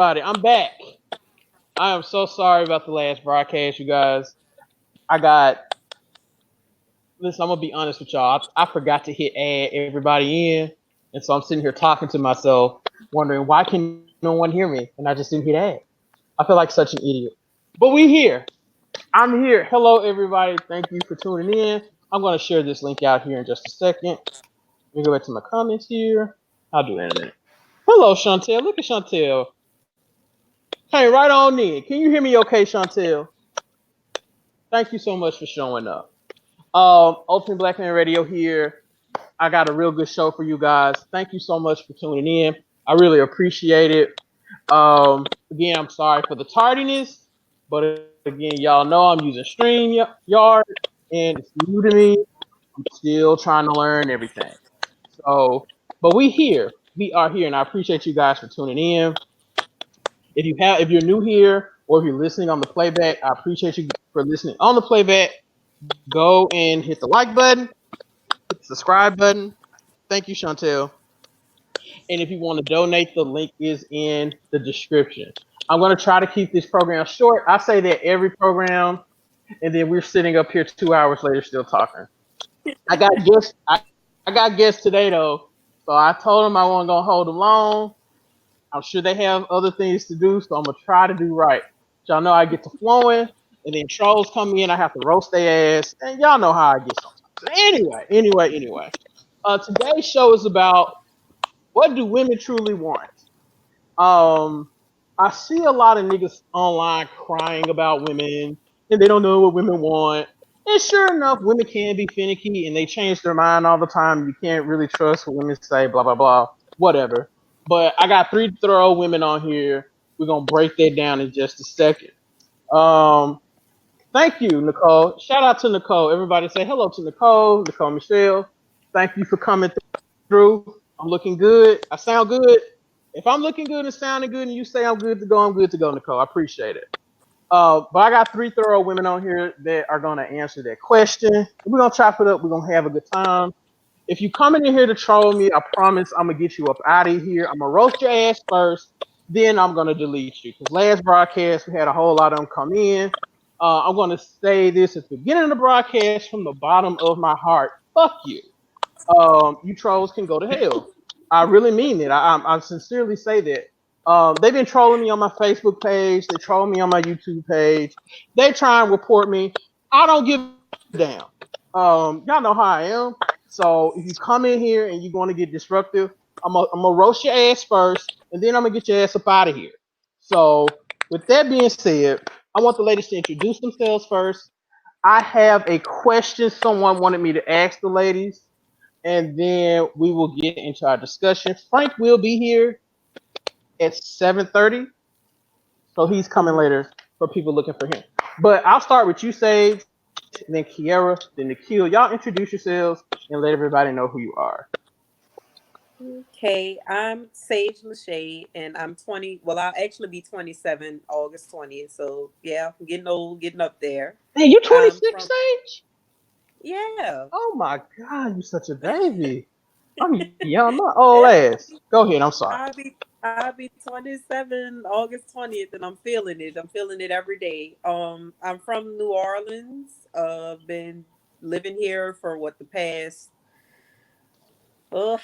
I'm back. I am so sorry about the last broadcast, you guys. I got listen. I'm gonna be honest with y'all. I forgot to hit add everybody in, and so I'm sitting here talking to myself, wondering why can no one hear me, and I just didn't hit add. I feel like such an idiot. But we here. I'm here. Hello, everybody. Thank you for tuning in. I'm gonna share this link out here in just a second. Let me go back to my comments here. I'll do that in a minute. Hello, Chantel. Look at Chantel. Hey, right on in. Can you hear me okay, Chantel? Thank you so much for showing up. Ultimate Black Man Radio here. I got a real good show for you guys. Thank you so much for tuning in. I really appreciate it. Again, I'm sorry for the tardiness, but again, y'all know I'm using StreamYard and it's new to me. I'm still trying to learn everything. So, but we here. We are here, and I appreciate you guys for tuning in. If you're new here or if you're listening on the playback, I appreciate you for listening on the playback. Go and hit the like button, hit the subscribe button. Thank you, Chantel. And if you want to donate, the link is in the description. I'm going to try to keep this program short. I say that every program, and then we're sitting up here 2 hours later still talking. I got guests today though, so I told them I wasn't gonna hold them long. I'm sure they have other things to do, so I'm gonna try to do right. Y'all know I get to flowing, and then trolls come in, I have to roast their ass, and y'all know how I get sometimes. Anyway. Today's show is about what do women truly want. Um, I see a lot of niggas online crying about women, and they don't know what women want. And sure enough, women can be finicky, and they change their mind all the time. You can't really trust what women say, blah blah blah, whatever. But I got three thorough women on here. We're gonna break that down in just a second. Um, Thank you, Nicole. Shout out to Nicole. Everybody say hello to Nicole, Nicole Michelle. Thank you for coming through. I'm looking good. I sound good. If I'm looking good and sounding good and you say I'm good to go, I'm good to go, Nicole. I appreciate it. But I got three thorough women on here that are going to answer that question. We're going to chop it up. We're going to have a good time. If you coming in here to troll me, I promise I'm going to get you up out of here. I'm going to roast your ass first. Then I'm going to delete you. Because last broadcast, we had a whole lot of them come in. I'm going to say this at the beginning of the broadcast from the bottom of my heart. Fuck you. You trolls can go to hell. I really mean it. I sincerely say that. They've been trolling me on my Facebook page. They troll me on my YouTube page. They try and report me. I don't give a damn. Y'all know how I am. So if you come in here and you're going to get disruptive, I'm gonna roast your ass first, and then I'm gonna get your ass up out of here. So with that being said, I want the ladies to introduce themselves first. I have a question someone wanted me to ask the ladies, and then we will get into our discussion. Frank will be here at 7:30, so he's coming later for people looking for him. But I'll start with you, Sage, then Kiara, then Nikhil. Y'all introduce yourselves and let everybody know who you are. Okay, I'm Sage Lachey, and I'm 20. Well, I'll actually be 27 August 20th. So yeah, I'm getting old, getting up there. Hey, you I'm 26, from Sage? yeah. Oh my God, you such a baby. I'm young, my old ass. Go ahead. I'm sorry. I'll be 27 August 20th, and I'm feeling it. I'm feeling it every day. I'm from New Orleans. Been living here for what the uh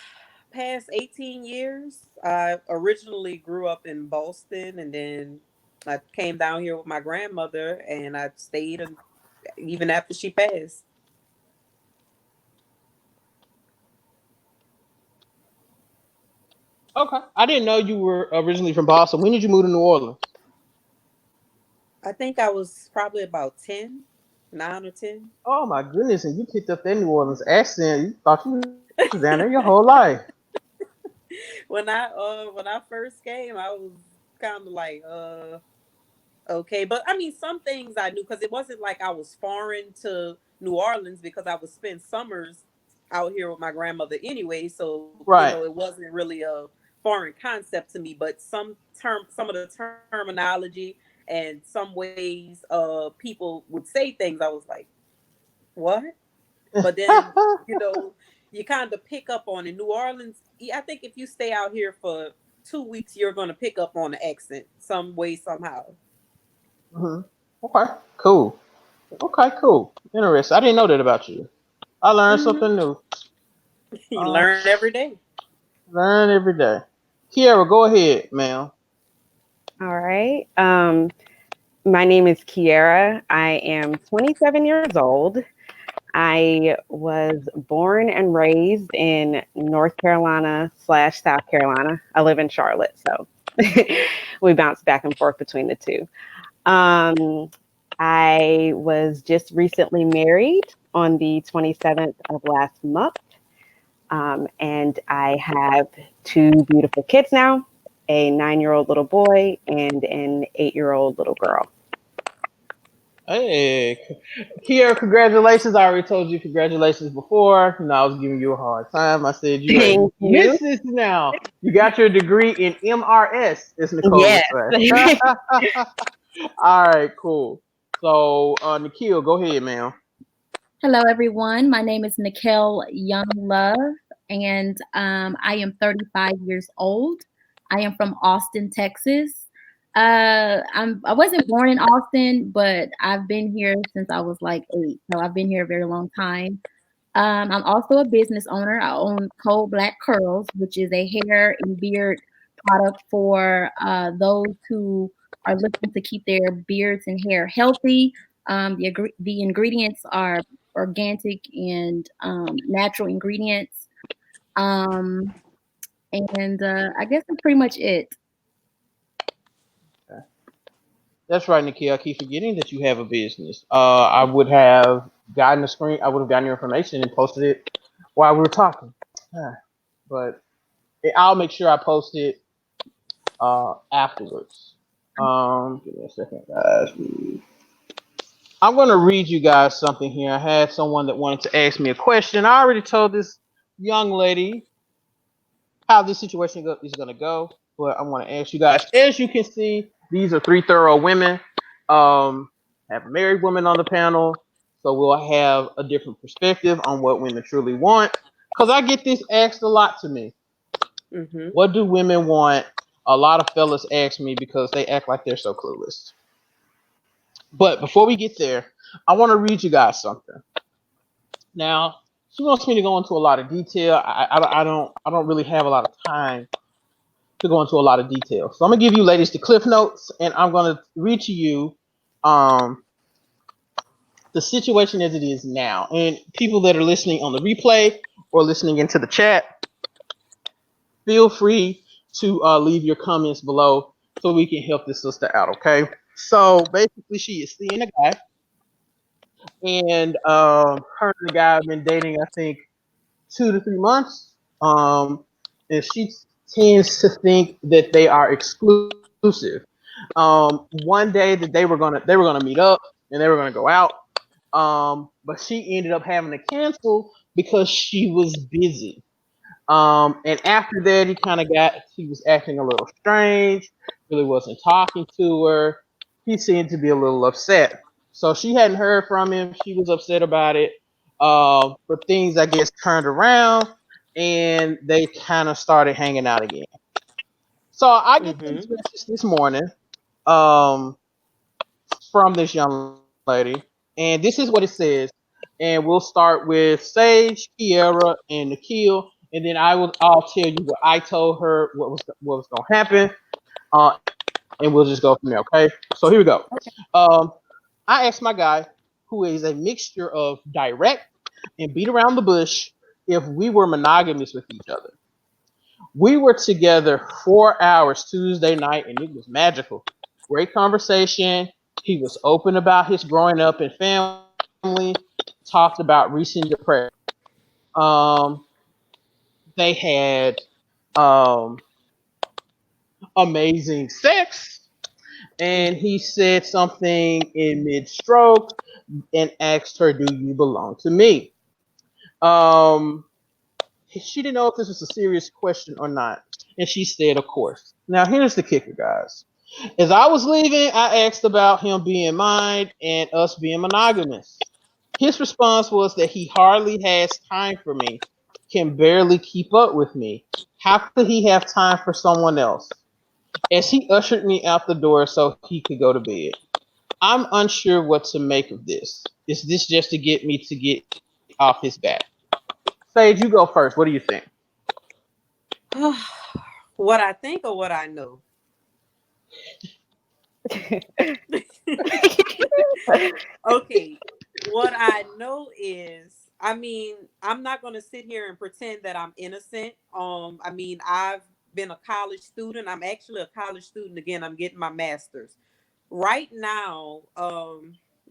past 18 years. I originally grew up in Boston, and then I came down here with my grandmother, and I stayed even after she passed. Okay. I didn't know you were originally from Boston. When did you move to New Orleans? I think I was probably about 10, 9 or 10. Oh my goodness, and you picked up that New Orleans accent. You thought you was down there your whole life. When I first came, I was kind of like okay, but I mean some things I knew because it wasn't like I was foreign to New Orleans because I would spend summers out here with my grandmother anyway, so Right. it wasn't really a foreign concept to me, but some of the terminology and some ways people would say things, I was like, what? But then, you know, you kind of pick up on it. New Orleans, I think if you stay out here for 2 weeks you're gonna pick up on the accent some way somehow. Hmm. Okay, cool. Okay, cool. Interesting. I didn't know that about you. I learned Hmm. something new. You Uh, learn every day. learn every day. Kiara, go ahead, ma'am. All right. My name is Kiera. I am 27 years old. I was born and raised in North Carolina slash South Carolina. I live in Charlotte, so we bounce back and forth between the two. Um, I was just recently married on the 27th of last month. And I have two beautiful kids now, a 9-year-old little boy and an 8-year-old little girl. Hey, Kiara, congratulations. I already told you congratulations before. I was giving you a hard time. I said you are Thank you. Mrs. now. You got your degree in MRS, as Nicole would Yes. say. All right, cool. So, Nikhil, go ahead, ma'am. Hello, everyone. My name is Nikel Young Love, and I am 35 years old. I am from Austin, Texas. I wasn't born in Austin, but I've been here since I was like 8, so I've been here a very long time. I'm also a business owner. I own Cold Black Curls, which is a hair and beard product for those who are looking to keep their beards and hair healthy. The ingredients are organic and natural ingredients. Um, and I guess that's pretty much it. That's right, Nikhil. I keep forgetting that you have a business. I would have gotten the screen. I would have gotten your information and posted it while we were talking. Ah, but I'll make sure I post it afterwards. Give me a second, guys. I'm going to read you guys something here. I had someone that wanted to ask me a question. I already told this young lady how this situation is going to go, but I want to ask you guys. As you can see, these are three thorough women. Have a married woman on the panel, so we'll have a different perspective on what women truly want. Because I get this asked a lot to me. Hmm. What do women want? A lot of fellas ask me because they act like they're so clueless. But before we get there, I want to read you guys something. Now, she wants me to go into a lot of detail. I don't really have a lot of time to go into a lot of detail. So I'm gonna give you ladies the cliff notes, and I'm gonna read to you um, the situation as it is now. And people that are listening on the replay or listening into the chat, feel free to leave your comments below so we can help this sister out. Okay. So basically, she is seeing a guy, and her and the guy have been dating, I think, 2 to 3 months. And she tends to think that they are exclusive. One day that they were gonna meet up and they were gonna go out. But she ended up having to cancel because she was busy. And after that, he was acting a little strange. Really wasn't talking to her. He seemed to be a little upset. So she hadn't heard from him. She was upset about it. But things, I guess, turned around and they kind of started hanging out again. So I get Hmm. this message this morning um, from this young lady, and this is what it says. And we'll start with Sage, Kiera, and Nikhil, and then I'll tell you what I told her what was gonna happen, and we'll just go from there. Okay. So here we go. Um, I asked my guy, who is a mixture of direct and beat around the bush, if we were monogamous with each other. We were together 4 hours Tuesday night, and it was magical. Great conversation. He was open about his growing up and family. Talked about recent depression. Um, they had um, amazing sex, and he said something in mid-stroke and asked her, "Do you belong to me?" Um, she didn't know if this was a serious question or not, and she said, "Of course." Now, here's the kicker, guys. As I was leaving, I asked about him being mine and us being monogamous. His response was that he hardly has time for me can barely keep up with me. How could he have time for someone else? As he ushered me out the door so he could go to bed. I'm unsure what to make of this. Is this just to get me to get off his back? Sage, you go first. What do you think? What I think or what I know? Okay, what I know is, I mean, I'm not going to sit here and pretend that I'm innocent. I mean, I've been a college student. I'm actually a college student again. I'm getting my master's right now.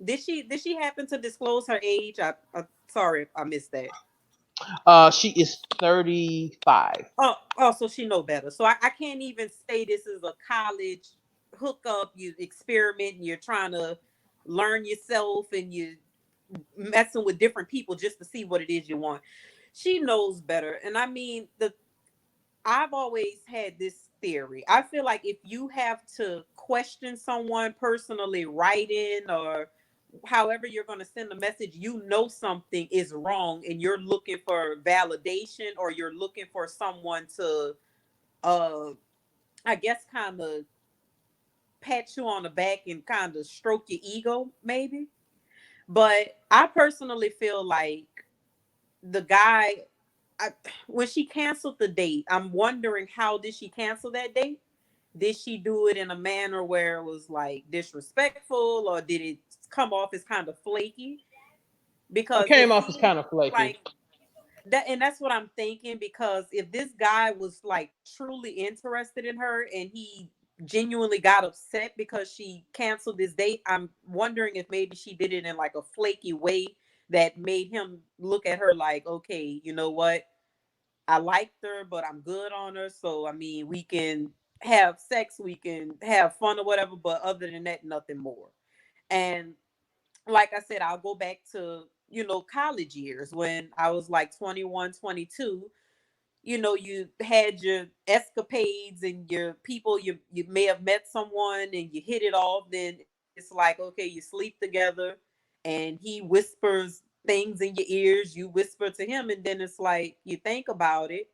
Did she happen to disclose her age? Sorry, I missed that. She is 35. Oh, so she know better. So I can't even say this is a college hookup. You experiment and you're trying to learn yourself and you messing with different people just to see what it is you want. She knows better. And I mean, I've always had this theory. I feel like if you have to question someone personally, write in or however you're going to send a message, you know something is wrong and you're looking for validation or you're looking for someone to uh I guess kind of pat you on the back and kind of stroke your ego maybe. But I personally feel like the guy, I, when she canceled the date, I'm wondering how did she cancel that date? Did she do it in a manner where it was like disrespectful, or did it come off as kind of flaky? It Because came it off as seemed kind of flaky. like that, and that's what I'm thinking. Because if this guy was like truly interested in her and he genuinely got upset because she canceled this date, I'm wondering if maybe she did it in like a flaky way that made him look at her like, okay, you know what? I liked her, but I'm good on her. So I mean, we can have sex, we can have fun or whatever, but other than that, nothing more. And like I said, I'll go back to, college years when I was like 21, 22. You had your escapades and your people, you may have met someone and you hit it off. Then it's like, okay, you sleep together and he whispers things in your ears, you whisper to him, and then it's like you think about it,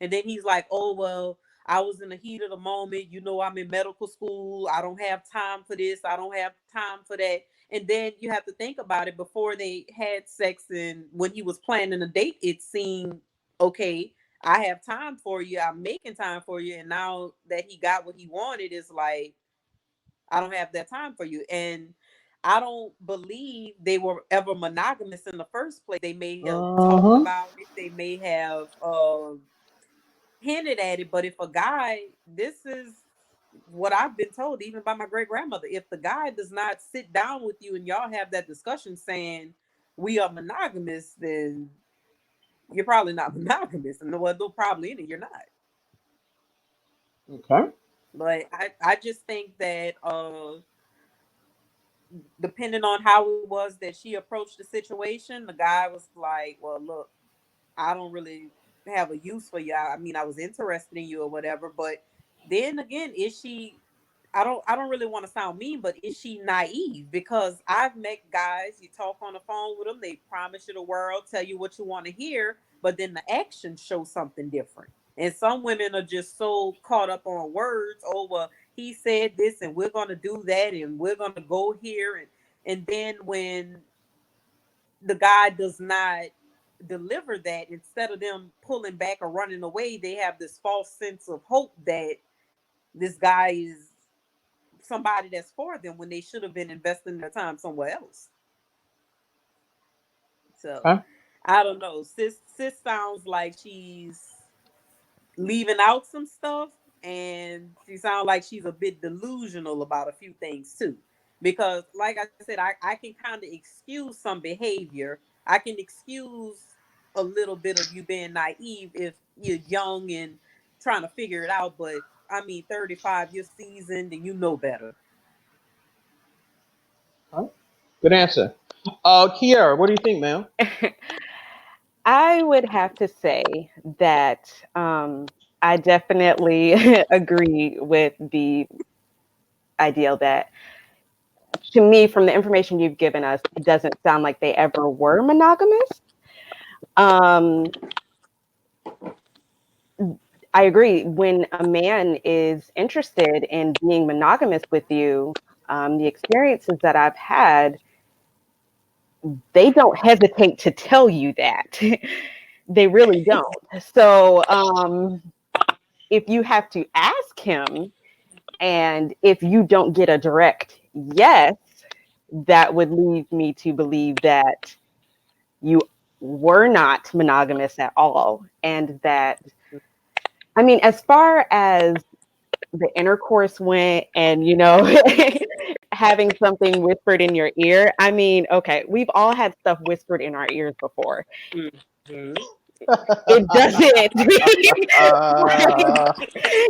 and then he's like, oh well, I was in the heat of the moment, I'm in medical school, I don't have time for this, I don't have time for that. And then you have to think about it, before they had sex and when he was planning a date, it seemed okay, I have time for you, I'm making time for you. And now that he got what he wanted, it's like, I don't have that time for you. And I don't believe they were ever monogamous in the first place. They may have talked Uh-huh. about it, they may have hinted at it. But if a guy, this is what I've been told, even by my great grandmother, if the guy does not sit down with you and y'all have that discussion saying we are monogamous, then you're probably not monogamous. And well, they'll probably in it, you're not. Okay. But I just think that depending on how it was that she approached the situation, the guy was like, well, look, I don't really have a use for you. I mean, I was interested in you or whatever. But then again, is she, I don't really want to sound mean, but is she naive? Because I've met guys, you talk on the phone with them, they promise you the world, tell you what you want to hear, but then the actions show something different. And some women are just so caught up on words. Oh, well, he said this and we're going to do that and we're going to go here. And then when the guy does not deliver that, instead of them pulling back or running away, they have this false sense of hope that this guy is somebody that's for them when they should have been investing their time somewhere else. So Okay. I don't know. Sis sounds like she's leaving out some stuff, and she sounds like she's a bit delusional about a few things too. Because like I said, I can kind of excuse some behavior. I can excuse a little bit of you being naive if you're young and trying to figure it out. But I mean, 35, you're seasoned and you know better. Okay. Good answer. Kiara, what do you think, ma'am? I would have to say that I definitely agree with the ideal that, to me, from the information you've given us, it doesn't sound like they ever were monogamous. Um, I agree. When a man is interested in being monogamous with you, the experiences that I've had, they don't hesitate to tell you that. They really don't. So if you have to ask him, and if you don't get a direct yes, that would lead me to believe that you were not monogamous at all. And that, I mean, as far as the intercourse went and, having something whispered in your ear, I mean, okay, we've all had stuff whispered in our ears before. Mhm. It doesn't, Uh,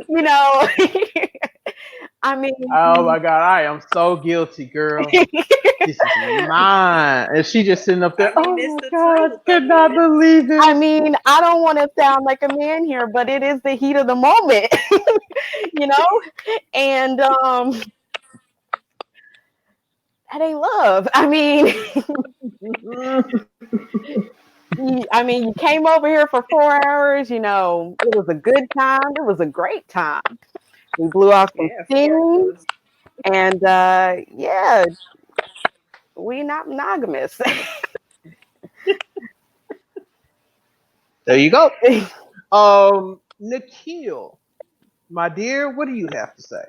you know, I mean, oh my god, I am so guilty, girl. This is mine. And she just sitting up there. I mean, Oh it's my the god, truth. could not believe I it. mean, I don't want to sound like a man here, but it is the heat of the moment, you know? And that ain't love. I mean, you came over here for 4 hours, it was a good time. It was a great time. We blew off some Yeah, steam, 4 hours. and yeah, we not monogamous. There you go. Nikhil, my dear, what do you have to say?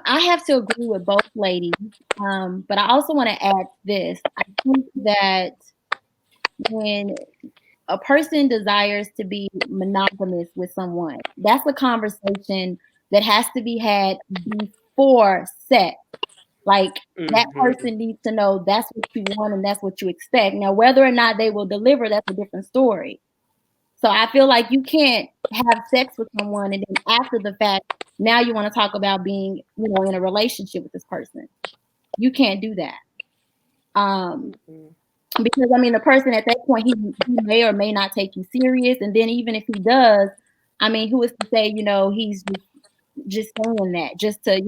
I have to agree with both ladies, but I also want to add this. I think that when a person desires to be monogamous with someone, that's a conversation that has to be had before sex. Like that Mhm. person needs to know that's what you want and that's what you expect. Now, whether or not they will deliver, that's a different story. So I feel like you can't have sex with someone and then after the fact, now you want to talk about being, in a relationship with this person. You can't do that. Mhm. Because I mean, the person at that point, he may or may not take you serious, and then even if he does, I mean, who is to say, he's just saying that just to,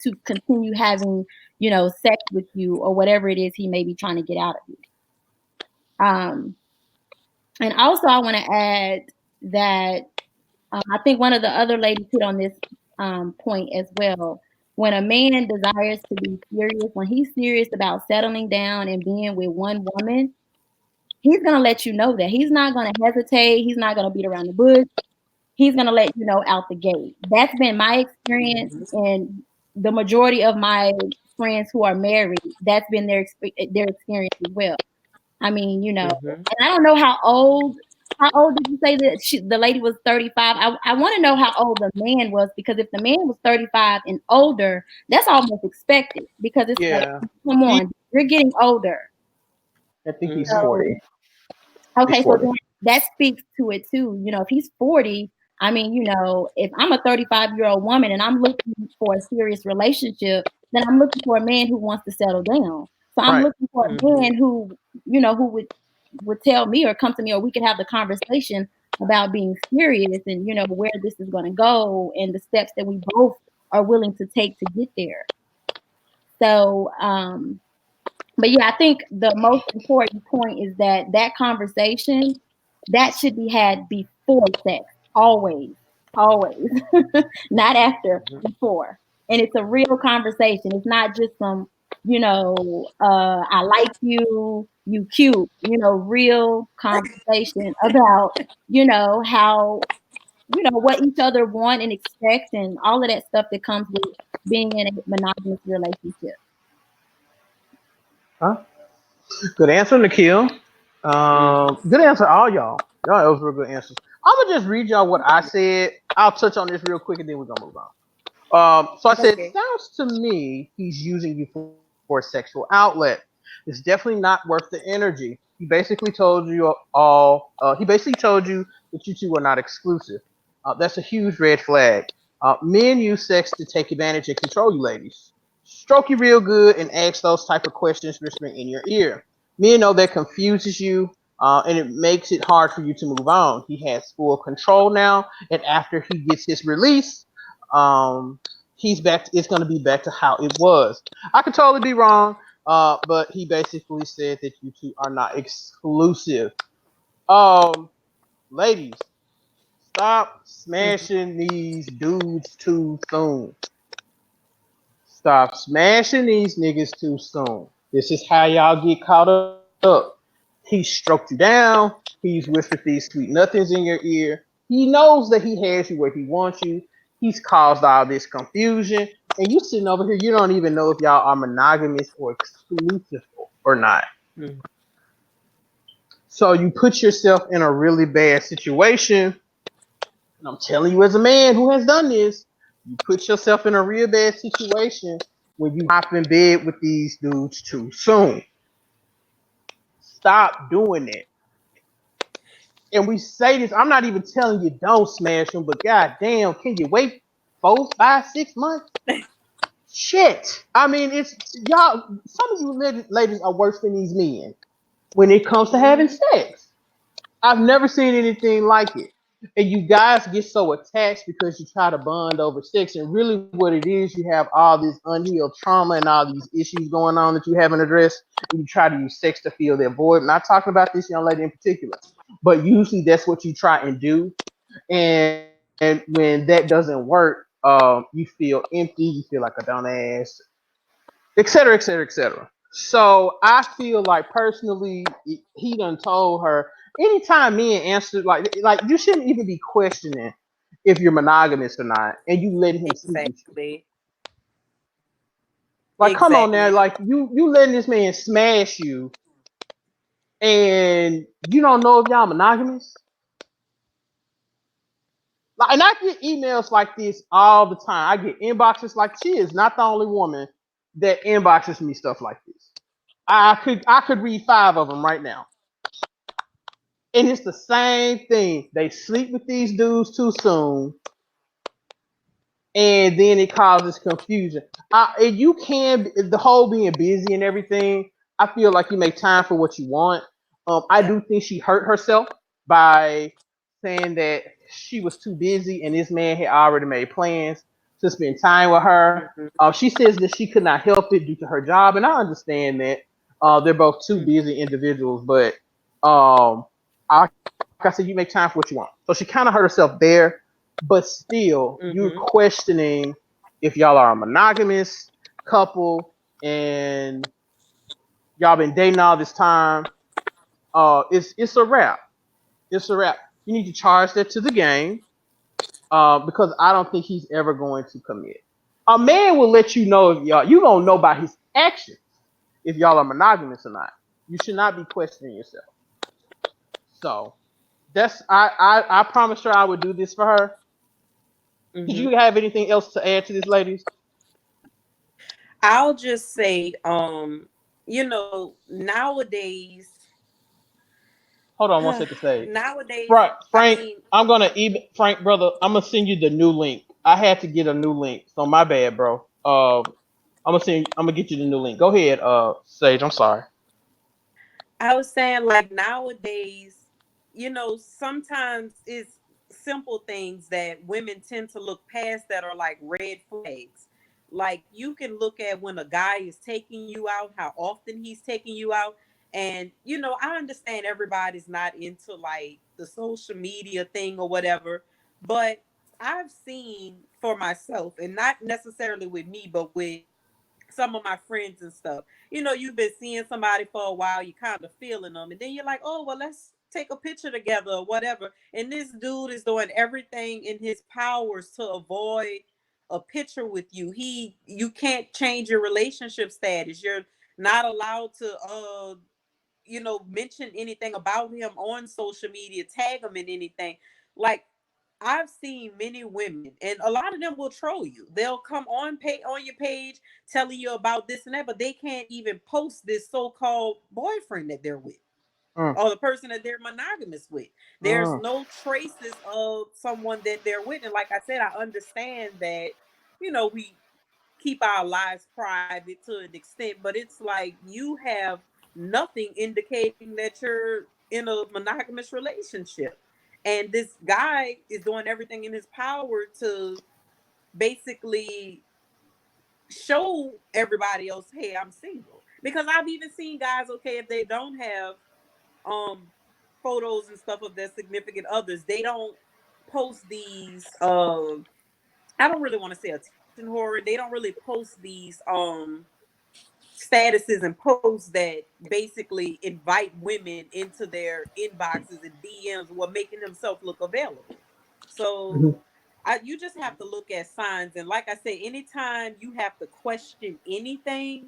to continue having, sex with you or whatever it is he may be trying to get out of you. And also, I want to add that I think one of the other ladies hit on this point as well. When a man desires to be serious, when he's serious about settling down and being with one woman, he's going to let you know that. He's not going to hesitate. He's not going to beat around the bush. He's going to let you know out the gate. That's been my experience, Mhm. and the majority of my friends who are married, that's been their experience as well. I mean, Mhm. and I don't know how old. How old did you say that the lady was 35? I want to know how old the man was, because if the man was 35 and older, that's almost expected, because it's like, Yeah. come He, on, you're getting older. I think he's Mhm. So 40. He's okay, so 40. then that speaks to it too. If he's 40, I mean, if I'm a 35-year-old woman and I'm looking for a serious relationship, then I'm looking for a man who wants to settle down. So I'm Right. looking for a Mhm. man who would tell me or come to me, or we could have the conversation about being serious and where this is going to go and the steps that we both are willing to take to get there. So, but yeah, I think the most important point is that conversation that should be had before sex, always, always, not after, before. And it's a real conversation. It's not just some, I like you, you cute, real conversation about, how, what each other want and expect and all of that stuff that comes with being in a monogamous relationship. Huh? Good answer, Nikhil. Good answer, all y'all. Y'all, those were good answers. I'm gonna just read y'all what I said. I'll touch on this real quick and then we're gonna move on. So I said, Okay. sounds to me he's using you for a sexual outlet. It's definitely not worth the energy. He basically told you all. He basically told you that you two are not exclusive. That's a huge red flag. Men use sex to take advantage and control you, ladies. Stroke you real good and ask those type of questions whispering in your ear. Men know that confuses you, and it makes it hard for you to move on. He has full control now, and after he gets his release, um, he's back. It's going to be back to how it was. I could totally be wrong, but he basically said that you two are not exclusive. Um, Ladies, Stop Mhm. smashing these dudes too soon. Stop smashing these niggas too soon. This is how y'all get caught up. He stroked you down. He's whispered these sweet nothings in your ear. He knows that he has you where he wants you. He's caused all this confusion. And you sitting over here, you don't even know if y'all are monogamous or exclusive or not. Mhm. So you put yourself in a really bad situation. And I'm telling you, as a man who has done this, you put yourself in a real bad situation when you hop in bed with these dudes too soon. Stop doing it. And we say this, I'm not even telling you don't smash them, but god damn, can you wait 4, 5, 6 months? Shit. I mean, it's y'all, some of you ladies are worse than these men when it comes to having Mhm. sex. I've never seen anything like it. And you guys get so attached because you try to bond over sex. And really, what it is, you have all this unhealed trauma and all these issues going on that you haven't addressed. And you try to use sex to fill that void. I'm not talking about this young lady in particular, but usually that's what you try and do. And when that doesn't work, you feel empty, you feel like a dumbass, etc., etc., etc. So I feel like personally, he done told her. Anytime men answer like you shouldn't even be questioning if you're monogamous or not, and you let him sleep with you. Exactly. Like, come on now, Exactly. like you letting this man smash you, and you don't know if y'all monogamous. Like, and I get emails like this all the time. I get inboxes like she is not the only woman that inboxes me stuff like this. I could read 5 of them right now. And it's the same thing. They sleep with these dudes too soon, and then it causes confusion. And you can the whole being busy and everything. I feel like you make time for what you want. I Yeah. do think she hurt herself by saying that she was too busy, and this man had already made plans to spend time with her. Mhm. She says that she could not help it due to her job, and I understand that. They're both two Mhm. busy individuals, but like I said, you make time for what you want. So she kind of hurt herself there, but still, you're Mhm. questioning if y'all are a monogamous couple and y'all been dating all this time. It's a wrap. It's a wrap. You need to charge that to the game, because I don't think he's ever going to commit. A man will let you know if y'all you gonna know by his actions if y'all are monogamous or not. You should not be questioning yourself. So that's I promised her I would do this for her. Did Mhm. you have anything else to add to this, ladies? I'll just say, nowadays, Hold on one second, say nowadays, Frank. I Frank, mean, I'm gonna even Frank, brother. I'm gonna send you the new link. I had to get a new link, so my bad, bro. I'm gonna get you the new link. Go ahead, Sage. I'm sorry. I was saying like nowadays, sometimes it's simple things that women tend to look past that are like red flags. Like you can look at when a guy is taking you out, how often he's taking you out. And I understand everybody's not into like the social media thing or whatever, but I've seen for myself, and not necessarily with me, but with some of my friends and stuff. You've been seeing somebody for a while, you kind of feeling them, and then you're like, oh, well, let's take a picture together or whatever. And this dude is doing everything in his powers to avoid a picture with you. You can't change your relationship status. You're not allowed to mention anything about him on social media, tag him in anything. Like I've seen many women, and a lot of them will troll you. They'll come on your page telling you about this and that, but they can't even post this so-called boyfriend that they're with Mm, or the person that they're monogamous with. There's mm. no traces of someone that they're with. And like I said, I understand that, we keep our lives private to an extent, but it's like you have nothing indicating that you're in a monogamous relationship. And this guy is doing everything in his power to basically show everybody else, hey, I'm single. Because I've even seen guys, okay, if they don't have um photos and stuff of their significant others, they don't post these I don't really want to say attention horror. They don't really post these statuses and posts that basically invite women into their inboxes and DMs while making themselves look available. So Mhm. you just have to look at signs. And like I said, anytime you have to question anything,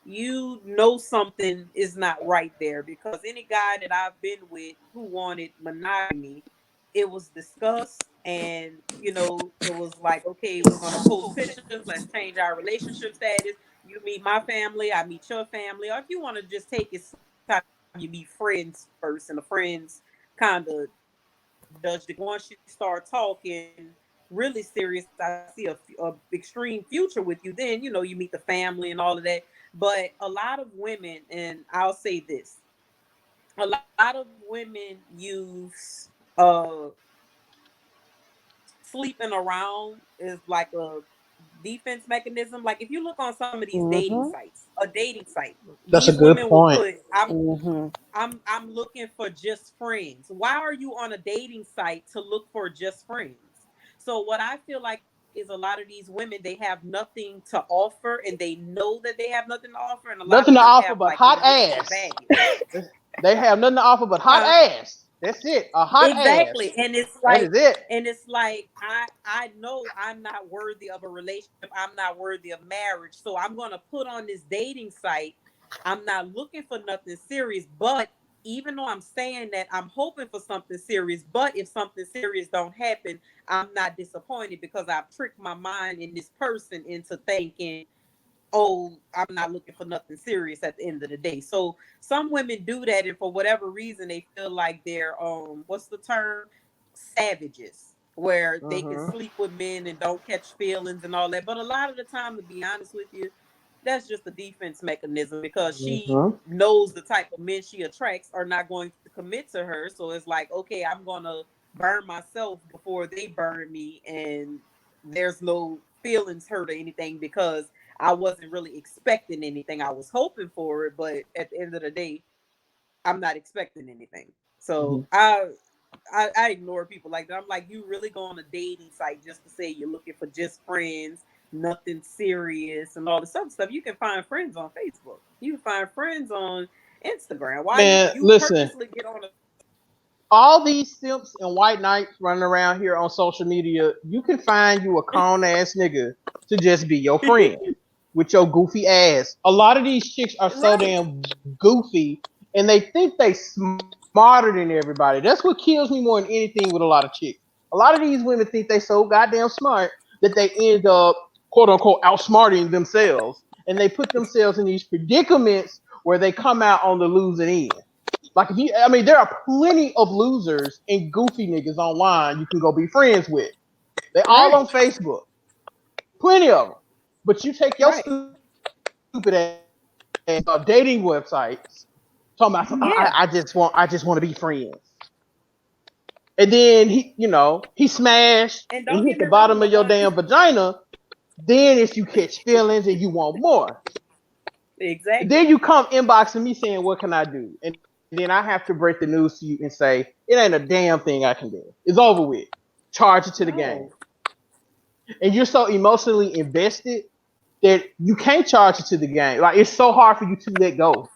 you know something is not right there, because any guy that I've been with who wanted monogamy, it was discussed, and it was like, okay, we're gonna post pictures, let's change our relationship status. You meet my family, I meet your family, or if you want to just take it sometime, you meet friends first, and the friends kind of judge the once you start talking really serious, I see a extreme future with you, then you meet the family and all of that. But a lot of women, and I'll say this, a lot of women use sleeping around is like a defense mechanism. Like if you look on some of these dating Mm-hmm. sites, a dating site, That's a these good women will point. put, I'm Mm-hmm. I'm looking for just friends. Why are you on a dating site to look for just friends? So what I feel like is a lot of these women, they have nothing to offer, and they know that they have nothing to offer, and a lot Nothing of to them offer have but like hot emotional ass. baggage. They have nothing to offer but hot Huh? ass. That's it. A hot Exactly. ass. That is it. And it's like I know I'm not worthy of a relationship. I'm not worthy of marriage. So I'm going to put on this dating site. I'm not looking for nothing serious, but even though I'm saying that, I'm hoping for something serious, but if something serious don't happen, I'm not disappointed, because I've tricked my mind and this person into thinking, oh, I'm not looking for nothing serious at the end of the day. So some women do that, and for whatever reason, they feel like they're what's the term? Savages, where they can Mm-hmm. sleep with men and don't catch feelings and all that. But a lot of the time, to be honest with you, that's just a defense mechanism, because she Mm-hmm. knows the type of men she attracts are not going to commit to her. So it's like, okay, I'm gonna burn myself before they burn me, and there's no feelings hurt or anything, because I wasn't really expecting anything. I was hoping for it, but at the end of the day, I'm not expecting anything. Mm-hmm. So I ignore people like that. I'm like, you really go on a dating site just to say you're looking for just friends, nothing serious, and all this other stuff. You can find friends on Facebook. You can find friends on Instagram. Why you Man, you listen. purposely get on a All these simps and white knights running around here on social media, you can find you a con ass nigga to just be your friend with your goofy ass. A lot of these chicks are so right? damn goofy, and they think they smarter than everybody. That's what kills me more than anything with a lot of chicks. A lot of these women think they so goddamn smart that they end up quote unquote outsmarting themselves, and they put themselves in these predicaments where they come out on the losing end. Like if you, I mean, there are plenty of losers and goofy niggas online you can go be friends with. They all Right, on Facebook, plenty of them. But you take your right. stupid ass dating websites, talking about Yeah. I just want to be friends. And then he smashed And and don't hit get the me wrong, bottom the of your ones damn vagina. Then if you catch feelings and you want more, then exactly. you come inboxing me saying, "What can I do?" And then I have to break the news to you and say, "It ain't a damn thing I can do. It's over with. Charge it to the game." No. And you're so emotionally invested that you can't charge it to the game. Like it's so hard for you to let go.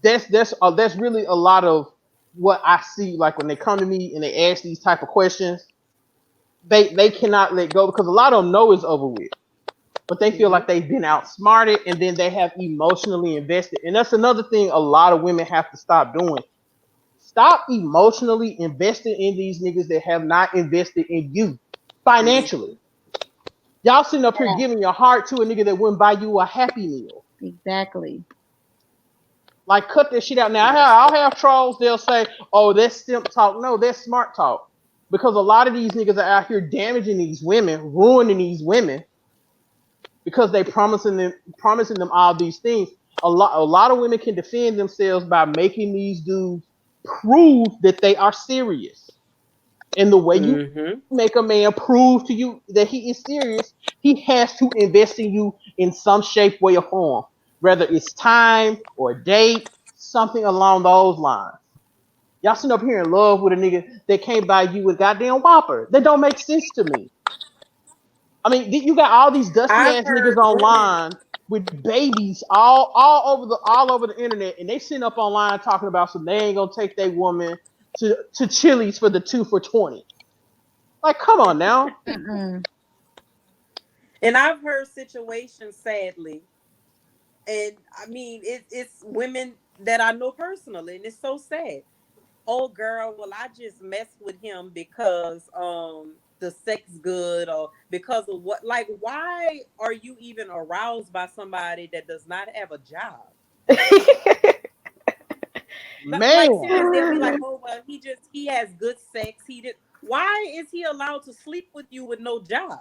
That's really a lot of what I see. Like when they come to me and they ask these type of questions, they cannot let go because a lot of them know it's over with, but they feel Hmm. like they've been outsmarted and then they have emotionally invested. And that's another thing a lot of women have to stop doing. Stop emotionally investing in these niggas that have not invested in you financially. Y'all sitting up here Yeah, giving your heart to a nigga that wouldn't buy you a happy meal. exactly. Like, cut that shit out. Now, Yes. I'll have trolls. They'll say, "Oh, that's simp talk." No, that's smart talk. Because a lot of these niggas are out here damaging these women, ruining these women, because they promising them all these things. A lot of women can defend themselves by making these dudes prove that they are serious. And the way you Hmm. make a man prove to you that he is serious, he has to invest in you in some shape, way, or form. Whether it's time or date, something along those lines. Y'all sitting up here in love with a nigga that can't buy you a goddamn Whopper. That don't make sense to me. I mean, you got all these dusty I've ass niggas heard women. online with babies all over the internet, and they sitting up online talking about some they ain't gonna take their woman to Chili's for the 2 for $20. Like, come on now. Mm-mm. And I've heard situations, sadly, and I mean, it's women that I know personally, and it's so sad. Oh, girl, well, I just messed with him because the sex good, or because of what? Like, why are you even aroused by somebody that does not have a job? Like serious, they'll be like, Man, oh well, he has good sex. He did. Why is he allowed to sleep with you with no job?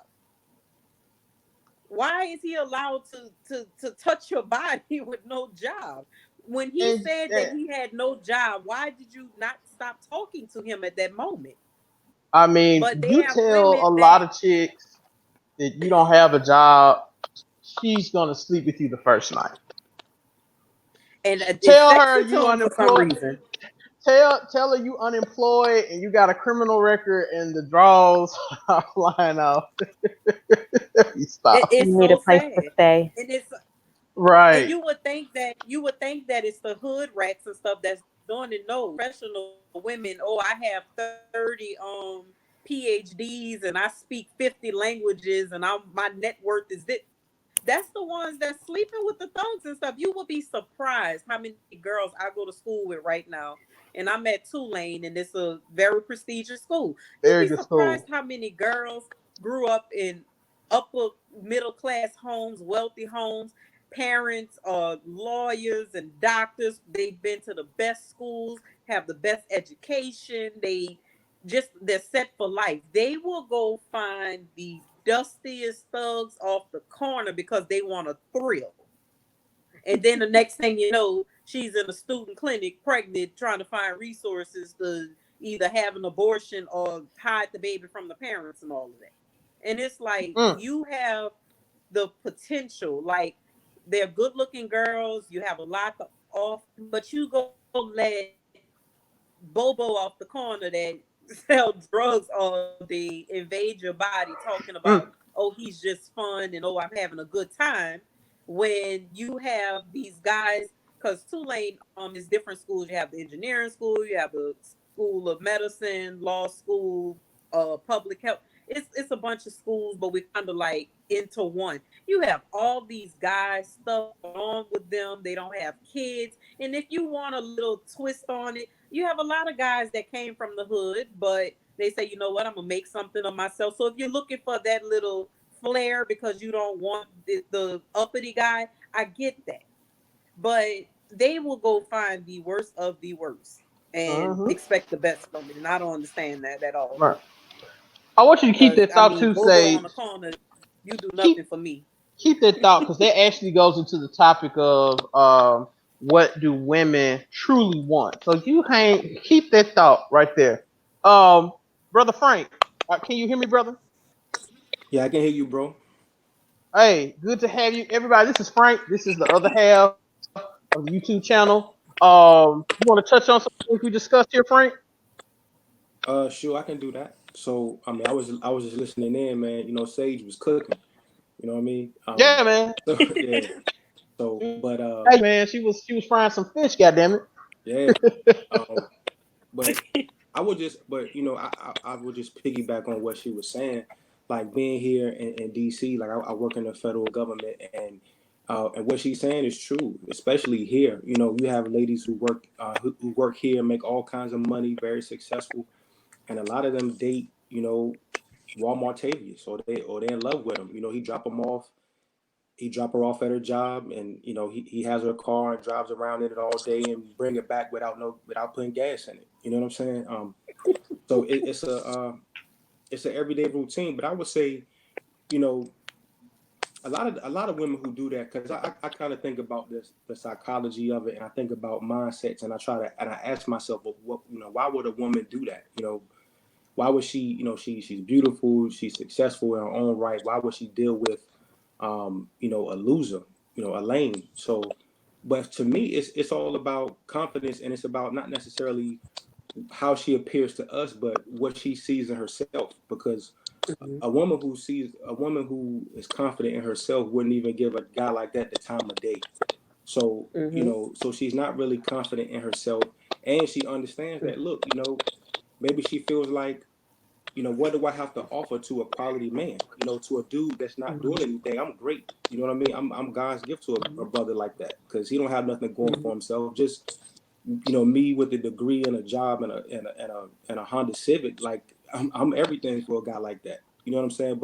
Why is he allowed to touch your body with no job? When he and said that he had no job, why did you not stop talking to him at that moment? I mean, But they you have tell women a lot that, of chicks that you don't have a job, she's gonna sleep with you the first night. and it's Tell her sexy you to them for some unemployed. reason. Tell her you unemployed and you got a criminal record and the draws are flying off. You stop. It's You need a so place to sad, stay. and it's and Right. you would think that it's the hood rats and stuff that's doing it. No, professional women. Oh, I have 30 PhDs and I speak 50 languages and my net worth is this. That's the ones that's sleeping with the thugs and stuff. You will be surprised how many girls I go to school with right now. And I'm at Tulane, and it's a very prestigious school. You'll Very be good surprised school. how many girls grew up in upper middle class homes, wealthy homes. Parents are lawyers and doctors. They've been to the best schools, have the best education. They're set for life. They will go find the dustiest thugs off the corner because they want a thrill. And then the next thing you know, she's in a student clinic, pregnant, trying to find resources to either have an abortion or hide the baby from the parents and all of that. And it's like Mm. you have the potential, like they're good looking girls, you have a lot to offer, but you go let Bobo off the corner that sell drugs all day invade your body talking about, Mm. oh, he's just fun and oh, I'm having a good time, when you have these guys. Because Tulane is different schools. You have the engineering school, you have the school of medicine, law school, public health. It's a bunch of schools, but we kind of like into one. You have all these guys stuff on with them. They don't have kids, and if you want a little twist on it, you have a lot of guys that came from the hood, but they say, you know what, I'm gonna make something of myself. So if you're looking for that little flair because you don't want the uppity guy, I get that. But they will go find the worst of the worst and Mm-hmm. expect the best from it. And I don't understand that at all. Right. I want you to keep Because that I thought mean, too, Bobo on Sage. the corner, you do nothing Keep for me. keep that thought because that actually goes into the topic of what do women truly want. So you hang keep that thought right there. Um, Brother Frank, can you hear me, brother? Yeah, I can hear you, bro. Hey, good to have you, everybody. This is Frank. This is the other half of the YouTube channel. You want to touch on some things we discussed here, Frank? Sure, I can do that. So, I mean, I was just listening in, man. You know, Sage was cooking. You know what I mean? Yeah, man. So, yeah. So, but Hey, man, she was frying some fish. Goddamn yeah. it. Um, but but I would just piggyback on what she was saying. Like being here in DC, like I work in the federal government, and what she's saying is true, especially here. You know, you have ladies who work here, make all kinds of money, very successful, and a lot of them date, Walmart Tavius, or they're in love with him. You know, he drop her off at her job, and he has her car and drives around in it all day and bring it back without putting gas in it. You know what I'm saying? So it's an everyday routine. But I would say, you know, a lot of women who do that, because I kind of think about the psychology of it, and I think about mindsets, and I ask myself, well, why would a woman do that? Why would she? She's beautiful, she's successful in her own right. Why would she deal with, a loser, a lame? So, but to me, it's all about confidence, and it's about not necessarily how she appears to us, but what she sees in herself. Because a woman who is confident in herself wouldn't even give a guy like that the time of day. So so she's not really confident in herself, and she understands that. Look, maybe she feels like, what do I have to offer to a quality man? To a dude that's not doing anything. I'm great. You know what I mean? I'm God's gift to a brother like that, because he don't have nothing going for himself. Just me with a degree and a job and a Honda Civic. Like I'm everything for a guy like that. You know what I'm saying?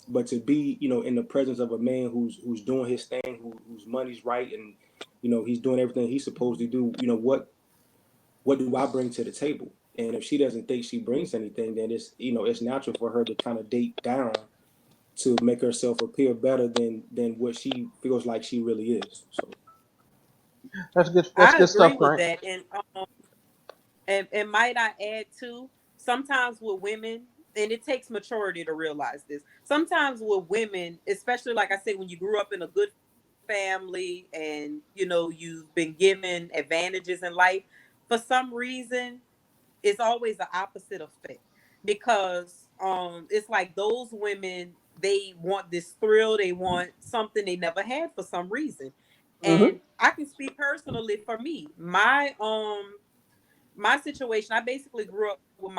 But to be in the presence of a man who's doing his thing, whose money's right, and he's doing everything he's supposed to do. What do I bring to the table? And if she doesn't think she brings anything, then it's natural for her to kind of date down to make herself appear better than what she feels like she really is. So That's good. That's I good agree stuff, with Grant. that, and might I add too, sometimes with women, and it takes maturity to realize this. Sometimes with women, especially like I said, when you grew up in a good family and you've been given advantages in life, for some reason, it's always the opposite effect, because it's like those women, they want this thrill, they want something they never had for some reason. Mm-hmm. And I can speak personally for me. My situation, I basically grew up with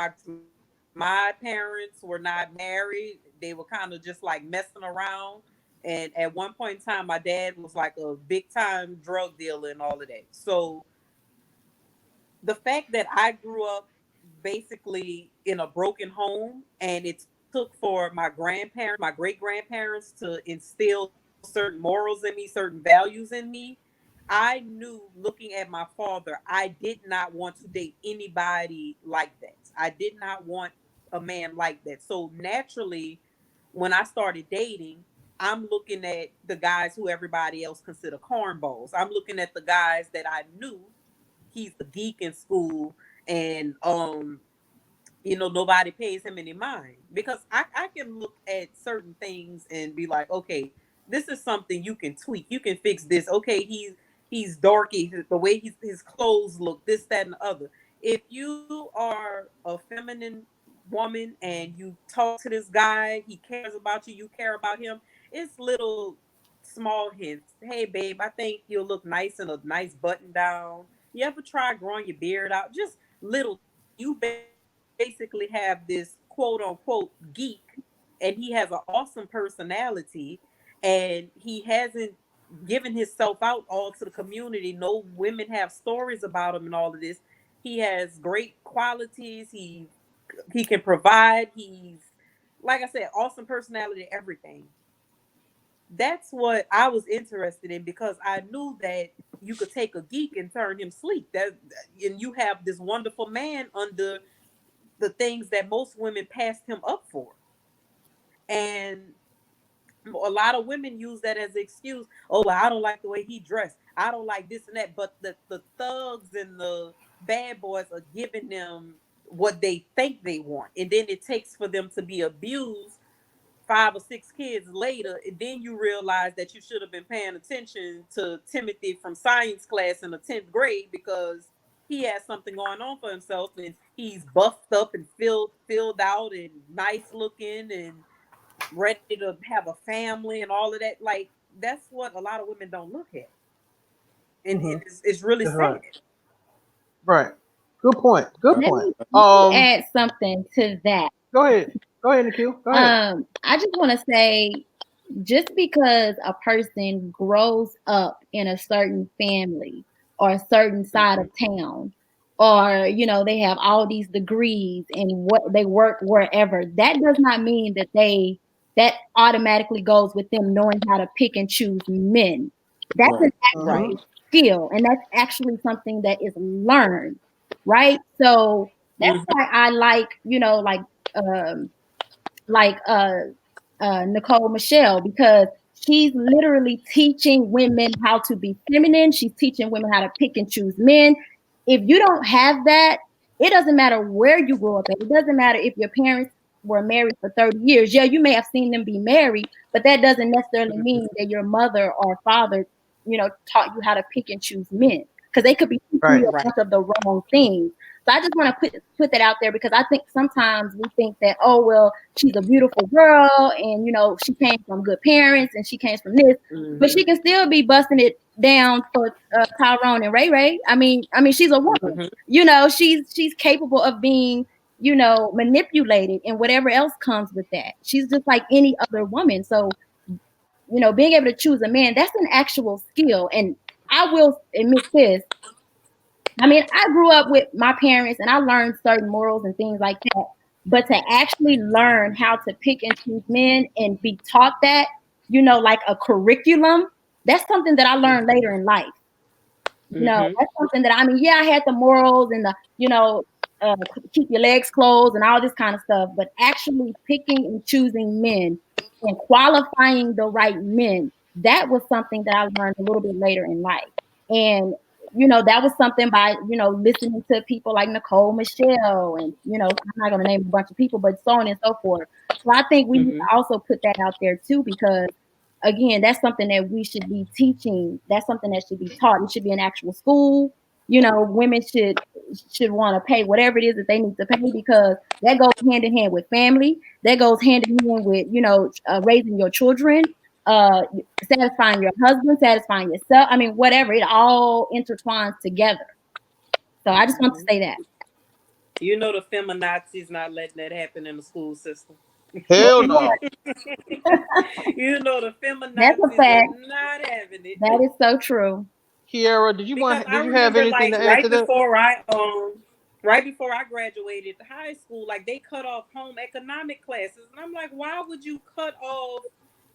my parents were not married. They were kind of just like messing around. And at one point in time, my dad was like a big time drug dealer and all of that. So the fact that I grew up basically in a broken home, and it took for my grandparents, my great grandparents, to instill certain morals in me, certain values in me, I knew looking at my father, I did not want to date anybody like that. I did not want a man like that. So naturally, when I started dating, I'm looking at the guys who everybody else consider cornballs. I'm looking at the guys that I knew he's a geek in school, and nobody pays him any mind, because I can look at certain things and be like, okay, this is something you can tweak, you can fix this. Okay, he's darky, the way his clothes look, this, that, and the other. If you are a feminine woman and you talk to this guy, he cares about you, you care about him, it's little small hints. Hey babe, I think you'll look nice in a nice button down. You ever try growing your beard out? Just little. You basically have this quote unquote geek, and he has an awesome personality, and he hasn't given himself out all to the community. No women have stories about him and all of this. He has great qualities. He can provide. He's, like I said, awesome personality, everything. That's what I was interested in, because I knew that you could take a geek and turn him sleek. And you have this wonderful man under the things that most women passed him up for. And a lot of women use that as an excuse. Oh, well, I don't like the way he dressed. I don't like this and that. But the thugs and the bad boys are giving them what they think they want. And then it takes for them to be abused 5 or 6 kids later, and then you realize that you should have been paying attention to Timothy from science class in the 10th grade, because he has something going on for himself, and he's buffed up and filled out and nice looking and ready to have a family and all of that. Like, that's what a lot of women don't look at, and Mm-hmm. it's really That's sad. right. Good point. Good Let point. me add something to that. Go ahead. Go ahead, Nikhil. Go ahead. I just want to say, just because a person grows up in a certain family or a certain side of town, or they have all these degrees and what they work wherever, that does not mean that automatically goes with them knowing how to pick and choose men. That's Right. an actual skill, and that's actually something that is learned, right? So that's why I like Nicole Michelle, because she's literally teaching women how to be feminine. She's teaching women how to pick and choose men. If you don't have that, it doesn't matter where you grew up at. It doesn't matter if your parents were married for 30 years. Yeah, you may have seen them be married, but that doesn't necessarily mean that your mother or father, taught you how to pick and choose men, because they could be teaching you a bunch of the wrong things. So I just want to put that out there because I think sometimes we think that, oh, well, she's a beautiful girl and, you know, she came from good parents and she came from this, but she can still be busting it down for Tyrone and Ray Ray. I mean, she's a woman, you know, she's capable of being, you know, manipulated and whatever else comes with that. She's just like any other woman. So, you know, being able to choose a man, that's an actual skill. And I will admit this. I mean, I grew up with my parents and I learned certain morals and things like that. But to actually learn how to pick and choose men and be taught that, you know, like a curriculum, that's something that I learned later in life. You know, that's something that, I mean, yeah, I had the morals and the, you know, keep your legs closed and all this kind of stuff, but actually picking and choosing men and qualifying the right men, that was something that I learned a little bit later in life. And, you know, that was something by, you know, listening to people like Nicole Michelle and, you know, I'm not going to name a bunch of people, but so on and so forth. So I think we need to also put that out there too, because again, that's something that we should be teaching. That's something that should be taught. It should be an actual school. You know, women should want to pay whatever it is that they need to pay, because that goes hand in hand with family. That goes hand in hand with, you know, raising your children, satisfying your husband, satisfying yourself. I mean, whatever, it all intertwines together. So I just want to say that. You know, the feminazis not letting that happen in the school system. Hell no. You know, the feminazis That's a fact. are not having it. That is so true. Kiara, did you have anything to add right to that? Right before I graduated high school, like they cut off home economic classes, and I'm like, why would you cut off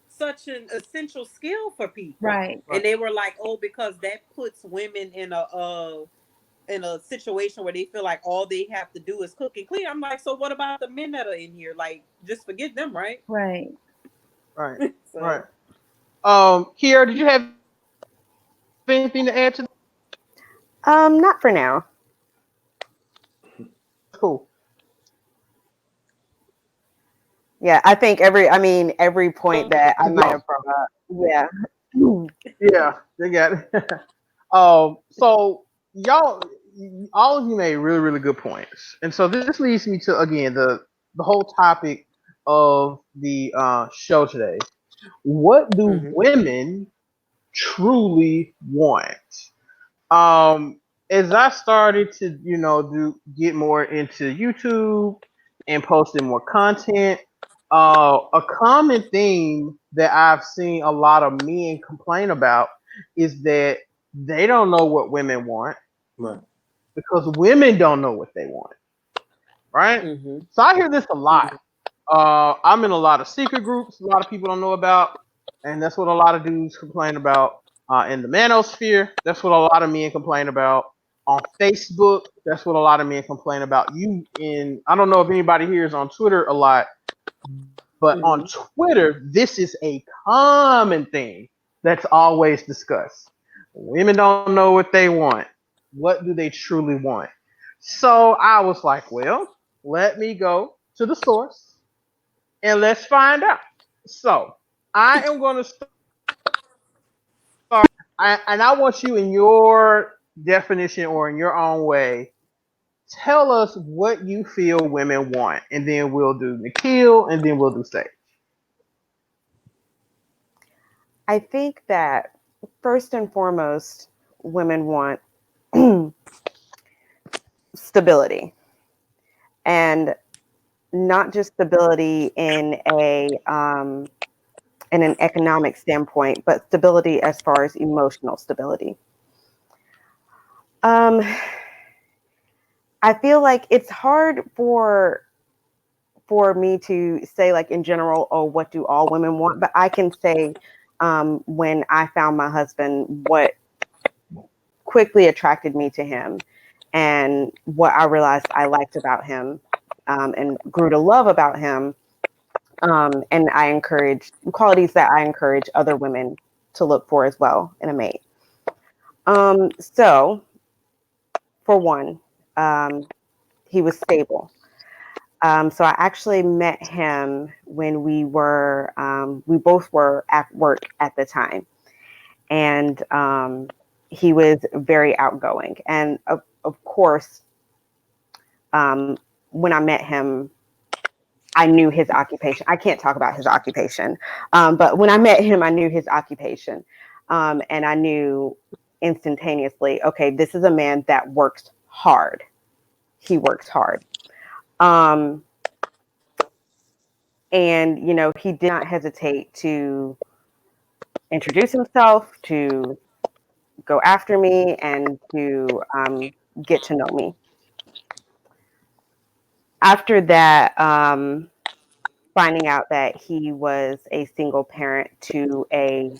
such an essential skill for people? Right. And they were like, oh, because that puts women in a situation where they feel like all they have to do is cook and clean. I'm like, so what about the men that are in here? Like, just forget them, right? Right. Right. So, Right. Kiara, did you have anything to add to that? Not for now. Cool. Yeah, I think every point that I might have brought up. Yeah. Yeah, they got it. So y'all, all of you made really, really good points, and so this leads me to again the whole topic of the show today. What do women truly want? As I started to, you know, get more into YouTube and posting more content, a common theme that I've seen a lot of men complain about is that they don't know what women want, Right. because women don't know what they want, right? So I hear this a lot. I'm in a lot of secret groups a lot of people don't know about, and that's what a lot of dudes complain about. In the manosphere, that's what a lot of men complain about. On Facebook, that's what a lot of men complain about. I don't know if anybody here is on Twitter a lot, but on Twitter, this is a common thing that's always discussed. Women don't know what they want. What do they truly want? So I was like, well, let me go to the source and let's find out. So I am going to start, and I want you, in your definition or in your own way, tell us what you feel women want, and then we'll do Nikhil, and then we'll do Sage. I think that first and foremost, women want stability, and not just stability in an economic standpoint, but stability as far as emotional stability. I feel like it's hard for me to say, like, in general, oh, what do all women want? But I can say, when I found my husband, what quickly attracted me to him and what I realized I liked about him, and grew to love about him. And I encourage qualities that I encourage other women to look for as well in a mate. So for one, he was stable. So I actually met him when we both were at work at the time. And he was very outgoing. And of course, When I met him, I knew his occupation. I can't talk about his occupation, but when I met him, I knew his occupation, and I knew instantaneously, okay, this is a man that works hard. He works hard. And, you know, he did not hesitate to introduce himself, to go after me, and to get to know me. After that, finding out that he was a single parent to a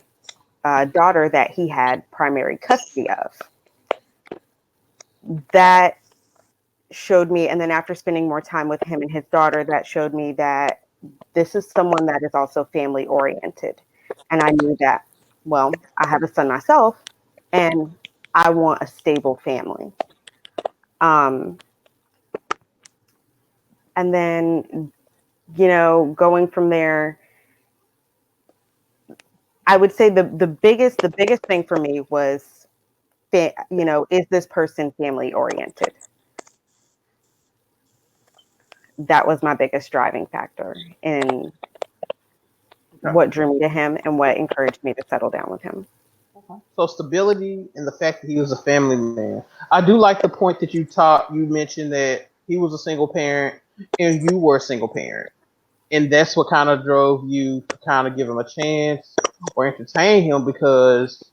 daughter that he had primary custody of, that showed me, and then after spending more time with him and his daughter, that showed me that this is someone that is also family oriented. And I knew that, well, I have a son myself and I want a stable family. And then, you know, going from there, I would say the biggest thing for me was, you know, is this person family oriented? That was my biggest driving factor in what drew me to him and what encouraged me to settle down with him. So stability and the fact that he was a family man. I do like the point that you mentioned that he was a single parent and you were a single parent. And that's what kind of drove you to kind of give him a chance or entertain him, because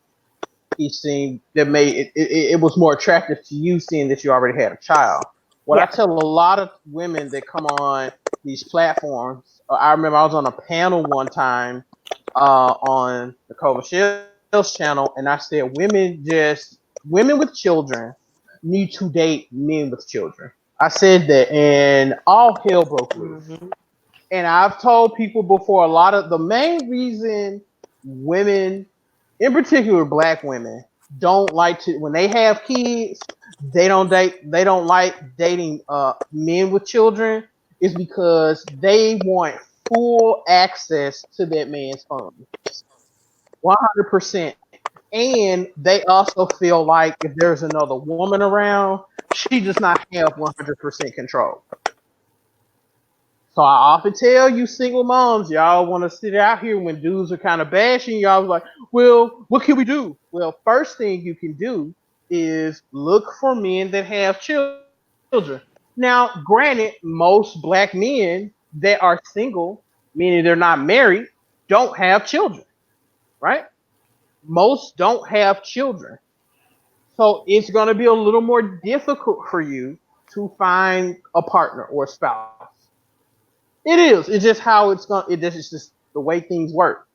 he seemed that it was more attractive to you seeing that you already had a child. What I tell a lot of women that come on these platforms, I remember I was on a panel one time on the Cova Shell's channel, and I said women with children need to date men with children. I said that, and all hell broke loose. Mm-hmm. And I've told people before, a lot of the main reason women, in particular black women, don't like to, when they have kids, they don't like dating men with children, is because they want full access to that man's funds. 100%. And they also feel like if there's another woman around, she does not have 100% control. So I often tell you single moms, y'all want to sit out here when dudes are kind of bashing, y'all like, well, what can we do? Well, first thing you can do is look for men that have children. Now, granted, most black men that are single, meaning they're not married, don't have children, right? Most don't have children. So it's going to be a little more difficult for you to find a partner or a spouse. It is. It's just how it's going. It's just the way things work.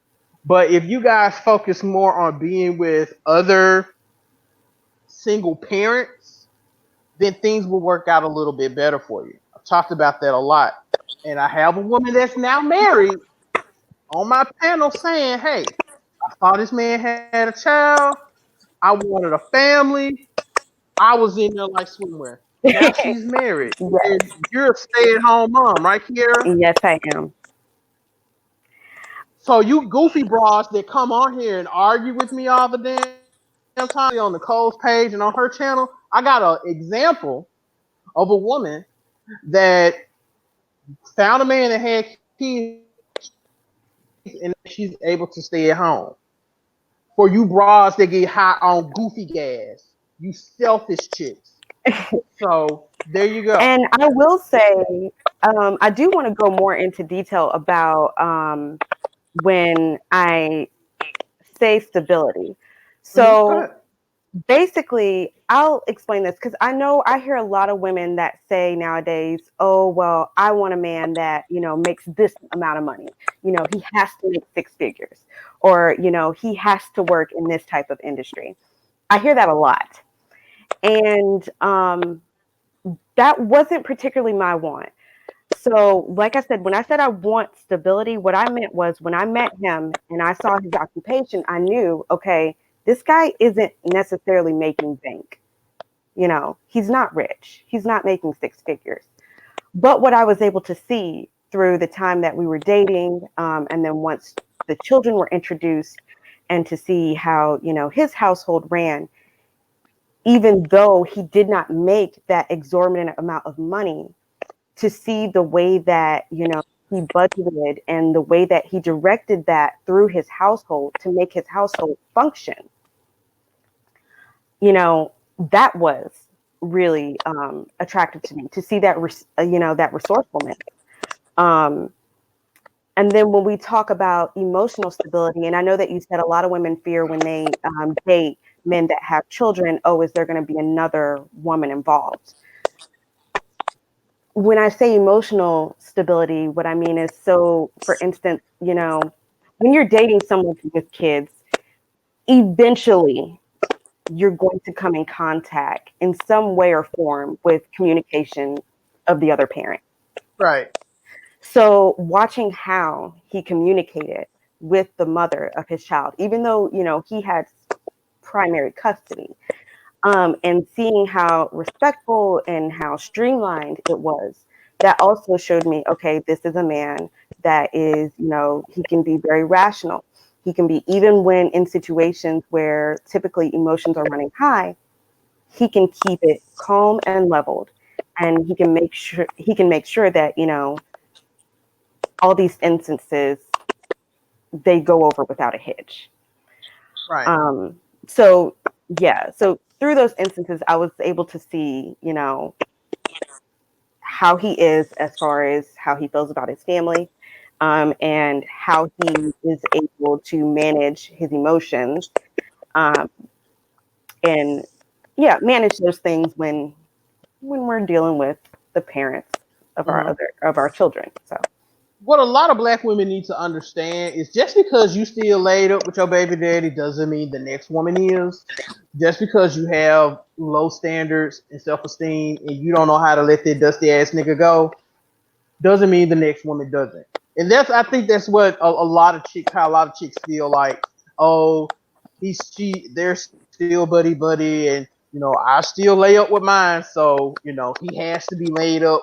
But if you guys focus more on being with other single parents, then things will work out a little bit better for you. I've talked about that a lot. And I have a woman that's now married on my panel saying, hey, I saw this man had a child. I wanted a family. I was in there like swimwear. Now she's married. Yes. And you're a stay-at-home mom, right, Kiera? Yes, I am. So you goofy bras that come on here and argue with me all the damn time on Nicole's page and on her channel, I got an example of a woman that found a man that had kids and she's able to stay at home. For you bras that get hot on goofy gas, you selfish chicks. So there you go. And I will say, I do want to go more into detail about when I say stability. So basically, I'll explain this because I hear a lot of women that say nowadays, oh, well, I want a man that, you know, makes this amount of money. You know, he has to make 6 figures, or, you know, he has to work in this type of industry. I hear that a lot. And that wasn't particularly my want. So, like I said, when I said I want stability, what I meant was when I met him and I saw his occupation, I knew, okay, this guy isn't necessarily making bank. You know, he's not rich. He's not making 6 figures. But what I was able to see through the time that we were dating, and then once the children were introduced, and to see how, you know, his household ran, even though he did not make that exorbitant amount of money, to see the way that, you know, he budgeted and the way that he directed that through his household to make his household function, you know, that was really attractive to me, to see that, you know, that resourcefulness. And then when we talk about emotional stability, and I know that you said a lot of women fear when they date men that have children, oh, is there going to be another woman involved? When I say emotional stability, what I mean is, so for instance, you know, when you're dating someone with kids, eventually you're going to come in contact in some way or form with communication of the other parent. Right. So watching how he communicated with the mother of his child, even though, you know, he had primary custody, and seeing how respectful and how streamlined it was, that also showed me, okay, this is a man that is, you know, he can be very rational. He can be, even when in situations where typically emotions are running high, he can keep it calm and leveled, and he can make sure that, you know, all these instances, they go over without a hitch. Right. So yeah, so through those instances, I was able to see, you know, how he is as far as how he feels about his family, and how he is able to manage his emotions, um, and yeah, manage those things when we're dealing with the parents of our children. So What a lot of black women need to understand is, just because you still laid up with your baby daddy doesn't mean the next woman is. Just because you have low standards and self-esteem and you don't know how to let that dusty ass nigga go doesn't mean the next woman doesn't. And I think that's what a lot of chicks, how a lot of chicks feel like, oh, they're still buddy buddy, and you know, I still lay up with mine, so you know, he has to be laid up,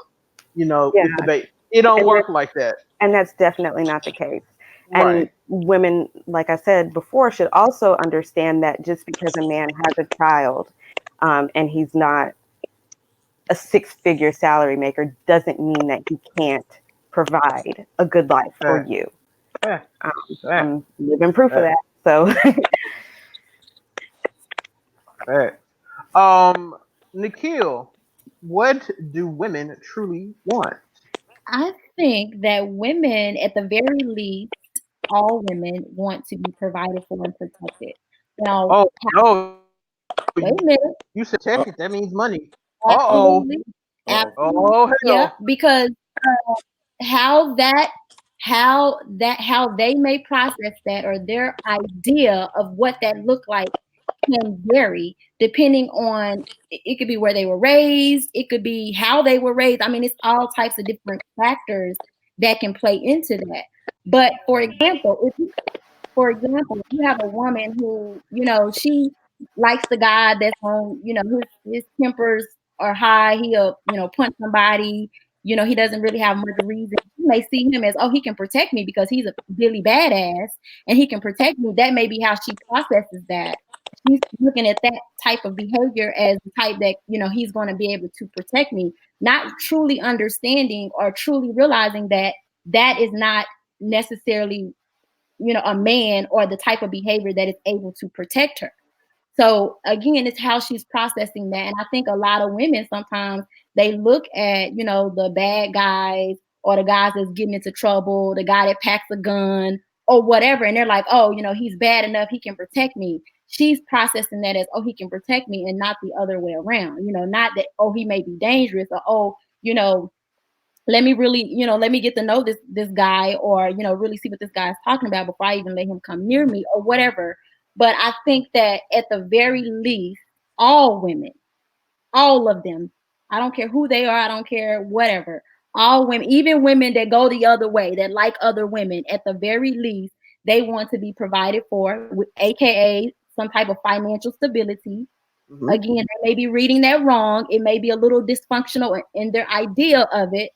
you know, yeah, with the baby. It don't and work like that. that's definitely not the case. And Right. women, like I said before, should also understand that just because a man has a child, and he's not a six-figure salary maker, doesn't mean that he can't provide a good life for Fact. you. Fact. Um, Fact. I'm living proof of Fact. that. So Fact. Nikhil, what do women truly want? I think that women, at the very least, all women want to be provided for and protected. Now, Oh no, wait a minute. you said protected. That means money. Uh oh. Absolutely. Uh-oh. Absolutely. Oh Yeah, hell. because how that how they may process that, or their idea of what that looked like, can vary depending on, it could be where they were raised, it could be how they were raised. I mean, it's all types of different factors that can play into that. But for example, if you have a woman who, you know, she likes the guy that's on, you know, his tempers are high, he'll, you know, punch somebody, you know, he doesn't really have much reason. You may see him as, oh, he can protect me because he's a really badass and he can protect me. That may be how she processes that. She's looking at that type of behavior as the type that, you know, he's going to be able to protect me, not truly understanding or truly realizing that that is not necessarily, you know, a man or the type of behavior that is able to protect her. So again, it's how she's processing that. And I think a lot of women sometimes, they look at, you know, the bad guys or the guys that's getting into trouble, the guy that packs a gun or whatever, and they're like, oh, you know, he's bad enough, he can protect me. She's processing that as, oh, he can protect me, and not the other way around. You know, not that, oh, he may be dangerous, or, oh, you know, let me really, you know, let me get to know this guy, or, you know, really see what this guy is talking about before I even let him come near me or whatever. But I think that at the very least, all women, all of them, I don't care who they are, I don't care whatever, all women, even women that go the other way, that like other women, at the very least, they want to be provided for, aka some type of financial stability. Mm-hmm. Again, they may be reading that wrong. It may be a little dysfunctional in their idea of it,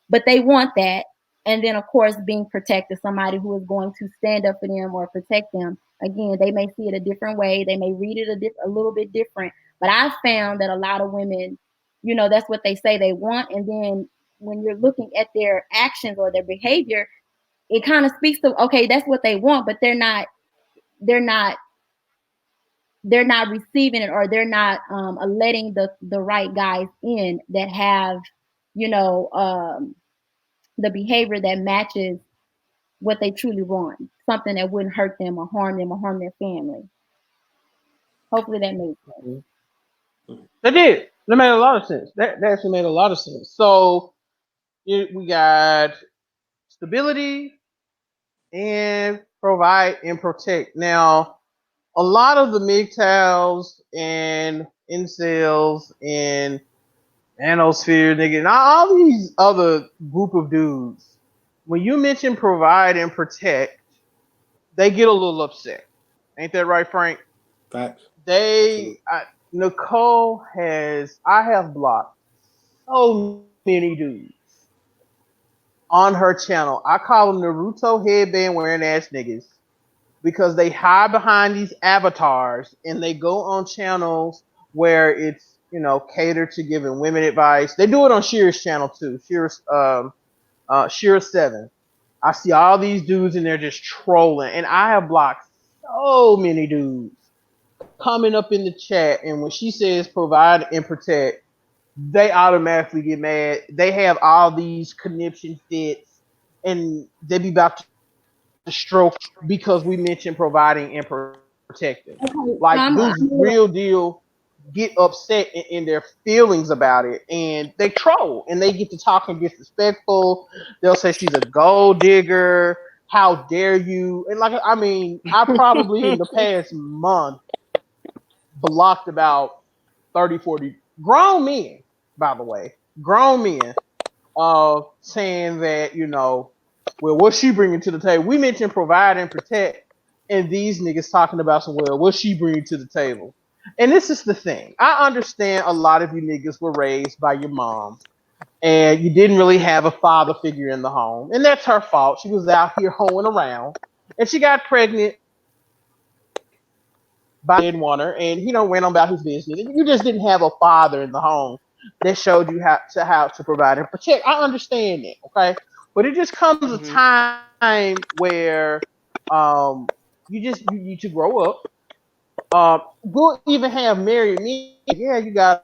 but they want that. And then, of course, being protected, somebody who is going to stand up for them or protect them. Again, they may see it a different way. They may read it a little bit different, But I found that a lot of women, you know, that's what they say they want, and then when you're looking at their actions or their behavior, it kind of speaks to, okay, that's what they want, but they're not they're not receiving it, or they're not letting the right guys in that have, you know, the behavior that matches what they truly want, something that wouldn't hurt them or harm their family. Hopefully that makes sense. That did. That made a lot of sense. That actually made a lot of sense. So we got stability and provide and protect. Now, a lot of the MGTOWs and incels and manosphere, nigga, and all these other group of dudes, when you mention provide and protect, they get a little upset. Ain't that right, Frank? Facts. Nicole I have blocked so many dudes on her channel. I call them Naruto headband wearing ass niggas because they hide behind these avatars and they go on channels where it's, you know, catered to giving women advice. They do it on Sheer's channel too. Sheer 7. I see all these dudes in there just trolling, and I have blocked so many dudes coming up in the chat, and when she says provide and protect, they automatically get mad. They have all these conniption fits, and they be about to stroke because we mentioned providing and protecting. Okay, Like, dudes real deal get upset in their feelings about it, and they troll, and they get to talking disrespectful. They'll say she's a gold digger. How dare you? And like, I mean, I probably in the past month blocked about 30, 40 grown men, by the way, grown men, saying that, you know, well, what's she bringing to the table? We mentioned provide and protect, and these niggas talking about some, well, what's she bringing to the table? And this is the thing. I understand a lot of you niggas were raised by your mom, and you didn't really have a father figure in the home, and that's her fault. She was out here hoeing around, and she got pregnant by didn't want her, and he don't went on about his business. You just didn't have a father in the home that showed you how to provide and protect. I understand that, okay, but it just comes a time where you need to grow up. We'll even have married men. Yeah, you got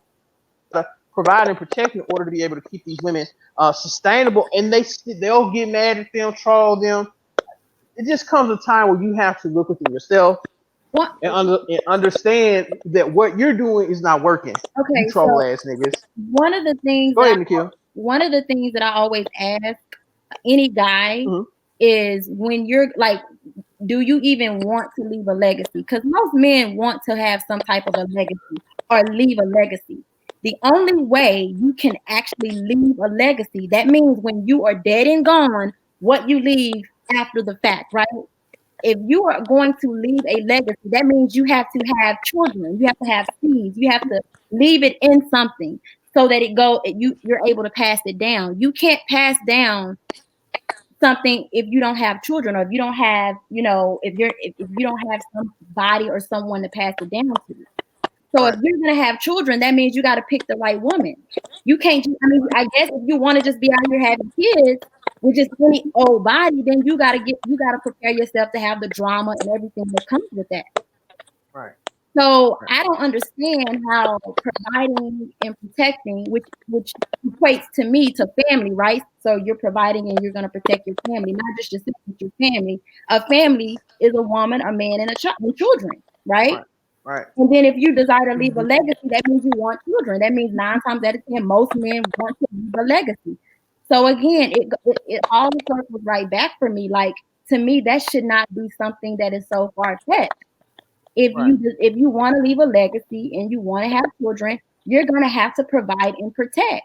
to provide and protect in order to be able to keep these women sustainable, and they'll get mad if they don't troll them. It just comes a time where you have to look within yourself and understand that what you're doing is not working. Okay, you troll ass niggas. One of the things Go ahead, Nikhil. One of the things that I always ask any guy is, when you're like, do you even want to leave a legacy? Because most men want to have some type of a legacy or leave a legacy. The only way you can actually leave a legacy, that means when you are dead and gone, what you leave after the fact, right? If you are going to leave a legacy, that means you have to have children, you have to have seeds, you have to leave it in something so that you're able to pass it down. You can't pass down something if you don't have children, or if you don't have, you know, if you don't have somebody or someone to pass it down to. So if you're gonna have children, that means you got to pick the right woman. You can't. I mean, I guess if you want to just be out here having kids with just any old body, then you gotta prepare yourself to have the drama and everything that comes with that. Right. So I don't understand how providing and protecting, which equates to me to family, right? So you're providing and you're going to protect your family, not just yourself, but your family. A family is a woman, a man, and children, right? Right. And then if you desire to leave a legacy, that means you want children. That means 9 times out of 10, most men want to leave a legacy. So again, it all circles right back for me. Like, to me, that should not be something that is so far-fetched. If you want to leave a legacy and you want to have children, you're going to have to provide and protect.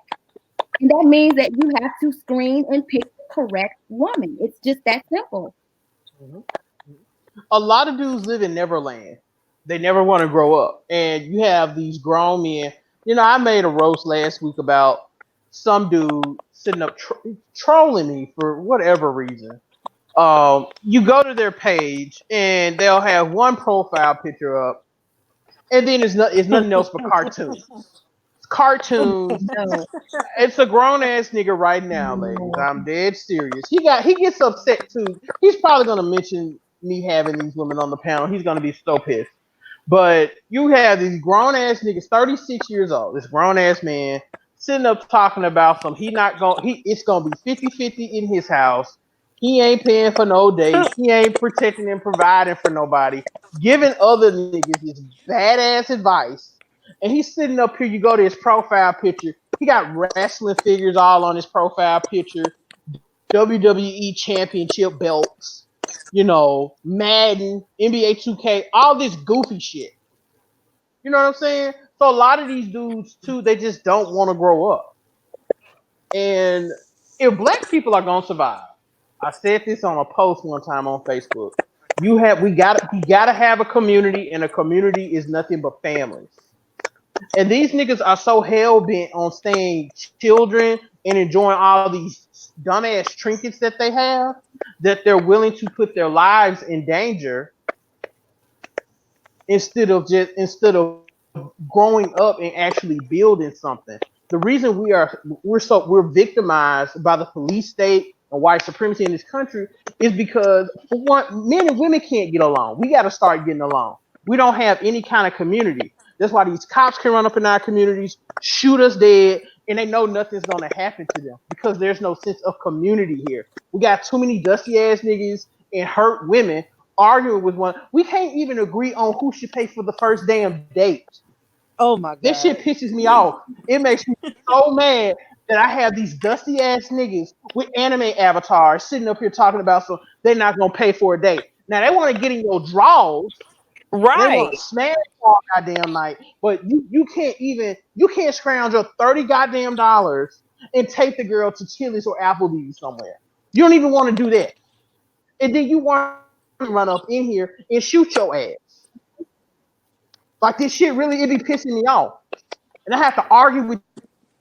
And that means that you have to screen and pick the correct woman. It's just that simple. A lot of dudes live in Neverland. They never want to grow up. And you have these grown men. You know, I made a roast last week about some dude sitting up trolling me for whatever reason. You go to their page and they'll have one profile picture up, and then it's nothing else but cartoons. Cartoons. No, It's a grown ass nigga right now, ladies. no. I'm dead serious. He gets upset too. He's probably gonna mention me having these women on the panel. He's gonna be so pissed. But you have these grown ass niggas, 36 years old, this grown ass man sitting up talking about some he not going he it's gonna be 50-50 in his house. He ain't paying for no dates. He ain't protecting and providing for nobody. Giving other niggas this badass advice. And he's sitting up here, you go to his profile picture. He got wrestling figures all on his profile picture, WWE championship belts, Madden, NBA 2K, all this goofy shit. You know what I'm saying? So a lot of these dudes too, they just don't want to grow up. And if black people are gonna survive, I said this on a post one time on Facebook. We gotta have a community, and a community is nothing but families. And these niggas are so hell bent on staying children and enjoying all these dumbass trinkets that they have that they're willing to put their lives in danger instead of growing up and actually building something. The reason we're victimized by the police state and white supremacy in this country is because, for one, men and women can't get along. We got to start getting along. We don't have any kind of community. That's why these cops can run up in our communities, shoot us dead, and they know nothing's gonna happen to them because there's no sense of community here. We got too many dusty ass niggas and hurt women arguing with one. We can't even agree on who should pay for the first damn date. Oh my This shit god. pisses me off. It makes me so mad that I have these dusty ass niggas with anime avatars sitting up here talking about so they're not gonna pay for a date. Now they want to get in your drawers and they want Right. to smash all goddamn night, but you can't scrounge up 30 goddamn dollars and take the girl to Chili's or Applebee's somewhere. You don't even want to do that, and then you want to run up in here and shoot your ass. Like this shit really it be pissing me off, and I have to argue with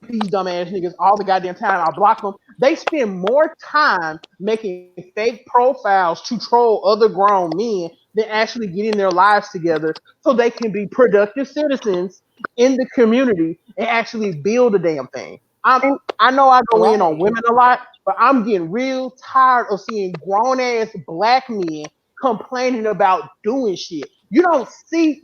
these dumbass niggas all the goddamn time. I block them. They spend more time making fake profiles to troll other grown men than actually getting their lives together so they can be productive citizens in the community and actually build a damn thing. And I know I go in on Right. women a lot, but I'm getting real tired of seeing grown ass black men complaining about doing shit. You don't see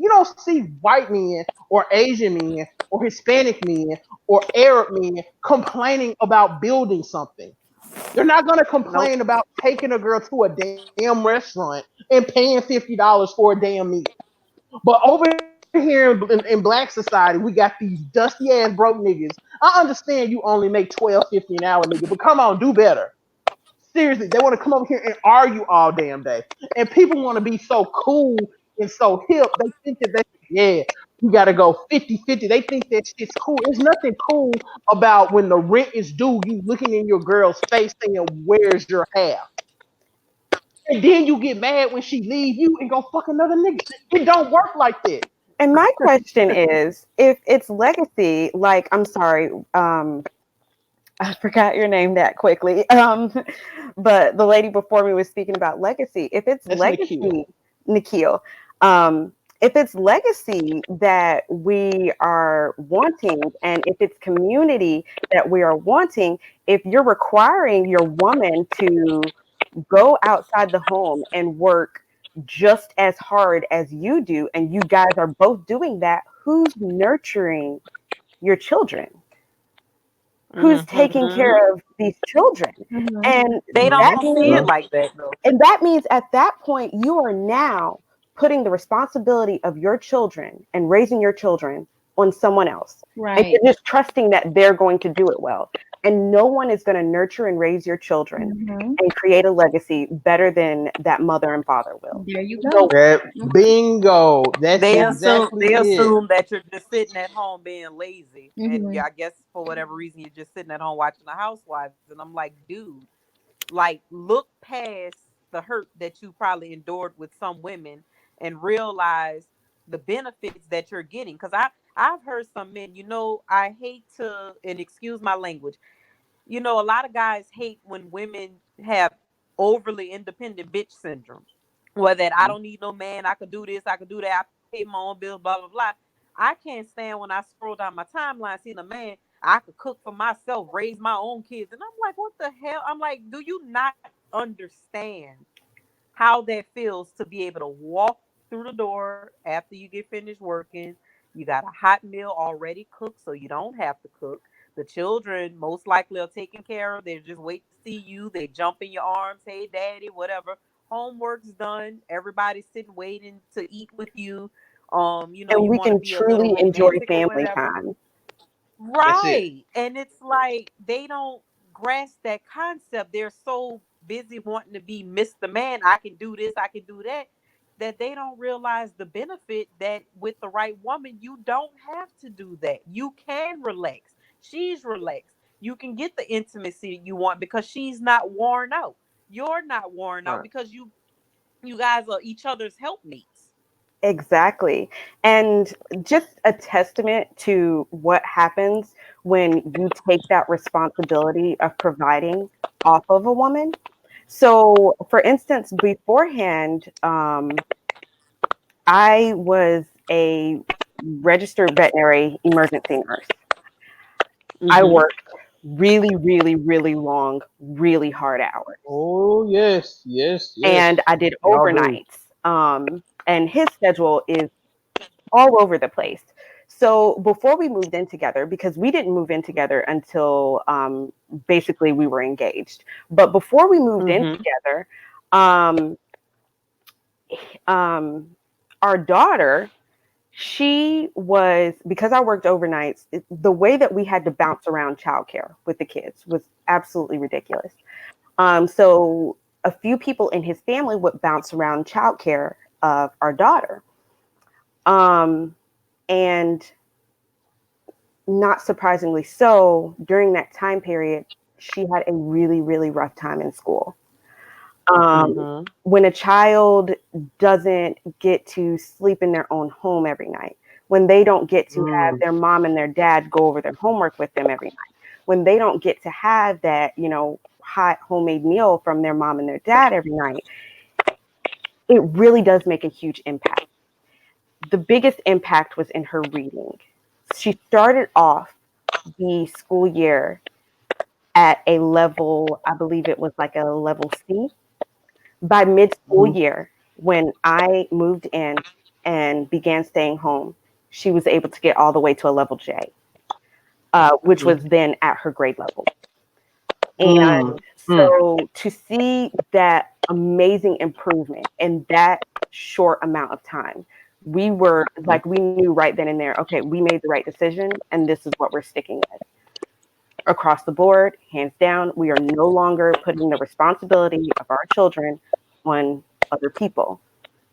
white men or Asian men or Hispanic men or Arab men complaining about building something. They're not gonna Nope. complain about taking a girl to a damn restaurant and paying $50 for a damn meal. But over here in black society, we got these dusty ass broke niggas. I understand you only make 12.50 an hour, nigga, but come on, do better. Seriously, they want to come over here and argue all damn day. And people want to be so cool and so hip. They think that yeah, you got to go 50-50. They think that shit's cool. There's nothing cool about when the rent is due, you looking in your girl's face saying, where's your half? And then you get mad when she leave you and go fuck another nigga. It don't work like that. my question is, if it's legacy, like I'm sorry, I forgot your name that quickly. But the lady before me was speaking about legacy. If it's That's Nikhil. legacy, Nikhil, um, if it's legacy that we are wanting, and if it's community that we are wanting, if you're requiring your woman to go outside the home and work just as hard as you do, and you guys are both doing that, who's nurturing your children? Who's taking Mm-hmm. care of these children? Mhm. And They that don't see means it like that though. at that point you are now putting the responsibility of your children and raising your children on someone else. And Right. you're just trusting that they're going to do it well. And no one is going to nurture and raise your children Mhm. and create a legacy better than that mother and father will. There you So go. That Mhm. bingo. That's They yeah, assume exactly they it. assume that you're just sitting at home being lazy, and yeah, Mhm. I guess for whatever reason you're just sitting at home watching the Housewives. And I'm like, dude, like look past the hurt that you probably endured with some women and realize the benefits that you're getting. Because I've heard some men, I hate to, and excuse my language, a lot of guys hate when women have overly independent bitch syndrome. Well, that I don't need no man, I could do this, I could do that. pay my own bills, blah blah blah. I can't stand when I scroll down my timeline, seeing a man I could cook for myself, raise my own kids, and I'm like, what the hell? I'm like, do you not understand how that feels to be able to walk through the door after you get finished working? You got a hot meal already cooked, so you don't have to cook. The children most likely are taken care of. They just wait to see you. They jump in your arms, hey, daddy, whatever. Homework's done. Everybody's sitting waiting to eat with you. And You we want to can be a little truly enjoy romantic or family whatever. time. That's it. Right. And it's like they don't grasp that concept. They're so busy wanting to be Mr. Man. I can do this, I can do that, that they don't realize the benefit that with the right woman, you don't have to do that. You can relax. She's relaxed. You can get the intimacy you want because she's not worn out. You're not worn out Right. because you guys are each other's helpmates. Exactly. And just a testament to what happens when you take that responsibility of providing off of a woman. So, for instance, beforehand, I was a registered veterinary emergency nurse. I Mhm. worked really, really, really long, really hard hours. Oh yes, yes, And yes. I did We all do. overnights. And his schedule is all over the place. So before we moved in together, because we didn't move in together until basically we were engaged, but before we moved in Mhm. together, um, our daughter, she was, because I worked overnights, the way that we had to bounce around childcare with the kids was absolutely ridiculous. So a few people in his family would bounce around childcare of our daughter. Um, and not surprisingly so, during that time period, she had a really, really rough time in school. Mhm. When a child doesn't get to sleep in their own home every night, when they don't get to have Mm. their mom and their dad go over their homework with them every night, when they don't get to have that, hot homemade meal from their mom and their dad every night, it really does make a huge impact. The biggest impact was in her reading. She started off the school year at a level, I believe it was like a level C. By mid-school Mhm. year, when I moved in and began staying home, she was able to get all the way to a level J, which was Mhm. then at her grade level. Mm. And Mm. so to see that amazing improvement in that short amount of time, we were like, we knew right then and there, okay, we made the right decision, and this is what we're sticking with. Across the board, hands down, we are no longer putting the responsibility of our children on other people.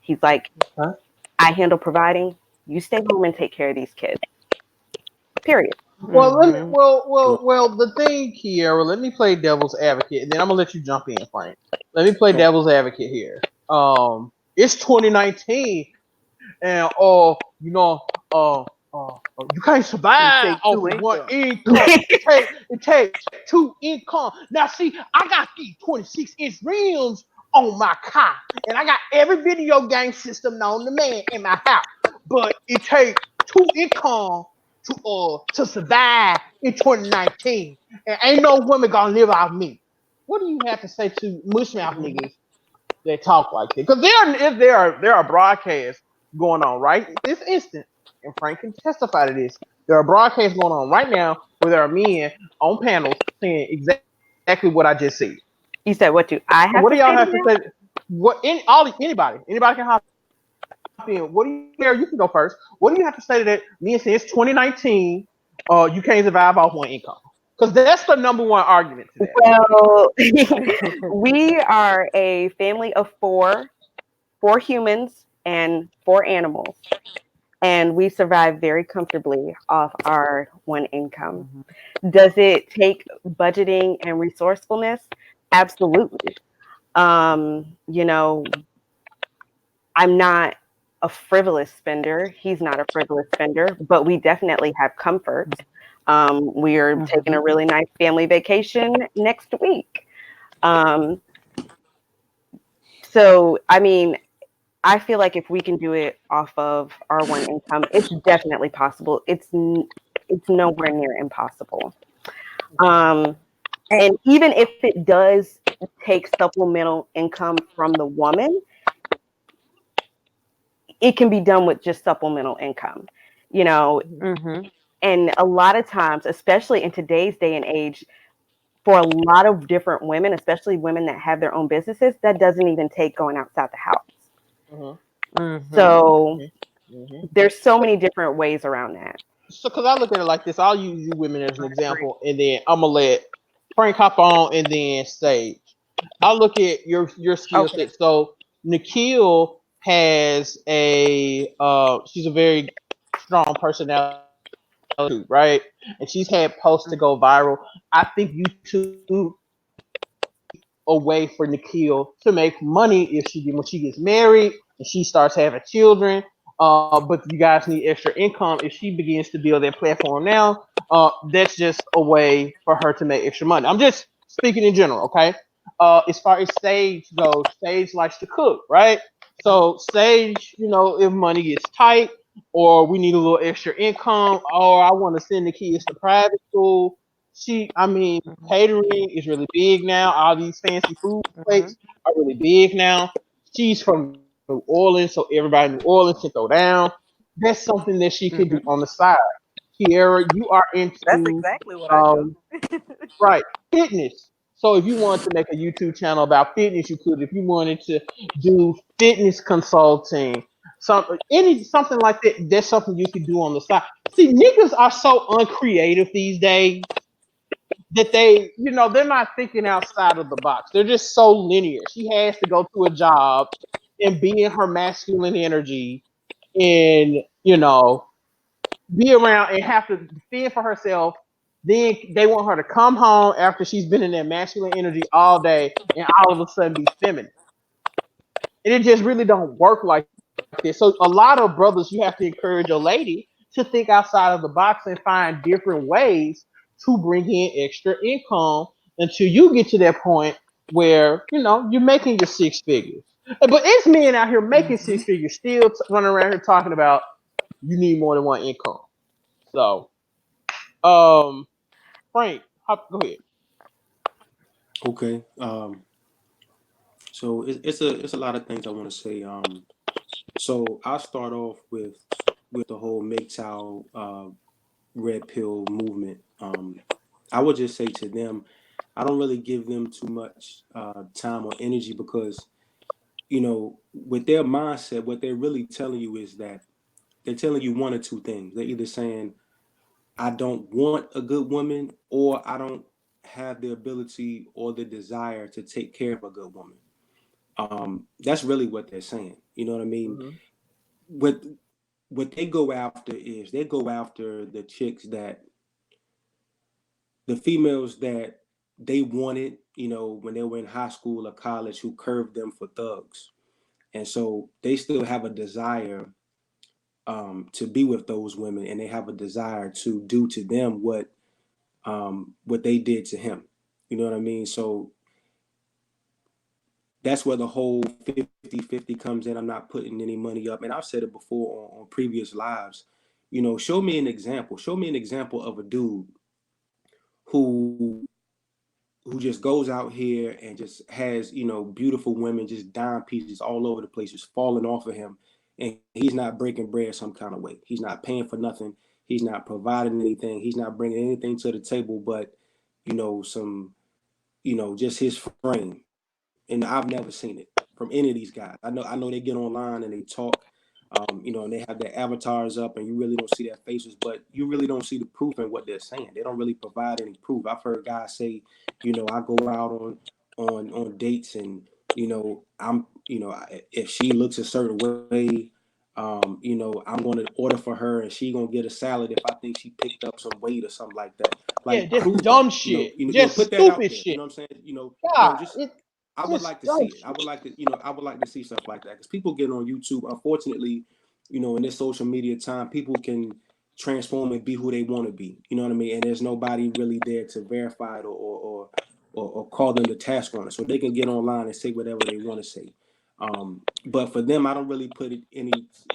He's like, Huh? I handle providing, you stay home and take care of these kids. Period. Well, let me. Mm-hmm. Well. The thing, Kiera. Let me play devil's advocate, and then I'm gonna let you jump in, Frank. Let me play Okay. devil's advocate here. It's 2019, and you can't It survive take off two of one income. income. It takes two income. Now, see, I got these 26-inch rims on my car, and I got every video game system known to man in my house. But it takes two income to survive in 2019, and ain't no woman gonna live off me. What do you have to say to mushmouth niggas that talk like that? Because there are broadcasts going on right this instant, and Frank can testify to this. There are broadcasts going on right now where there are men on panels saying exactly what I just said. You said, what do I So have what do to y'all say to have to that? say? Anybody can hop in. What do you care? You can go first. What do you have to say to that? Me and saying it's 2019. You can't survive off one income because that's the number one argument to that. Well, we are a family of four humans and four animals, and we survive very comfortably off our one income. Mhm. Does it take budgeting and resourcefulness? Absolutely. You know, I'm not a frivolous spender. He's not a frivolous spender, but we definitely have comforts. We are taking a Mhm. really nice family vacation next week. Um, so, I mean, I feel like if we can do it off of our one income, it's definitely possible. It's nowhere near impossible. Um, and even if it does take supplemental income from the woman, it can be done with just supplemental income, you know. Mm-hmm. And a lot of times, especially in today's day and age, for a lot of different women, especially women that have their own businesses, that doesn't even take going outside the house. Mhm. Mm-hmm. So Mhm. there's so many different ways around that. So, because I look at it like this, I'll use you women as an I agree. example, and then I'm gonna let Frank hop on, and then Sage. I look at your skill Okay. set. So Nikhil has she's a very strong personality, right? And she's had posts to go viral. I think YouTube a way for Nikhil to make money if when she gets married and she starts having children. But you guys need extra income if she begins to build that platform now. That's just a way for her to make extra money. I'm just speaking in general, okay? As far as Sage goes, Sage likes to cook, right? So Sage, if money gets tight or we need a little extra income, or I want to send the kids to private school, I mean, catering is really big now. All these fancy food Mm-hmm. plates are really big now. She's from New Orleans, so everybody in New Orleans can throw down. That's something that she can do Mm-hmm. on the side. Kiara, you are That's into exactly what I do. um, right, fitness. So if you wanted to make a YouTube channel about fitness, you could. If you wanted to do fitness consulting, something like that, that's something you could do on the side. See, niggas are so uncreative these days that they're not thinking outside of the box. They're just so linear. She has to go to a job and be in her masculine energy and, be around and have to fend for herself. Then they want her to come home after she's been in that masculine energy all day and all of a sudden be feminine. And it just really don't work like this. So a lot of brothers, you have to encourage your lady to think outside of the box and find different ways to bring in extra income until you get to that point where you're making your six figures. But it's men out here making Mm-hmm. six figures still running around here talking about you need more than one income. So, um, Frank, go ahead. Okay. So it's a lot of things I want to say. So I'll start off with the whole MGTOW red pill movement. I would just say to them, I don't really give them too much time or energy because with their mindset, what they're really telling you is that they're telling you one or two things. They're either saying, I don't want a good woman, or I don't have the ability or the desire to take care of a good woman. That's really what they're saying. You know what I mean? Hmm. What what they go after is they go after the chicks that the females that they wanted, when they were in high school or college, who curved them for thugs. And so they still have a desire to be with those women, and they have a desire to do to them what they did to him. You know what I mean? So that's where the whole 50-50 comes in. I'm not putting any money up. And I've said it before on previous lives. Show me an example. Show me an example of a dude who who just goes out here and just has, beautiful women, just dime pieces all over the place, just falling off of him. And he's not breaking bread some kind of way. He's not paying for nothing. He's not providing anything. He's not bringing anything to the table but, just his frame. And I've never seen it from any of these guys. I know they get online and they talk, and they have their avatars up and you really don't see their faces, but you really don't see the proof in what they're saying. They don't really provide any proof. I've heard guys say, I go out on dates and, if she looks a certain way, I'm going to order for her and she going to get a salad if I think she picked up some weight or something like that. Yeah, Like, just prove dumb that, shit, put just that out stupid there. You shit. know what I'm saying? God, Just it's I would just like to dumb see it. shit. I would like to see stuff like that because people get on YouTube. Unfortunately, in this social media time, people can transform and be who they want to be. You know what I mean? And there's nobody really there to verify it or call them the task on it. So they can get online and say whatever they want to say. But for them, I don't really put any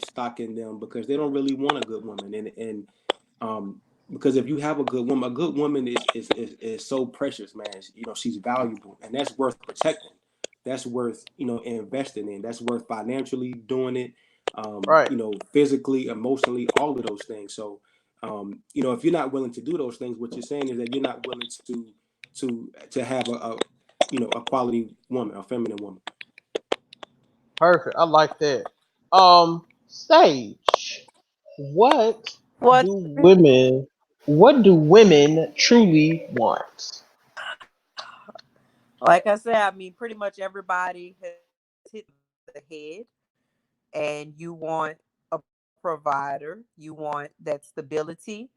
stock in them because they don't really want a good woman. Because if you have a good woman is so precious, man. You know, she's valuable, and that's worth protecting. That's worth, you know, investing in. That's worth financially doing it. Right. You know, physically, emotionally, all of those things. So, you know, if you're not willing to do those things, what you're saying is that you're not willing to have a you know, a quality woman, a feminine woman. Perfect. I like that. Sage. What What? do women truly want? Like I said, I mean, pretty much everybody has hit the head, and you want a provider, you want that stability,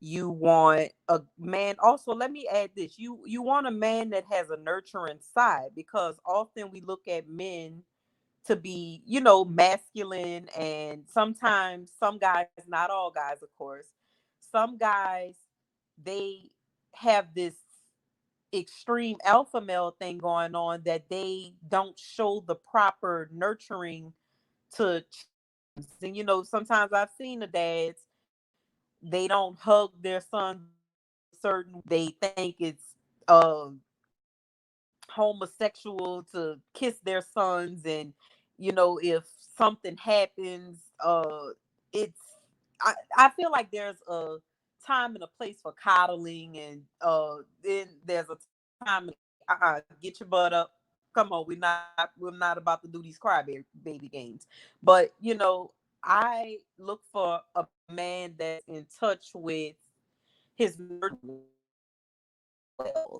you want a man. Also, let me add this: you want a man that has a nurturing side, because often we look at men to be, you know, masculine, and sometimes some guys, not all guys, of course, some guys, they have this extreme alpha male thing going on, that they don't show the proper nurturing to. And you know, sometimes I've seen the dads, they don't hug their sons certain, they think it's uh homosexual to kiss their sons. And you know, if something happens, it's I feel like there's a time and a place for coddling, and then there's a time, get your butt up, come on, we're not about to do these baby games. But you know, I look for a man that's in touch with his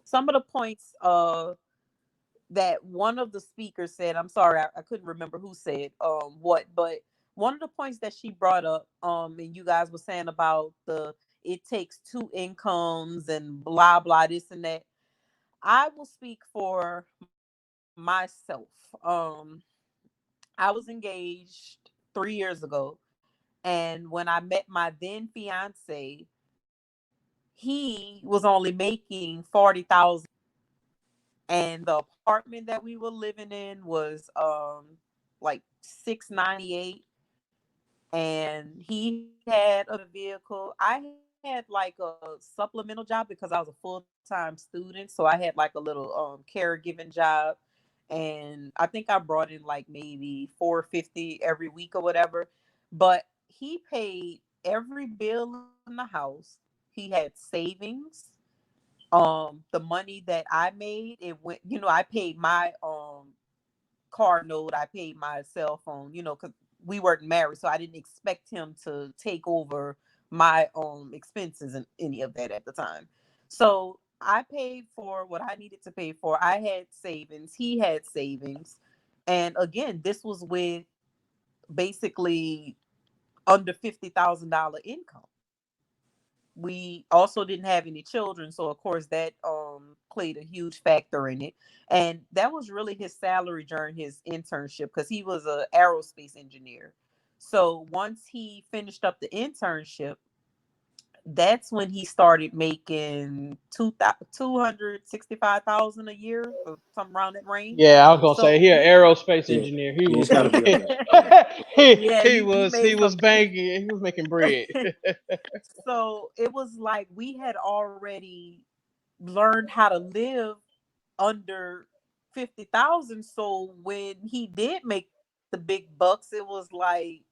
some of the points that one of the speakers said. I'm sorry, I couldn't remember who said what, but one of the points that she brought up, and you guys were saying about the it takes two incomes and blah blah this and that. I will speak for myself. I was engaged 3 years ago, and when I met my then fiance, he was only making 40,000, and the apartment that we were living in was like 698, and he had a vehicle. I had like a supplemental job because I was a full-time student, so I had like a little caregiving job, and I think I brought in like maybe 450 every week or whatever. But he paid every bill in the house. He had savings. The money that I made, it went, you know, I paid my car note, I paid my cell phone, you know, because we weren't married, so I didn't expect him to take over my expenses and any of that at the time. So I paid for what I needed to pay for. I had savings, he had savings. And again, this was with basically under $50,000 income. We also didn't have any children, so of course that played a huge factor in it. And that was really his salary during his internship, because he was an aerospace engineer. So once he finished up the internship, that's when he started making 265,000 a year, or something around that range. Yeah, I was gonna say So he an aerospace Yeah, engineer. He yeah, it's was got to be up there. Yeah. yeah, he he made was some. banging. He was making bread. So it was like we had already learned how to live under 50,000. So when he did make the big bucks, it was like,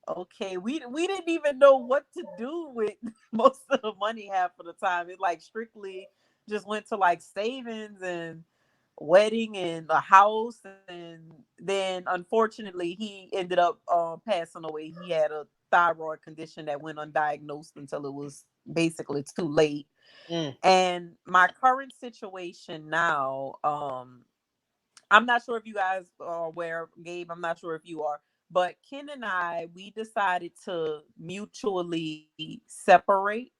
okay, we didn't even know what to do with most of the money half of the time. It like strictly just went to like savings and wedding and a house. And then unfortunately he ended up passing away. He had a thyroid condition that went undiagnosed until it was basically too late. Mm. And my current situation now, I'm not sure if you guys are aware, Gabe, I'm not sure if you are, but Ken and I, we decided to mutually separate.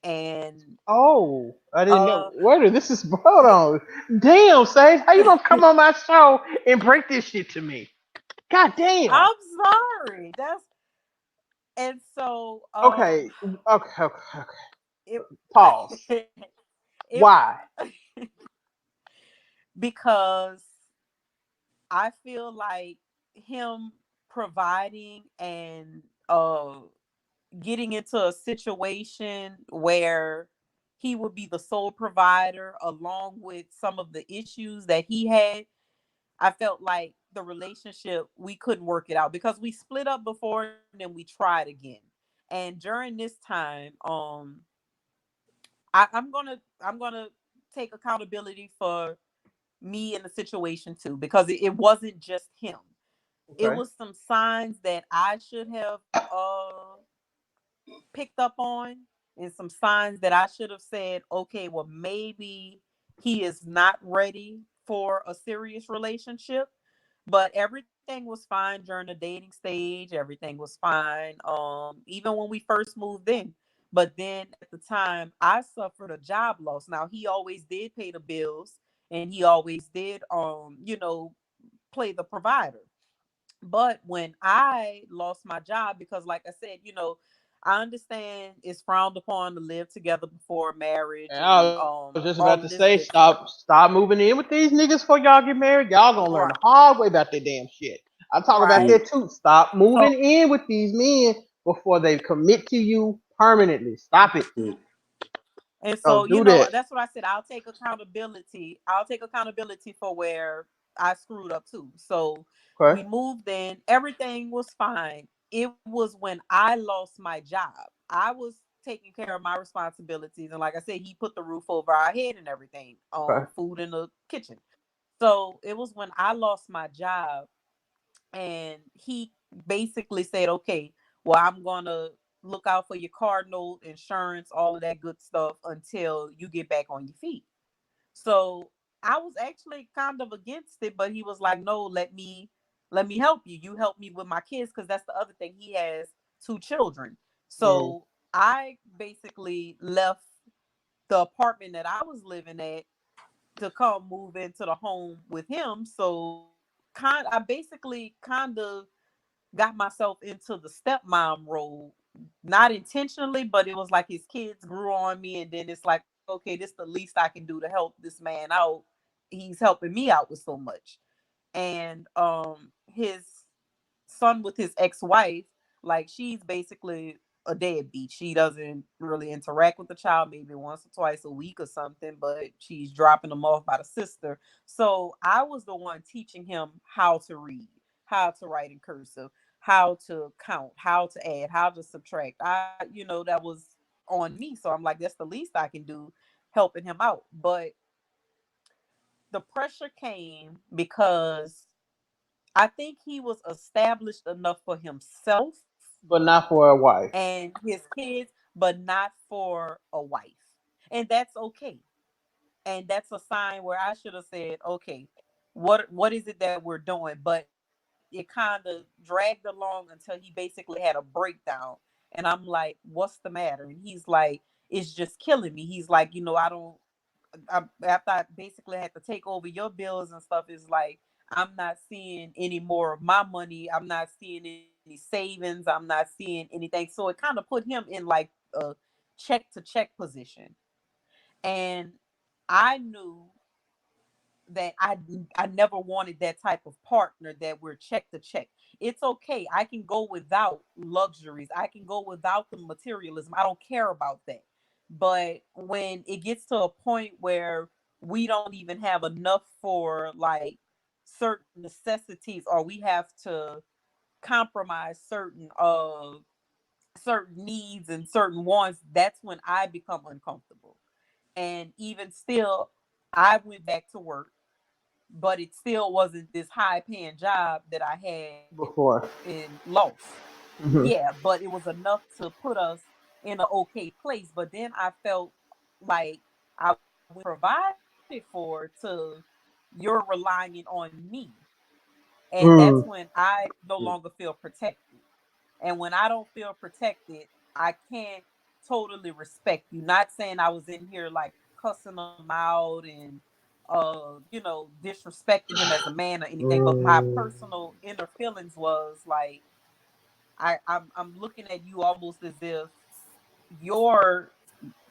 And Oh, I didn't know. uh Wait, this is hold on. Damn, Sage, how you gonna come on my show and break this shit to me? God damn. I'm sorry. That's and so Okay, okay. it Pause. it Why? because I feel like him providing and getting into a situation where he would be the sole provider along with some of the issues that he had, I felt like the relationship, we couldn't work it out because we split up before and then we tried again. And during this time, I'm gonna take accountability for me in the situation too, because it wasn't just him. It Okay. was some signs that I should have picked up on, and some signs that I should have said, okay, well, maybe he is not ready for a serious relationship. But everything was fine during the dating stage. Everything was fine. Even when we first moved in. But then at the time, I suffered a job loss. Now he always did pay the bills, and he always did, play the provider. But when I lost my job, because like I said, I understand it's frowned upon to live together before marriage And and I was just all about of to this say, good stuff. stop moving in with these niggas before y'all get married. Y'all gonna learn Right. the hard way about their damn shit. I talk about Right. Mm, that too. Stop So moving in with these men before they commit to you permanently. Stop it. mm. and so, Don't do that. that's what I said. I'll take accountability. I'll take accountability for where I screwed up too. So we Okay. moved in, everything was fine. It was when I lost my job. I was taking care of my responsibilities. And like I said, he put the roof over our head and everything, Okay. food in the kitchen. So it was when I lost my job, and he basically said, okay, well, I'm gonna look out for your car note, insurance, all of that good stuff until you get back on your feet. So I was actually kind of against it, but he was like, no, let me help you. You help me with my kids, because that's the other thing. He has two children. Mm. So I basically left the apartment that I was living at to come move into the home with him. So I basically kind of got myself into the stepmom role, not intentionally, but it was like his kids grew on me, and then it's like, okay, this is the least I can do to help this man out. He's helping me out with so much. And his son with his ex-wife, like, she's basically a deadbeat. She doesn't really interact with the child, maybe once or twice a week or something, but she's dropping them off by the sister. So I was the one teaching him how to read, how to write in cursive, how to count, how to add, how to subtract. That was on me. So I'm like, that's the least I can do, helping him out. But the pressure came because I think he was established enough for himself But not for a wife. and his kids, but not for a wife. And that's okay. And that's a sign where I should have said, okay, what is it that we're doing? But it kind of dragged along until he basically had a breakdown. And I'm like, what's the matter? And he's like, it's just killing me. He's like, I don't, after I basically had to take over your bills and stuff, is like, I'm not seeing any more of my money. I'm not seeing any savings. I'm not seeing anything. So it kind of put him in like a check to check position. And I knew that I never wanted that type of partner that we're check to check. It's okay. I can go without luxuries. I can go without the materialism. I don't care about that. But when it gets to a point where we don't even have enough for like certain necessities, or we have to compromise certain needs and certain wants, that's when I become uncomfortable. And even still, I went back to work, but it still wasn't this high paying job that I had Before. in loss. Hmm. Yeah, but it was enough to put us in an okay place. But then I felt like I was provided for to you're relying on me. And that's Mm. when I no Mm. longer feel protected. And when I don't feel protected, I can't totally respect you. Not saying I was in here like cussing them out and disrespecting him as a man or anything, but my Mm. personal inner feelings was like I'm looking at you almost as if your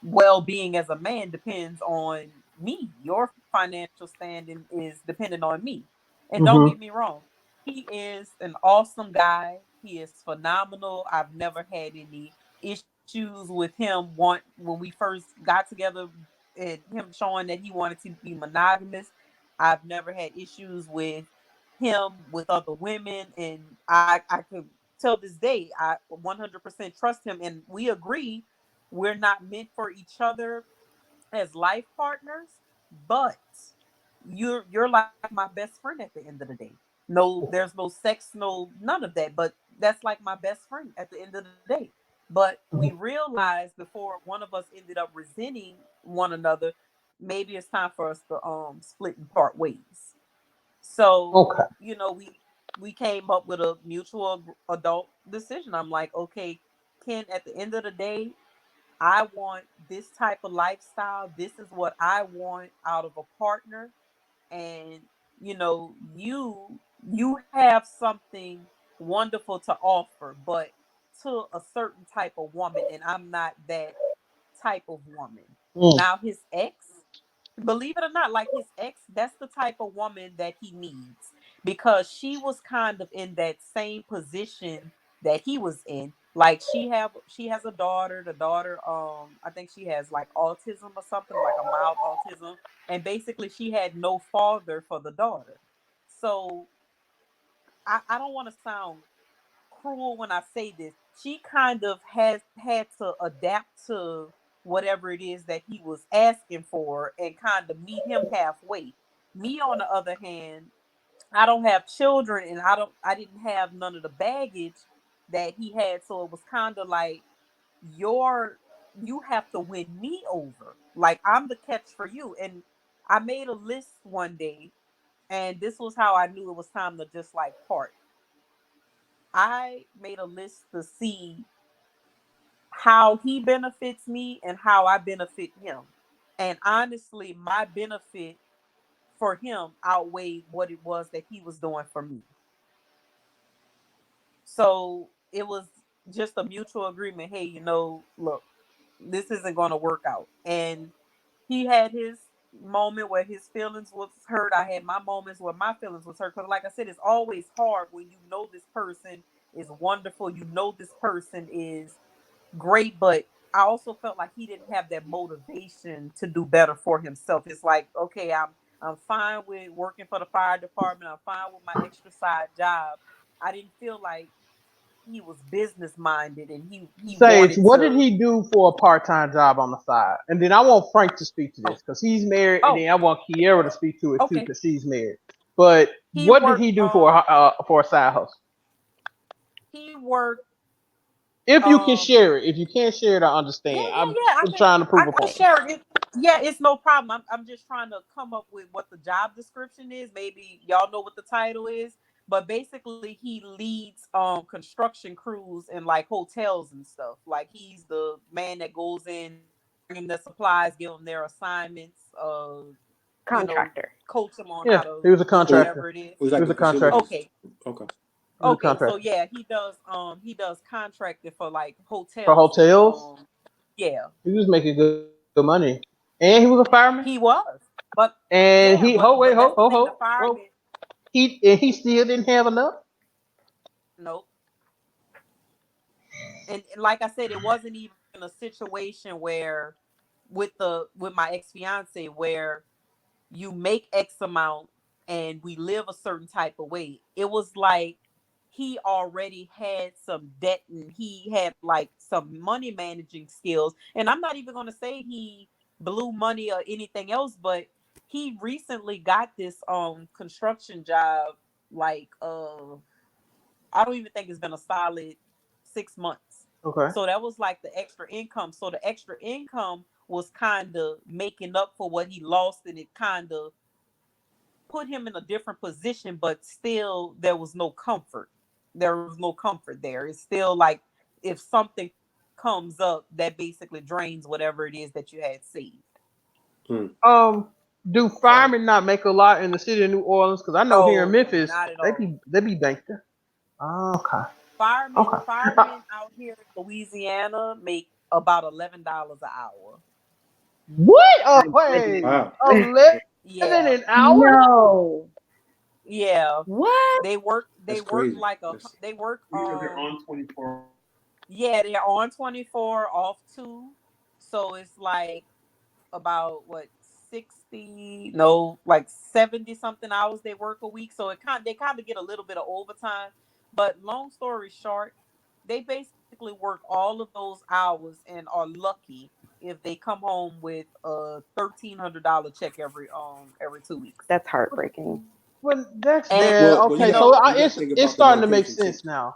well-being as a man depends on me. Your financial standing is dependent on me. And don't get me wrong, he is an awesome guy. He is phenomenal. I've never had any issues with him. When we first got together, and him showing that he wanted to be monogamous, I've never had issues with him with other women, and I could till this day I 100% trust him, and we agree we're not meant for each other as life partners, but you're like my best friend at the end of the day. No, there's no sex, no none of that, but that's like my best friend at the end of the day. But we realized before one of us ended up resenting one another, maybe it's time for us to split and part ways. So, Okay. we came up with a mutual adult decision. I'm like, okay, Ken, at the end of the day, I want this type of lifestyle. This is what I want out of a partner. And you have something wonderful to offer, but to a certain type of woman, and I'm not that type of woman. Mm. Now his ex, believe it or not, like his ex, that's the type of woman that he needs, because she was kind of in that same position that he was in. Like she has a daughter. The daughter, I think she has like autism or something, like a mild autism, and basically she had no father for the daughter. So I don't want to sound cruel when I say this. She kind of has had to adapt to whatever it is that he was asking for and kind of meet him halfway. Me, on the other hand, I don't have children, and I didn't have none of the baggage that he had. So it was kind of like your you have to win me over. Like I'm the catch for you. And I made a list one day, and this was how I knew it was time to just like part. I made a list to see how he benefits me and how I benefit him. And honestly, my benefit for him outweighed what it was that he was doing for me. So it was just a mutual agreement. Hey, look, this isn't going to work out. And he had his moment where his feelings was hurt. I had my moments where my feelings was hurt. Because like I said, it's always hard when you know this person is wonderful. You know this person is great, but I also felt like he didn't have that motivation to do better for himself. It's like, okay, I'm fine with working for the fire department. I'm fine with my extra side job. I didn't feel like he was business minded, and he Sage, wanted what did to. he do for a part-time job on the side? And then I want Frank to speak to Oh, this because he's married, and oh, then I want Kiera to speak to it too okay. because she's married. But He what did worked. he do for a side hustle? He worked. If you can Um. share it, if you can't share it, I Yeah, understand. yeah, I'm yeah. just trying to prove I a can point. share it. Yeah, it's no problem. I'm just trying to come up with what the job description is. Maybe y'all know what the title is, but basically he leads construction crews in like hotels and stuff. Like he's the man that goes in, bring them the supplies, give them their assignments, you know, Contractor. coach them on how Yeah, to he was a do So contractor. whatever it is. it was He like was a a contractor. facilities. Okay. Okay. He was a Okay, so contractor yeah, he does contracting for like for hotels and hotels. yeah, He was making good money, and he was a fireman. he was. But And yeah, he but wait, that's the thing, the ho. firemen, He still didn't have enough. nope. And like I said, it wasn't even a situation where with my ex-fiance where you make X amount and we live a certain type of way. It was like he already had some debt and he had like some money managing skills. And I'm not even going to say he blew money or anything else, but he recently got this construction job like I don't even think it's been a solid 6 months. Okay. So that was like the extra income. So the extra income was kind of making up for what he lost, and it kind of put him in a different position, but still there was no comfort. There was no comfort there. It's still like if something comes up that basically drains whatever it is that you had saved. Hmm. Um, do So firemen not make a lot in the city of New Orleans? Because I know here in no, Memphis, not at all. they be banked. Okay. Firemen, Okay. firemen out here in Louisiana make about $11 an hour. What? Oh, My wait. goodness. Wow. 11 Yeah. an hour? No. Yeah, What? they work. That's They work crazy. like a. That's, They work. Because they're on 24. Yeah, they're on 24, off 2. So it's like about what 60, no, like 70 something hours they work a week. So they kind of get a little bit of overtime. But long story short, they basically work all of those hours and are lucky if they come home with a $1,300 check every 2 weeks. That's heartbreaking. Well, that's And there. well, Okay, so you got to think it's about the starting to make location too. sense now.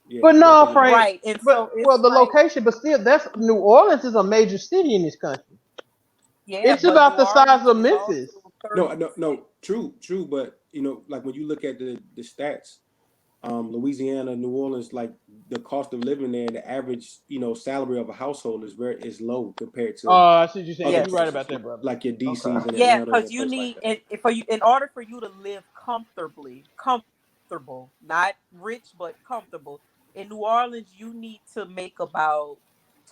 Yeah, But you got to no, think about Frank. right, and But so well, it's the like, location, but still, that's New Orleans is a major city in this country. yeah, It's but New about the size Orleans of is also Memphis. 30. no, true, but like when you look at the stats, Louisiana, New Orleans, like the cost of living there, the average, salary of a household is low compared Oh, to I see what you're saying. other Yes. You're right about places, that, brother. like your DCs Okay. and Yeah, Atlanta's because and you places like need, that. and in order for you to live comfortable, not rich but comfortable. In New Orleans, you need to make about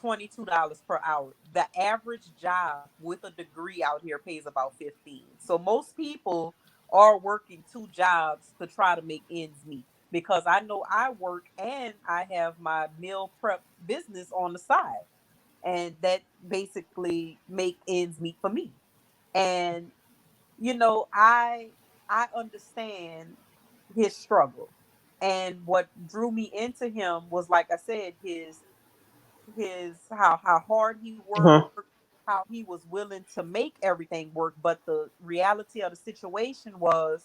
$22 per hour. The average job with a degree out here pays about 15. So most people are working 2 jobs to try to make ends meet. Because I know I work and I have my meal prep business on the side, and that basically make ends meet for me. And I understand his struggle, and what drew me into him was, like I said, his how hard he worked, Uh-huh. how he was willing to make everything work. But the reality of the situation was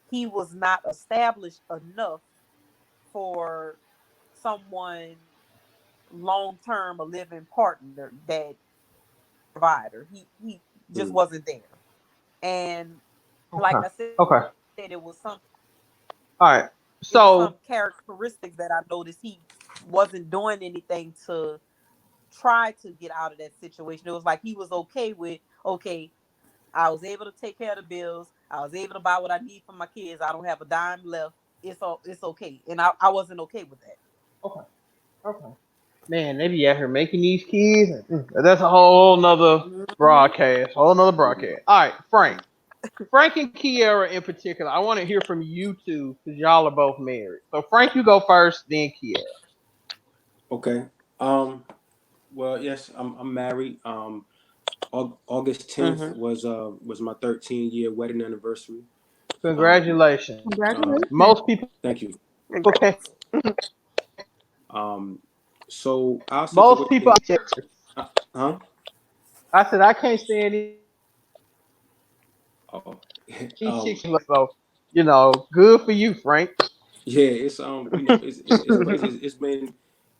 he was not established enough for someone long term, a living partner, that provider. He just Mm. wasn't there. And like Okay. I said, Okay. it was some All right. it was some So, characteristics that I noticed he wasn't doing anything to try to get out of that situation. It was like he was okay with, okay, I was able to take care of the bills. I was able to buy what I need for my kids. I don't have a dime left. It's okay. And I wasn't okay with that. okay. Okay. Man, they be out here making these kids. That's a whole nother Mhm. broadcast. Whole nother Mhm. broadcast. All right, Frank. Frank and Kiera in particular. I want to hear from you two because y'all are both married. So Frank, you go first, then Kiera. Okay. Um. Well, yes, I'm married. August 10th Mhm. was my 13-year wedding anniversary. Um. Congratulations. Mhm. Congratulations. Most people Thank you. can. Congrats. Um. So our Most people. situation. Huh? I said I can't stand it. Oh. She's 6 months so good for you, Frank. Yeah, it's it's crazy. It's been,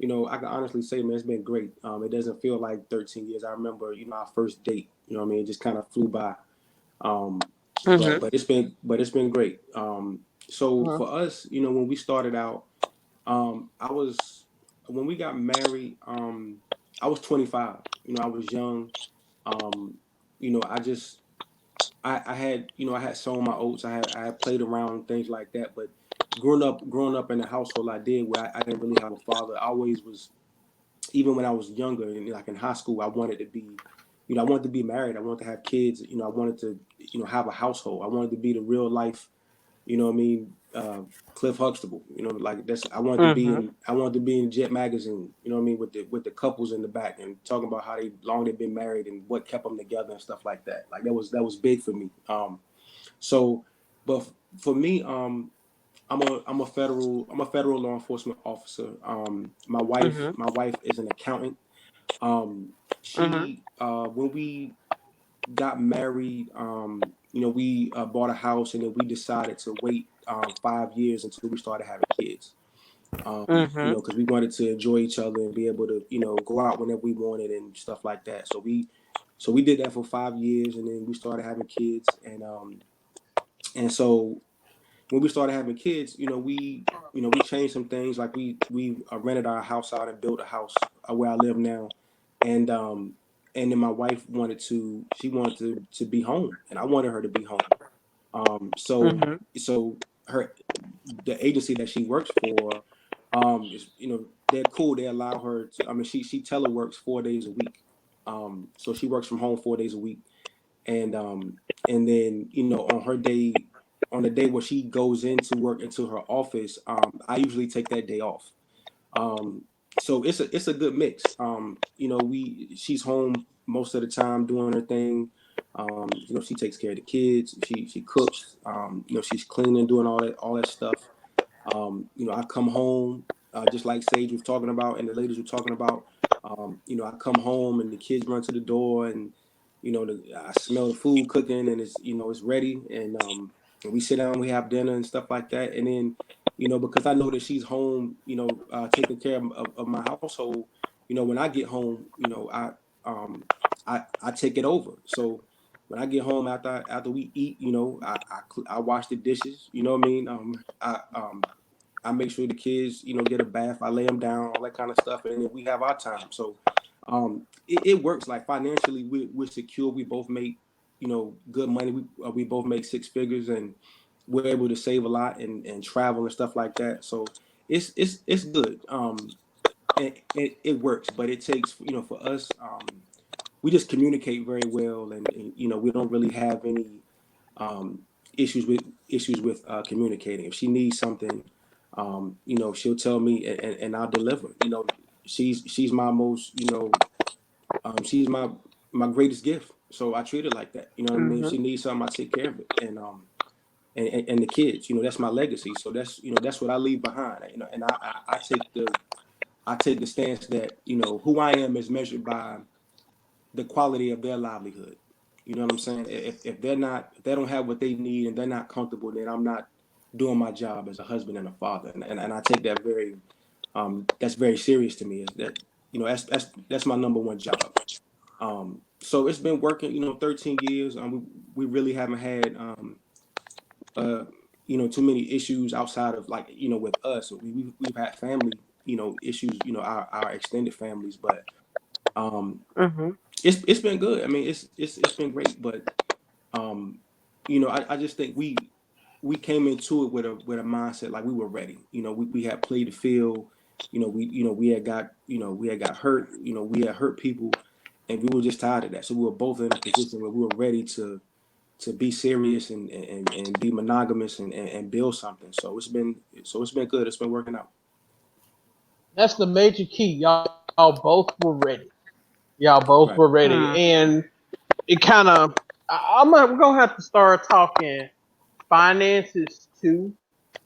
I can honestly say, man, it's been great. It doesn't feel like 13 years. I remember, our first date. You know what I mean? It just kind of flew by. Um, but Mhm. it's been great. So Uh-huh. for us, when we started out, I was when we got married. I was 25. I was young. Um, I just I had I had sown my oats. I had played around things like that. But growing up in the household I did, where I didn't really have a father. I always was, even when I was younger and like in high school, I wanted to be, I wanted to be married. I wanted to have kids. I wanted to have a household. I wanted to be the real life, what I mean, Cliff Huxtable. Like that's Mhm. I wanted to be in Jet magazine. You know what I mean, with the couples in the back and talking about how long they've been married and what kept them together and stuff like that. Like that was big for me. So, but for me, I'm a federal law enforcement officer. My wife Mhm. my wife is an accountant. Mhm. She when we got married, we bought a house and then we decided to wait 5 years until we started having kids. Mhm. Because we wanted to enjoy each other and be able to, go out whenever we wanted and stuff like that. So we did that for 5 years and then we started having kids and so when we started having kids, we changed some things. Like we rented our house out and built a house where I live now, and then my wife she wanted to be home, and I wanted her to be home. So Mhm. so her the agency that she works for, is they're cool. They allow her to. I mean, she teleworks 4 days a week. So she works from home 4 days a week, and then on her day on the day where she goes into work into her office, I usually take that day off. So it's a good mix. She's home most of the time doing her thing. She takes care of the kids. She cooks. She's cleaning, doing all that stuff. I come home, just like Sage was talking about, and the ladies were talking about. I come home and the kids run to the door, and I smell the food cooking, and it's ready, and we sit down, we have dinner and stuff like that, and then because I know that she's home, taking care of my household. When I get home, I take it over. So when I get home after we eat, I wash the dishes. You know what I mean? I make sure the kids, get a bath. I lay them down, all that kind of stuff, and then we have our time. So it works. Like financially, we're secure. We both make, good money. We both make six figures, and we're able to save a lot and travel and stuff like that. So it's good. It works, but it takes, for us, we just communicate very well, and we don't really have any um, issues with communicating. If she needs something, she'll tell me, and I'll deliver. She's my most, she's my greatest gift. So I treat her like that. You know what I mean? If she needs something, I take care of it, and the kids. That's my legacy. So that's what I leave behind. And I take the stance that who I am is measured by the quality of their livelihood. You know what I'm saying? If they don't have what they need and they're not comfortable, then I'm not doing my job as a husband and a father. And I take that that's very serious to me. Is that that's my number one job. So it's been working. 13 years. We really haven't had too many issues outside of like with us. We've had family issues. Our extended families, but Mm-hmm. it's been good. I mean, it's been great, but I just think we came into it with a mindset like we were ready. We had played the field. We had got hurt. We had hurt people, and we were just tired of that. So we were both in a position where we were ready to be serious and be monogamous and build something. So it's been good. It's been working out. That's the major key. Y'all both were ready. Y'all both Right. were ready, and it kind of. We're gonna have to start talking finances too.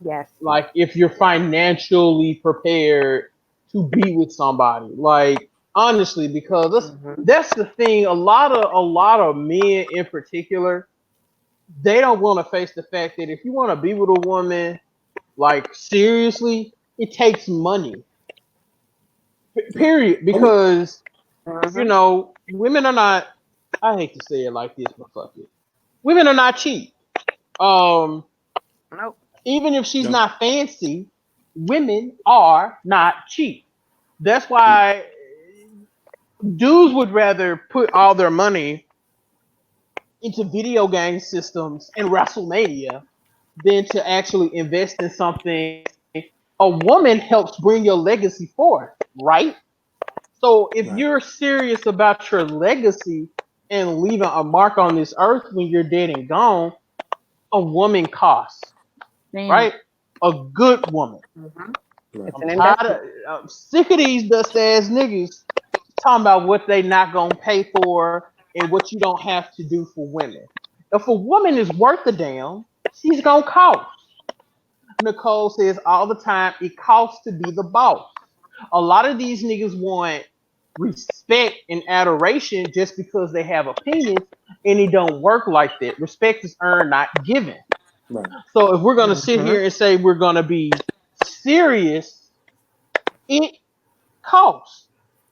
Yes. Like if you're financially prepared to be with somebody, like honestly, because that's the thing. A lot of men in particular, they don't want to face the fact that if you want to be with a woman, like seriously, it takes money. Period. Oh, yeah. Because Mm-hmm. women are not. I hate to say it like this, but fuck it. Women are not cheap. Um, Nope. even if she's No. not fancy, women are not cheap. That's Mm. why dudes would rather put all their money into video game systems and WrestleMania than to actually invest in something a woman helps bring your legacy forth, right? So if Right. you're serious about your legacy and leaving a mark on this earth when you're dead and gone, a woman costs, Damn. right? A good woman. Mm-hmm. Right. It's I'm an tired of, investment. I'm sick of these dust ass niggas talking about what they not gonna pay for and what you don't have to do for women. If a woman is worth a damn, she's gonna cost. Nicole says all the time, it costs to be the boss. A lot of these niggas want respect and adoration just because they have opinions, and it don't work like that. Respect is earned, not given. Right. So if we're gonna sit Mm-hmm. here and say we're gonna be serious, it costs.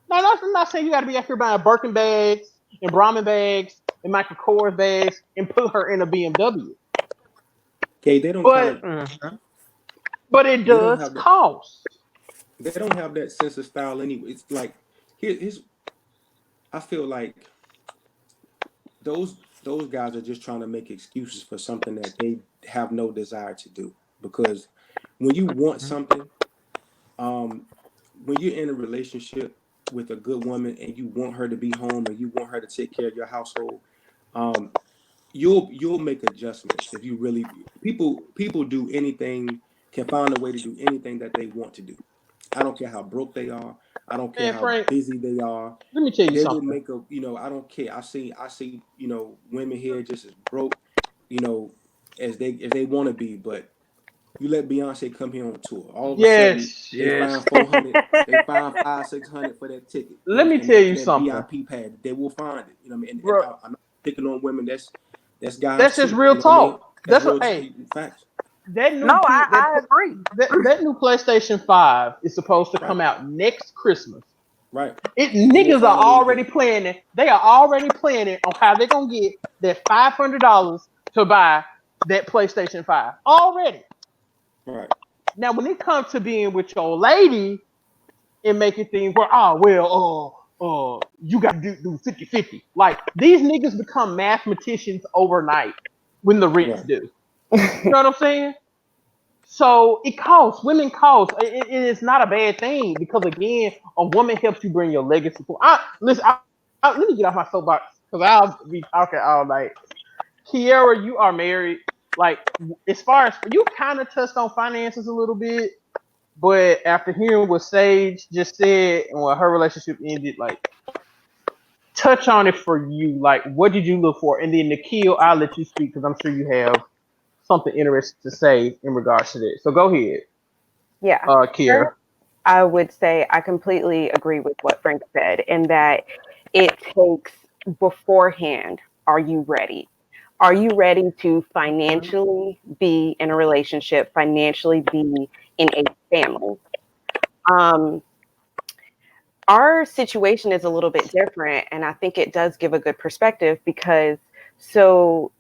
Now, I'm not saying you got to be out here buying Birkin bags and Brahmin bags and Michael Kors bags and put her in a BMW, Okay, they don't kind but of Mm-hmm. it they don't does have that cost. they don't have that sense of style anyway. It's like here's I feel like those those guys are just trying to make excuses for something that they have no desire to do. Because when you want something, um, when you're in a relationship with a good woman and you want her to be home and you want her to take care of your household, um, you'll make adjustments if you really people do anything, can find a way to do anything that they want to do. I don't care how broke they are. I don't care Man, how Frank, busy they are. let me tell you They will something. make a, I don't care. I see, women here just as broke, as they want to be, but you let Beyonce come here on tour. All of a sudden, Yes, they yes. find 400, they find 500-600 for that ticket, Let me and tell that, you and that something, VIP pad. They will find it. You know what I mean? And bro. I'm not picking on women. That's guys That's just too. real You know what I mean? talk. That's That's real what. Hey, facts. that No, new P, I agree. that new PlayStation 5 is supposed to Right, come out next Christmas. right. It They will niggas are find a way to get already it. planning. They are already planning on how they're gonna get that $500 to buy that PlayStation 5 already. Right. Now, when it comes to being with your lady and making things work, oh well, you got to do 50-50. Like these niggas become mathematicians overnight when the rents Right. do. You know what I'm saying? So it costs. Women cost. It is not a bad thing because again, a woman helps you bring your legacy. Listen. Let me get off my soapbox because I'll be talking all night. Kiera, you are married. Like as far as you kind of touched on finances a little bit, but after hearing what Sage just said and when her relationship ended, like touch on it for you. Like what did you look for? And then Nikhil, I'll let you speak because I'm sure you have something interesting to say in regards to this. So go ahead, Yeah. Kiera. First, I would say I completely agree with what Frank said in that it takes beforehand. Are you ready? Are you ready to financially be in a relationship, financially be in a family? Um, our situation is a little bit different, and I think it does give a good perspective because so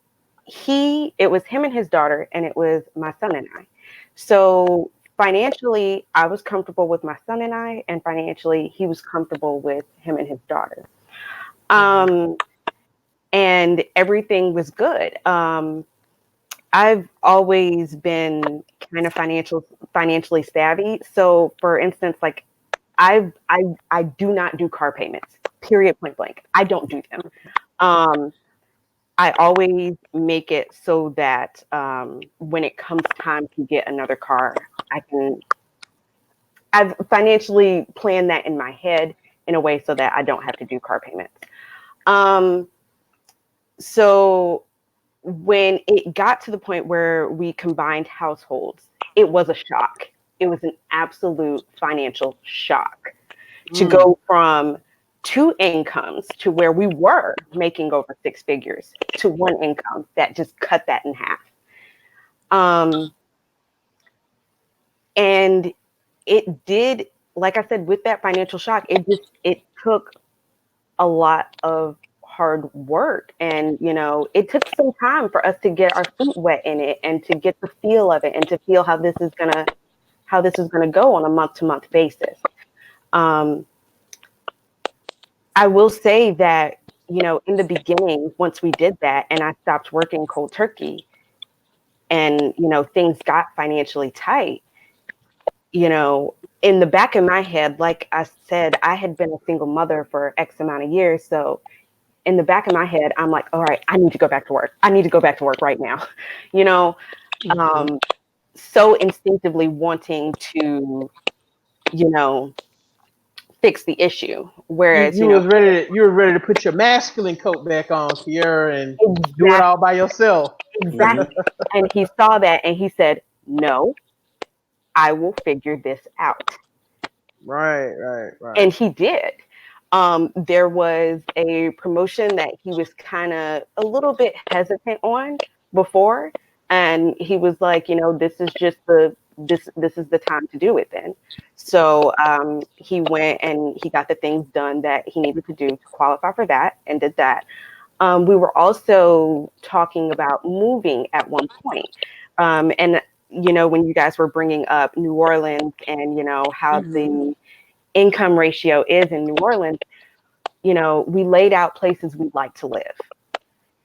it was him and his daughter, and it was my son and I. So financially, I was comfortable with my son and I, and financially, he was comfortable with him and his daughter. Um, and everything was good. I've always been kind of financially savvy. So, for instance, like I do not do car payments. Period. Point blank. I don't do them. Um, I always make it so that when it comes time to get another car, I've financially planned that in my head in a way so that I don't have to do car payments. Um, so when it got to the point where we combined households, it was a shock. It was an absolute financial shock to go from two incomes to where we were making over six figures to one income that just cut that in half. And it did, like I said, with that financial shock, it took a lot of hard work. And, it took some time for us to get our feet wet in it and to get the feel of it and to feel how this is gonna go on a month to month basis. I will say that, in the beginning, once we did that and I stopped working cold turkey and, things got financially tight, in the back of my head, like I said, I had been a single mother for X amount of years. So in the back of my head, I'm like, all right, I need to go back to work. I need to go back to work right now. you know, so instinctively wanting to, fix the issue. Whereas, You were ready to put your masculine coat back on, Kiera, and do it exactly, all by yourself. exactly. And he saw that and he said, no, I will figure this out. Right. And he did. There was a promotion that he was kind of a little bit hesitant on before. And he was like, this is just this is the time to do it then. So he went and he got the things done that he needed to do to qualify for that and did that. We were also talking about moving at one point. And, when you guys were bringing up New Orleans and, how the income ratio is in New Orleans, we laid out places we'd like to live.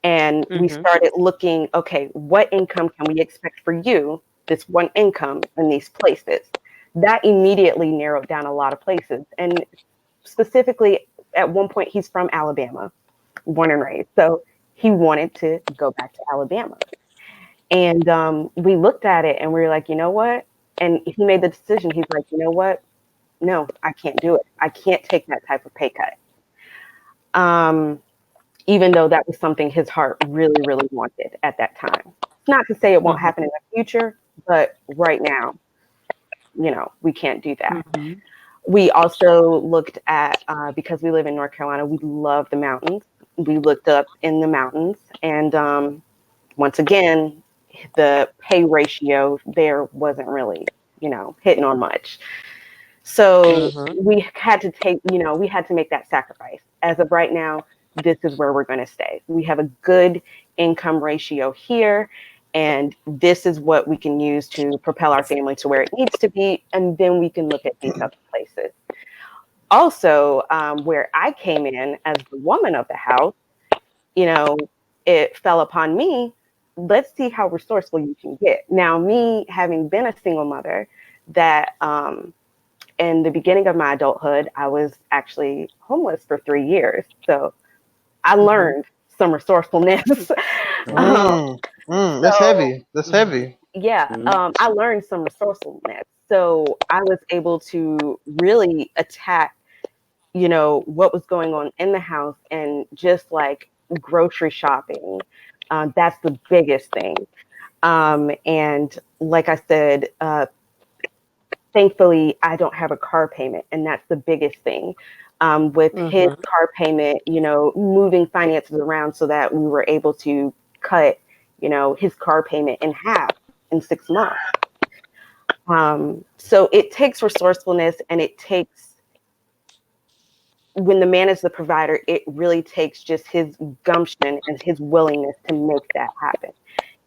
And we started looking, okay, what income can we expect for you, this one income in these places? That immediately narrowed down a lot of places. And specifically, at one point, he's from Alabama, born and raised. So he wanted to go back to Alabama. And we looked at it and we were like, you know what? And he made the decision. He's like, you know what? No, I can't do it. I can't take that type of pay cut. Even though that was something his heart really, really wanted at that time. Not to say it won't happen in the future, but right now, we can't do that. Mm-hmm. We also looked at, because we live in North Carolina, we love the mountains. We looked up in the mountains, and once again, the pay ratio there wasn't really, hitting on much. So we had to make that sacrifice. As of right now, this is where we're going to stay. We have a good income ratio here, and this is what we can use to propel our family to where it needs to be, and then we can look at these other places. Also, where I came in as the woman of the house, it fell upon me. Let's see how resourceful you can get. Now, me having been a single mother, that in the beginning of my adulthood, I was actually homeless for 3 years. So I learned some resourcefulness. That's heavy. That's heavy. Yeah, I learned some resourcefulness. So I was able to really attack, what was going on in the house, and just like grocery shopping. That's the biggest thing. And like I said, thankfully, I don't have a car payment, and that's the biggest thing. With his car payment, moving finances around so that we were able to cut, his car payment in half in 6 months. So it takes resourcefulness, and it takes, when the man is the provider, it really takes just his gumption and his willingness to make that happen.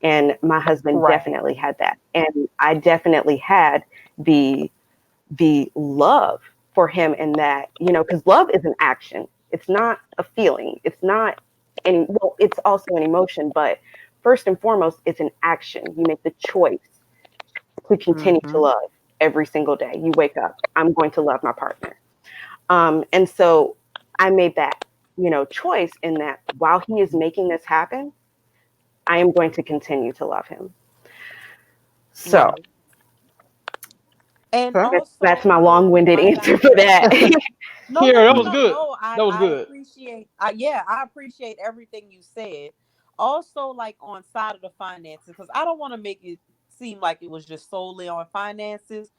And my husband definitely had that. And I definitely had the love for him in that, because love is an action. It's not a feeling. It's not it's also an emotion, but first and foremost, it's an action. You make the choice to continue to love every single day. You wake up, I'm going to love my partner. And so I made that, choice in that while he is making this happen, I am going to continue to love him. So and that's my long-winded answer for that. No, that was good. That was good. I appreciate everything you said. Also, like on side of the finances, because I don't want to make it seem like it was just solely on finances.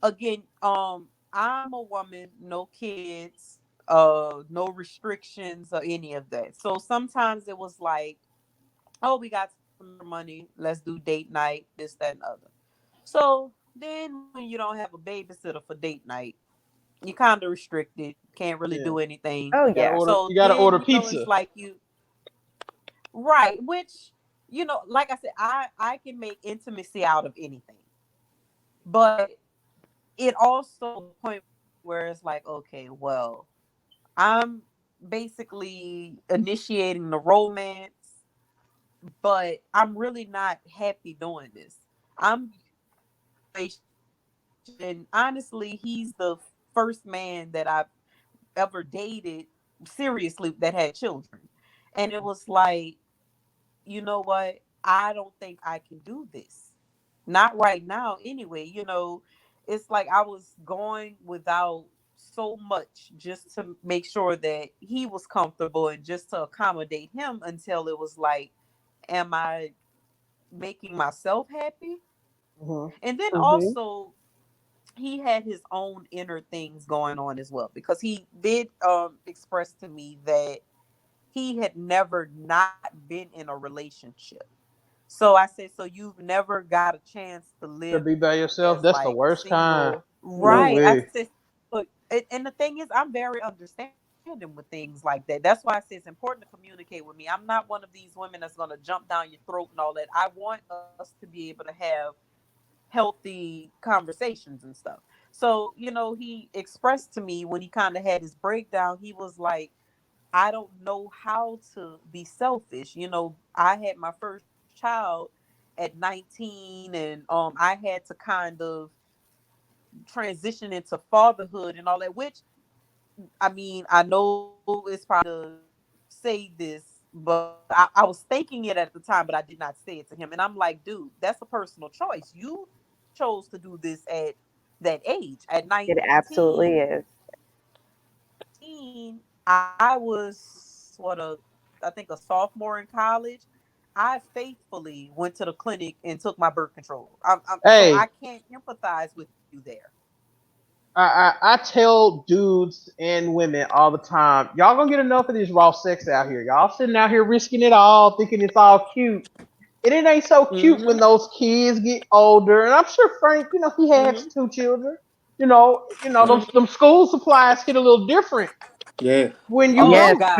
Again, I'm a woman, no kids, no restrictions or any of that. So sometimes it was like, oh, we got some money, let's do date night, this, that, and other. So then when you don't have a babysitter for date night, you kind of restricted, can't really do anything. Oh yeah. So You gotta then, order pizza. it's like right, which, like I said, I can make intimacy out of anything. But it also a point where it's like, okay, well, I'm basically initiating the romance, but I'm really not happy doing this. I'm and honestly, he's the first man that I've ever dated seriously that had children. And it was like, you know what? I don't think I can do this. Not right now, anyway. It's like I was going without so much just to make sure that he was comfortable and just to accommodate him until it was like, am I making myself happy? And then also, he had his own inner things going on as well, because he did express to me that he had never not been in a relationship. So I said, so you've never got a chance to To live be by yourself, as that's the like worst kind. single, No right? I way. said, look, and the thing is, I'm very understanding with things like that. That's why I say it's important to communicate with me. I'm not one of these women that's going to jump down your throat and all that. I want us to be able to have healthy conversations and stuff. So, he expressed to me when he kind of had his breakdown, he was like, I don't know how to be selfish. I had my first child at 19, and I had to kind of transition into fatherhood and all that, which I mean, I know it's probably to say this but I was thinking it at the time, but I did not say it to him. And I'm like, dude, that's a personal choice. You chose to do this at that age. At It absolutely is. 19, I was I think a sophomore in college. I faithfully went to the clinic and took my birth control. So Hey, I can't empathize with you there. I tell dudes and women all the time, y'all gonna get enough of this raw sex out here. Y'all sitting out here risking it all, thinking it's all cute. And it ain't so cute when Mm-hmm. those kids get older. And I'm sure Frank, he has Mm-hmm. 2 children. Right. Them school supplies hit a little different Yeah. when you Oh Yes. God.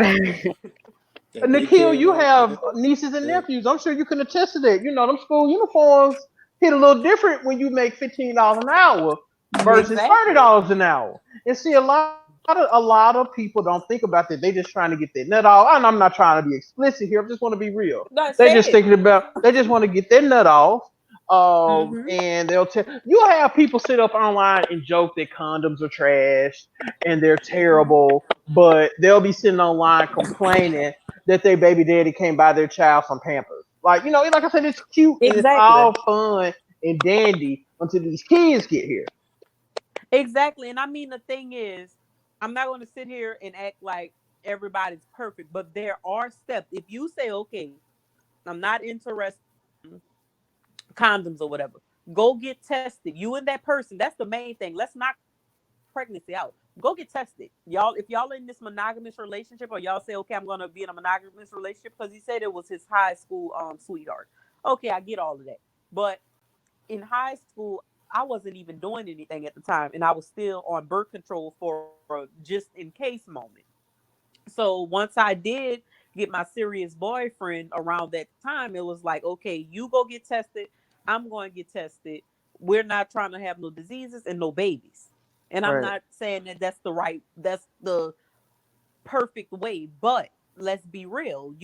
That Nikhil, daycare and you all. Yeah. have nieces and Yeah. nephews. I'm sure you can attest to that. Them school uniforms hit a little different when you make $15 an hour versus thirty Exactly. dollars an hour. And see, a lot of people don't think about that. They just trying to get their nut off. And I'm not trying to be explicit here. I just want to be real. That's They just it. thinking about. They just want to get their nut off. Mm-hmm. And they'll tell you'll have people sit up online and joke that condoms are trash and they're terrible, but they'll be sitting online complaining that their baby daddy can't buy their child some Pampers. Like I said, it's cute and it's Exactly. all fun and dandy until these kids get here. Exactly. And I mean, the thing is, I'm not going to sit here and act like everybody's perfect, but there are steps. If you say, okay, I'm not interested in condoms or whatever, go get tested. You and that person, that's the main thing. Let's knock pregnancy out. Go get tested. Y'all, if y'all in this monogamous relationship or y'all say, okay, I'm going to be in a monogamous relationship because he said it was his high school sweetheart. Okay, I get all of that. But in high school, I wasn't even doing anything at the time, and I was still on birth control for a just in case moment. So once I did get my serious boyfriend around that time, it was like, okay, you go get tested, I'm going to get tested. We're not trying to have no diseases and no babies. And I'm Right. not saying that that's the perfect way, but let's be real.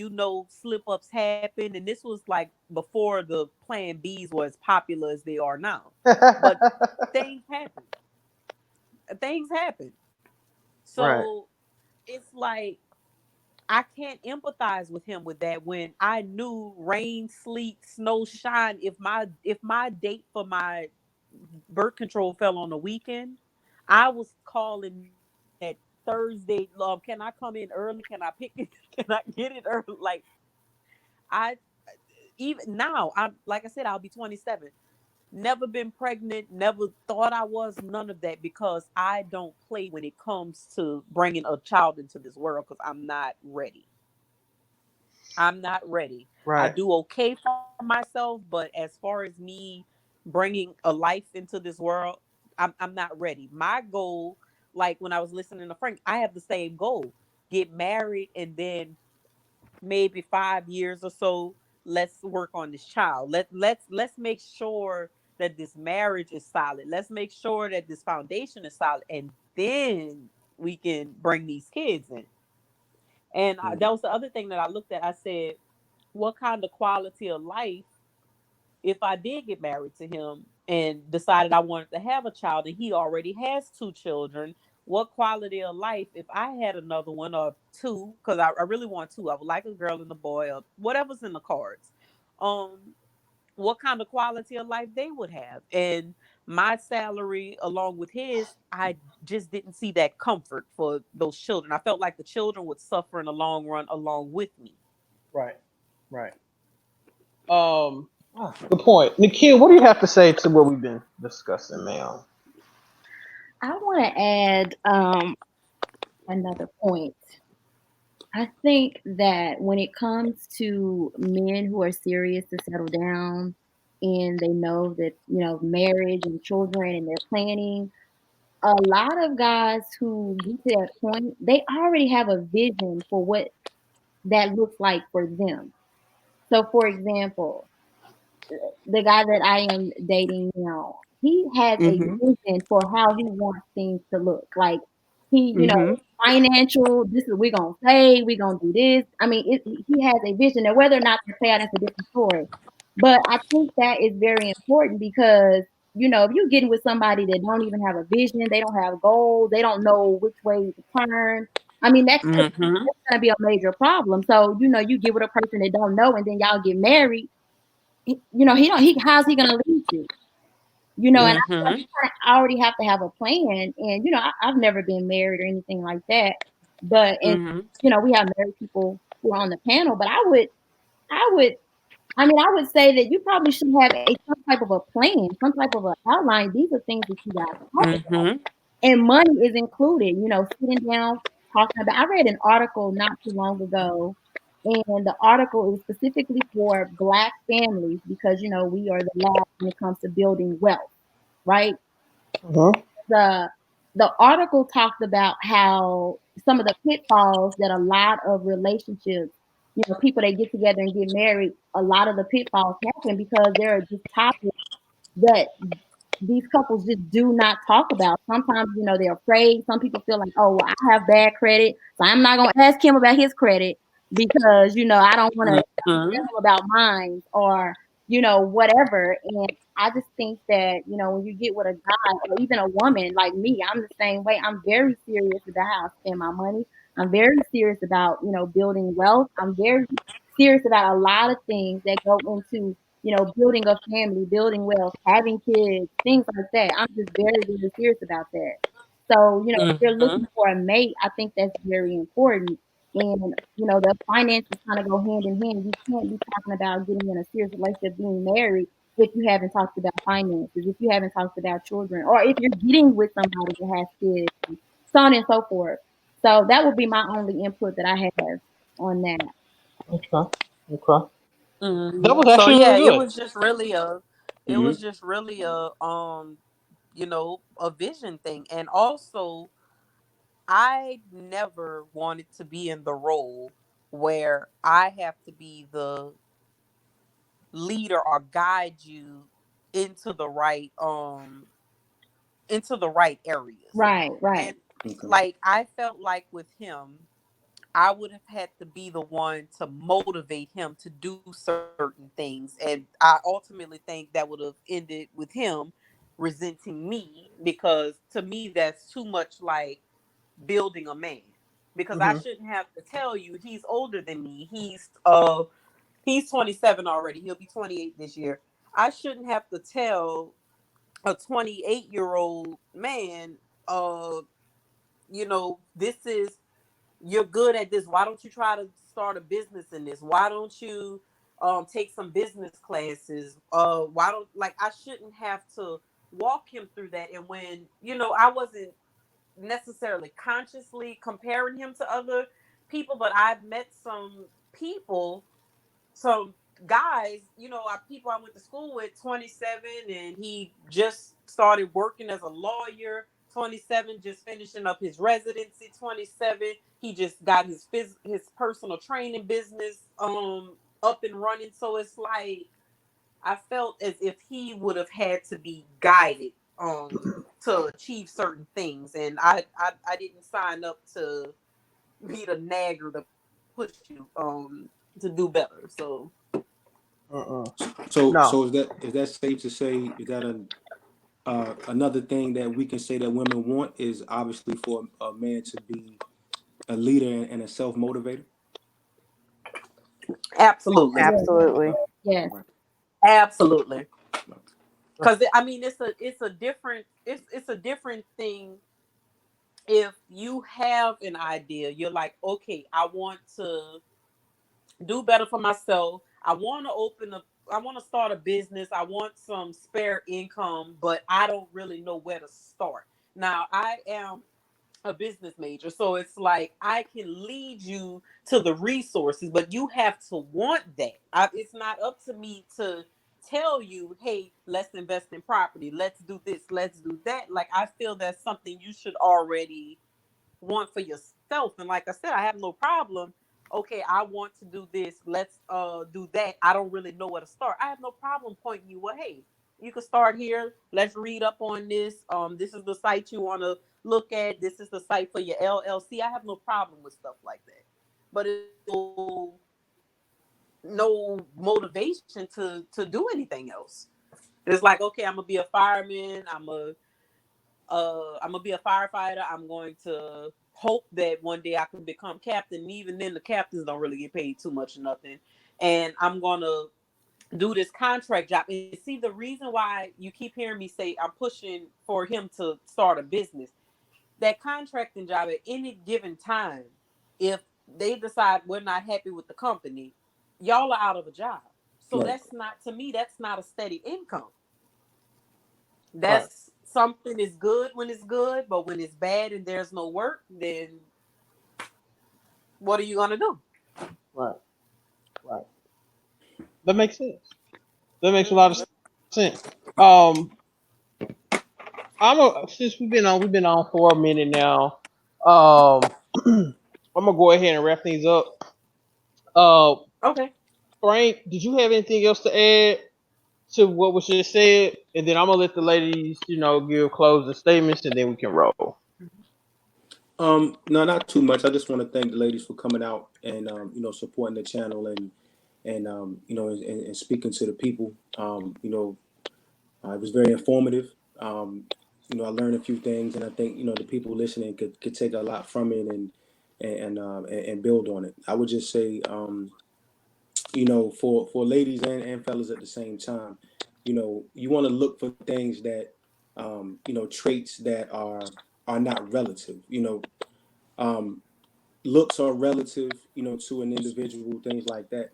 Slip ups happen, and this was like before the Plan Bs were as popular as they are now. But things happen. Things happen. Right. So it's like I can't empathize with him with that when I knew rain, sleet, snow, shine. If my date for my birth control fell on a weekend, I was calling that Thursday, love, can I come in early? Can I pick it? Can I get it early? Like I even now, I'm like I said, I'll be 27. Never been pregnant, never thought I was, none of that, because I don't play when it comes to bringing a child into this world because I'm not ready. I'm not ready. I Right. do okay for myself, but as far as me bringing a life into this world, I'm not ready. My goal, like when I was listening to Frank, I have the same goal: get married, and then maybe 5 years or so, let's work on this child. Let's make sure that this marriage is solid. Let's make sure that this foundation is solid, and then we can bring these kids in. And Mm. that was the other thing that I looked at. I said, what kind of quality of life if I did get married to him and decided I wanted to have a child and he already has 2 children? What quality of life if I had another one or two? Because I really want two. I would like a girl and a boy or whatever's in the cards. Um, what kind of quality of life they would have? And my salary along with his, I just didn't see that comfort for those children. I felt like the children would suffer in the long run along with me. Right. Right. Good point. Nikhil, what do you have to say to what we've been discussing, ma'am? I want to add another point. I think that when it comes to men who are serious to settle down and they know that, marriage and children and they're planning, a lot of guys who get to that point, they already have a vision for what that looks like for them. So, for example, the guy that I am dating now, he has a Mm-hmm. vision for how he wants things to look. Like he, Mm-hmm. financial. This is we're gonna say we're gonna do this. I mean, he has a vision, and whether or not they play out, that's a different story. But I think that is very important because if you're getting with somebody that don't even have a vision, they don't have goals, they don't know which way to turn. I mean, that's Mm-hmm. gonna be a major problem. So, you get with a person that don't know, and then y'all get married. How's he gonna lead you? And I feel like Mm-hmm. you kind of already have to have a plan. And I've never been married or anything like that, but and Mm-hmm. we have married people who are on the panel. But I would say that you probably should have some type of a plan, some type of an outline. These are things that you guys talk about, Mm-hmm. and money is included. Sitting down, talking about. I read an article not too long ago, and the article is specifically for Black families because we are the last when it comes to building wealth, right? Mhm. The article talked about how some of the pitfalls that a lot of relationships, people that get together and get married, a lot of the pitfalls happen because there are just topics that these couples just do not talk about. Sometimes, they're afraid. Some people feel like, oh, well, I have bad credit, so I'm not going to ask him about his credit because, I don't want to tell Mm-hmm. him about mine or, whatever. And I just think that, when you get with a guy or even a woman like me, I'm the same way. I'm very serious about how I spend my money. I'm very serious about, building wealth. I'm very serious about a lot of things that go into building a family, building wealth, having kids, things like that. I'm just very, very serious about that. So, if you're Mm-hmm. looking for a mate, I think that's very important. And, the finances kind of go hand in hand. You can't be talking about getting in a serious relationship, being married, if you haven't talked about finances, if you haven't talked about children, or if you're getting with somebody that has kids, and so on and so forth. So that would be my only input that I have on that. Okay. Okay. That Mm-hmm. was So actually yeah, really good. it Mm-hmm. was just really a vision thing. And also I never wanted to be in the role where I have to be the leader or guide you into the right areas. Right, right. And Okay. like I felt like with him, I would have had to be the one to motivate him to do certain things. And I ultimately think that would have ended with him resenting me because to me, that's too much like building a man. Because I Mhm. shouldn't have to tell you he's older than me. He's 27 already. He'll be 28 this year. I shouldn't have to tell a 28-year-old man, this is you're good at this. Why don't you try to start a business in this? Why don't you take some business classes? Why don't like I shouldn't have to walk him through that. And when, I wasn't necessarily consciously comparing him to other people, but I've met some people, some guys, people I went to school with, 27, and he just started working as a lawyer. 27, just finishing up his residency. 27, he just got his personal training business up and running. So it's like I felt as if he would have had to be guided to achieve certain things, and I didn't sign up to be the nagger to push you to do better. So Uh-uh. So No. is that safe to say, is that another thing that we can say that women want is obviously for a man to be a leader and a self motivator? absolutely, Yes, Absolutely. yes. Right. absolutely. Right. Because I mean, it's a different thing if you have an idea. You're like, okay, I want to do better for myself. I want to start a business. I want some spare income, but I don't really know where to start. Now, I am a business major, so it's like I can lead you to the resources, but you have to want that. It's not up to me to tell you, hey, let's invest in property, let's do this, let's do that. Like I feel that's something you should already want for yourself. And like I said, I have no problem. Okay, I want to do this. Let's do that. I don't really know where to start. I have no problem pointing you, well, hey, you can start here. Let's read up on this. This is the site you want to look at. This is the site for your LLC. I have no problem with stuff like that. But it's no motivation to do anything else. It's like, okay, I'm gonna be a fireman. I'm gonna be a firefighter. I'm going to hope that one day I can become captain. Even then, the captains don't really get paid too much or nothing. And I'm gonna do this contract job. And see, the reason why you keep hearing me say I'm pushing for him to start a business, that contracting job at any given time, if they decide we're not happy with the company, y'all are out of a job. So Right. that's not, to me, that's not a steady income. Right. That's something is good when it's good, but when it's bad and there's no work, then what are you gonna do? Right. Right. That makes sense. That makes a lot of sense. Since we've been on for a minute now. I'm gonna go ahead and wrap things up. Uh, Okay. Frank, did you have anything else to add to what was just said? And then I'm gonna let the ladies, give closing statements, and then we can roll. No, not too much. I just want to thank the ladies for coming out and supporting the channel and speaking to the people. It was very informative. I learned a few things, and I think the people listening could take a lot from it and build on it. I would just say, for ladies and fellas at the same time, you want to look for things that, traits that are not relative. Um, Looks are relative, to an individual, things like that.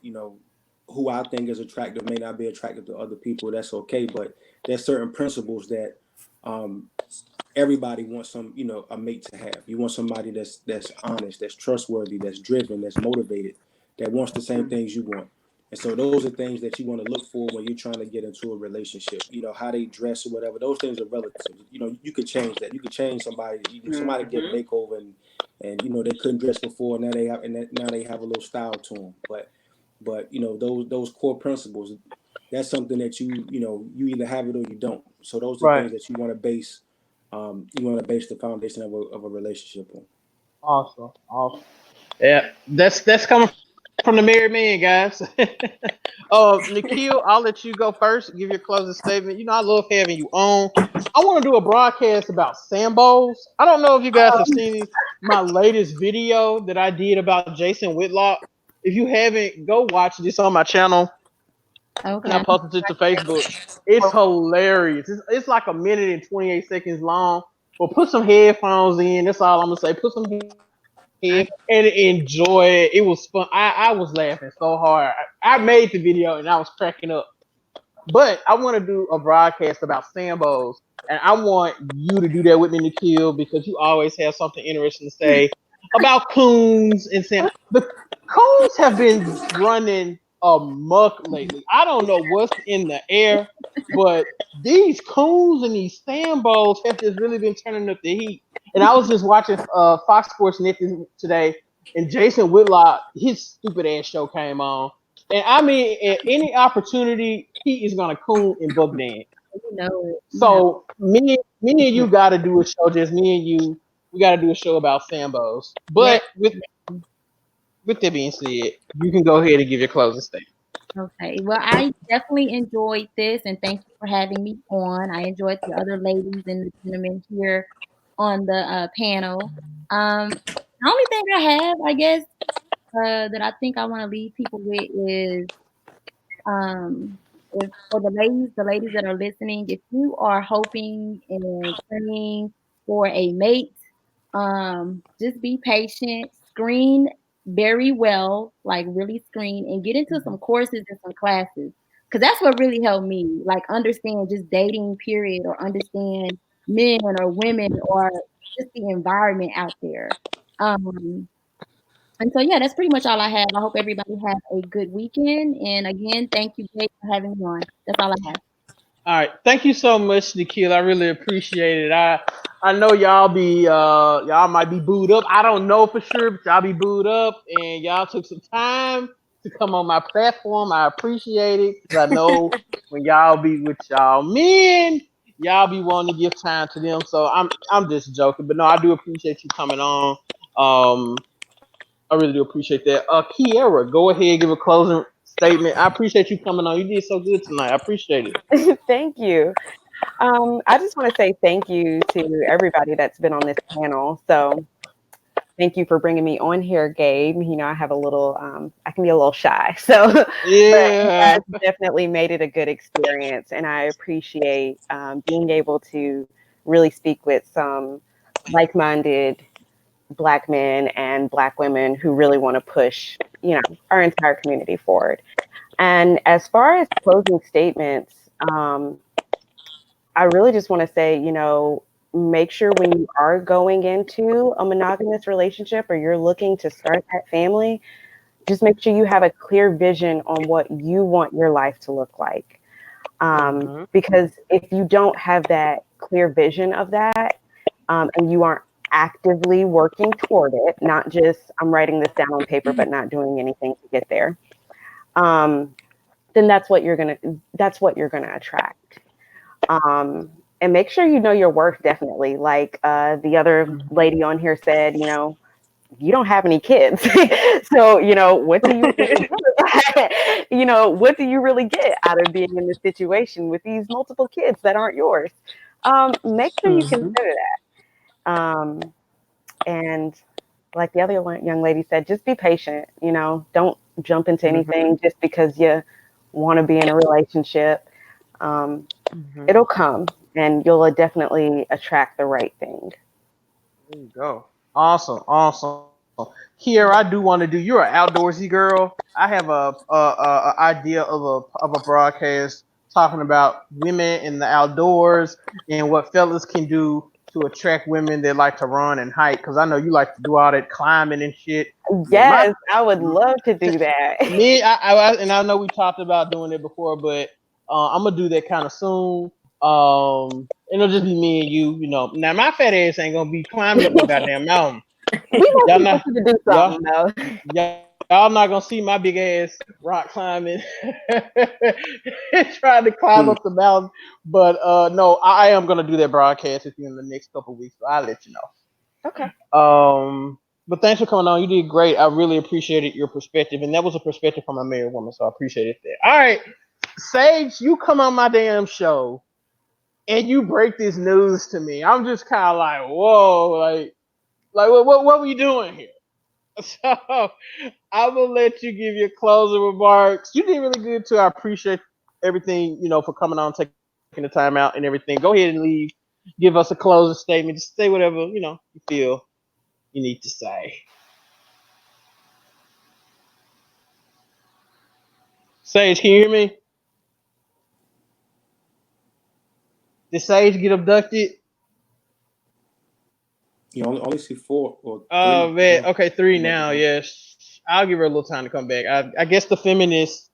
Who I think is attractive may not be attractive to other people. That's okay, but there's certain principles that um, everybody wants a mate to have. You want somebody that's honest, that's trustworthy, that's driven, that's motivated, that wants the same things you want. And so those are things that you want to look for when you're trying to get into a relationship. How they dress or whatever. Those things are relative. You could change that. You could change somebody. Somebody get a makeover and they couldn't dress before. Now they have a little style to them. But those core principles. That's something that you either have it or you don't. So those are Right. things that you want to base. You want to base the foundation of a relationship on. Awesome. Awesome. Yeah, that's coming from the married man, guys. Nikhil, I'll let you go first. Give your closing statement. I love having you on. I want to do a broadcast about Sambos. I don't know if you guys have seen my latest video that I did about Jason Whitlock. If you haven't, go watch this on my channel, and I Okay. posted it to Facebook. It's hilarious. It's like a minute and 28 seconds long. But put some headphones in. That's all I'm gonna say. Put some head and enjoy it. It was fun. I was laughing so hard. I made the video and I was cracking up. But I want to do a broadcast about Sambos, and I want you to do that with me, Nikhil, because you always have something interesting to say about coons and Sam. The coons have been running amok lately. I don't know what's in the air, but these coons and these Sambos have just really been turning up the heat. And I was just watching Fox Sports Net today, and Jason Whitlock, his stupid ass show came on. And I mean, at any opportunity, he is gonna coon and book dance. You know it. So me and you gotta do a show, just me and you. We gotta do a show about Sambos. But with that being said, you can go ahead and give your closing statement. Okay. Well, I definitely enjoyed this, and thank you for having me on. I enjoyed the other ladies and the gentlemen here on the panel. The only thing I have, I guess, that I think I want to leave people with is, um, if for the ladies that are listening, if you are hoping and praying for a mate, just be patient, screen very well, like really screen, and get into some courses and some classes, because that's what really helped me, like understand just dating period, or understand men or women, or just the environment out there. um and so, yeah, that's pretty much all I have. I hope everybody has a good weekend. And again, thank you, Jake, for having me on. That's all I have. All right, thank you so much, Nikhil. I really appreciate it. I know y'all might be booed up. I don't know for sure, but y'all be booed up, and y'all took some time to come on my platform. I appreciate it because I know when y'all be with y'all men, y'all be wanting to give time to them. So I'm just joking, but no, I do appreciate you coming on. I really do appreciate that. Kiera, go ahead and give a closing statement. I appreciate you coming on. You did so good tonight. I appreciate it. Thank you. I just want to say thank you to everybody that's been on this panel. So thank you for bringing me on here, Gabe. You know, I have a little, I can be a little shy. So, but you Yeah. guys definitely made it a good experience. And I appreciate being able to really speak with some like-minded Black men and Black women who really want to push, you know, our entire community forward. And as far as closing statements, I really just want to say, you know, make sure when you are going into a monogamous relationship or you're looking to start that family, just make sure you have a clear vision on what you want your life to look like. Because if you don't have that clear vision of that, and you aren't actively working toward it, not just I'm writing this down on paper but not doing anything to get there, then that's what you're gonna attract. And make sure you know your worth, definitely. Like the other lady on here said, you know, you don't have any kids. So, you know, what do you really you know, what do you really get out of being in this situation with these multiple kids that aren't yours? Make sure you consider that. And like the other young lady said, just be patient, you know, don't jump into anything just because you want to be in a relationship. It'll come and you'll definitely attract the right thing. There you go. Awesome. Here, I do want to do. You're an outdoorsy girl. I have a idea of a broadcast talking about women in the outdoors and what fellas can do to attract women that like to run and hike. Because I know you like to do all that climbing and shit. Man, Yes, I would love to do that. and I know we talked about doing it before, but I'm gonna do that kind of soon. It'll just be me and you. You know, now my fat ass ain't gonna be climbing up no goddamn mountain. We Y'all want not, people to do y'all, something though. y'all not gonna see my big ass rock climbing, trying to climb up the mountain. But no, I am gonna do that broadcast with you in the next couple of weeks. So I'll let you know. Okay. But thanks for coming on. You did great. I really appreciated your perspective, and that was a perspective from a married woman, so I appreciate it. All right, Sage, you come on my damn show and you break this news to me. I'm just kind of like, whoa, like what were you doing here? So I will let you give your closing remarks. You did really good too. I appreciate everything, you know, for coming on, taking the time out and everything. Go ahead and leave. Give us a closing statement. Just say whatever, you know, you feel you need to say. Sage, can you hear me? Did Sage get abducted? You only see 4 or 3. Oh man, Yeah. okay, 3 now. Yes, I'll give her a little time to come back. I guess the feminists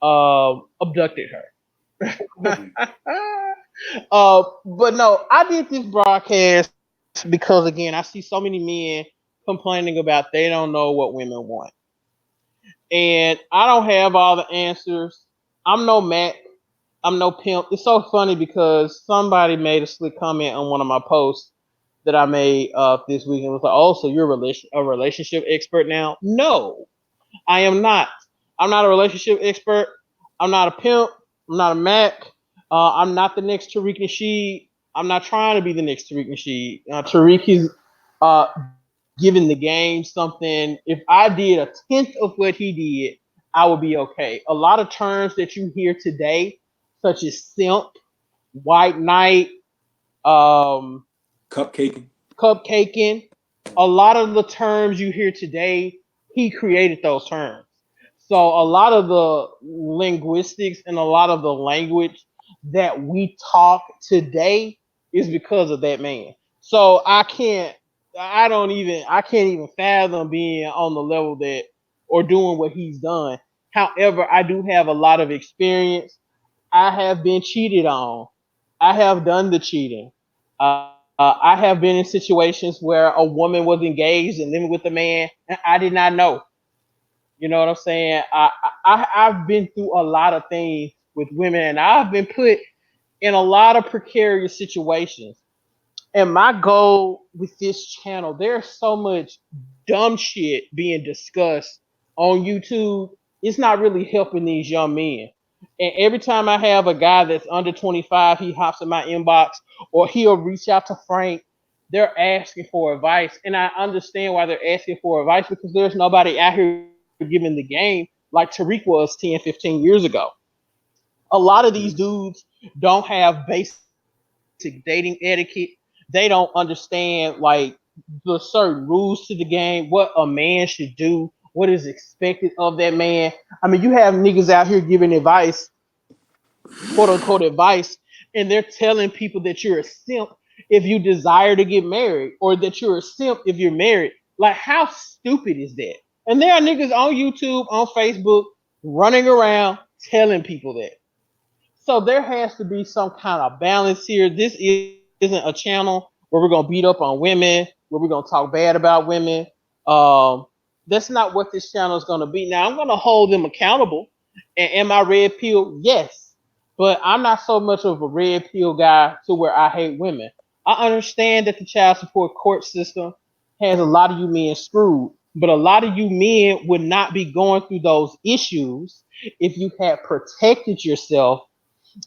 abducted her. But no, I did this broadcast because again, I see so many men complaining about they don't know what women want, and I don't have all the answers. I'm no Mac. I'm no pimp. It's so funny because somebody made a slick comment on one of my posts that I made this week and was like, "Oh, so you're a relationship expert now?" No, I am not. I'm not a relationship expert. I'm not a pimp. I'm not a Mac. I'm not the next Tariq Nasheed. I'm not trying to be the next Tariq Nasheed. Tariq is uh, giving the game something. If I did a tenth of what he did, I would be okay. A lot of terms that you hear today, such as simp, white knight, um, cupcaking, a lot of the terms you hear today, he created those terms. So a lot of the linguistics and a lot of the language that we talk today is because of that man. So I can't even fathom being on the level that or doing what he's done. However, I do have a lot of experience. I have been cheated on. I have done the cheating. I have been in situations where a woman was engaged and living with a man, and I did not know. You know what I'm saying? I've been through a lot of things with women, and I've been put in a lot of precarious situations. And my goal with this channel, there's so much dumb shit being discussed on YouTube. It's not really helping these young men. And every time I have a guy that's under 25, he hops in my inbox or he'll reach out to Frank they're asking for advice, and I understand why they're asking for advice because there's nobody out here giving the game like Tariq was 10, 15 years ago. A lot of these dudes don't have basic dating etiquette. They don't understand like the certain rules to the game, what a man should do, what is expected of that man. I mean, you have niggas out here giving advice, quote unquote advice, and they're telling people that you're a simp if you desire to get married, or that you're a simp if you're married. Like, how stupid is that? And there are niggas on YouTube, on Facebook, running around telling people that. So there has to be some kind of balance here. This isn't a channel where we're gonna beat up on women, where we're gonna talk bad about women. Um, that's not what this channel is gonna be. Now I'm gonna hold them accountable. And am I red pill? Yes, but I'm not so much of a red pill guy to where I hate women. I understand that the child support court system has a lot of you men screwed, but a lot of you men would not be going through those issues if you had protected yourself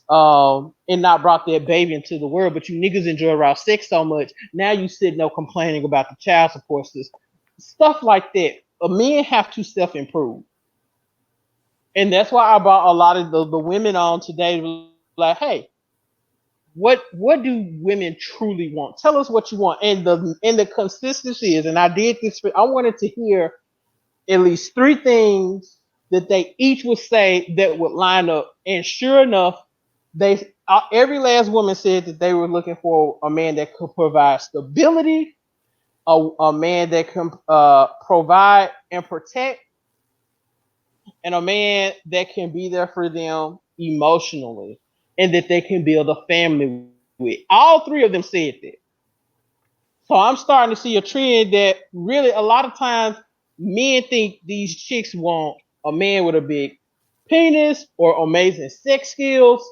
and not brought that baby into the world. But you niggas enjoy raw sex so much. Now you sitting there complaining about the child support system. Stuff like that. Men have to self-improve. And that's why I brought a lot of the women on today. Like, hey, what do women truly want? Tell us what you want. And the consistency is, and I did this, I wanted to hear at least 3 things that they each would say that would line up. And sure enough, they every last woman said that they were looking for a man that could provide stability, a man that can provide and protect, and a man that can be there for them emotionally, and that they can build a family with. All 3 of them said that. So I'm starting to see a trend that really a lot of times men think these chicks want a man with a big penis or amazing sex skills.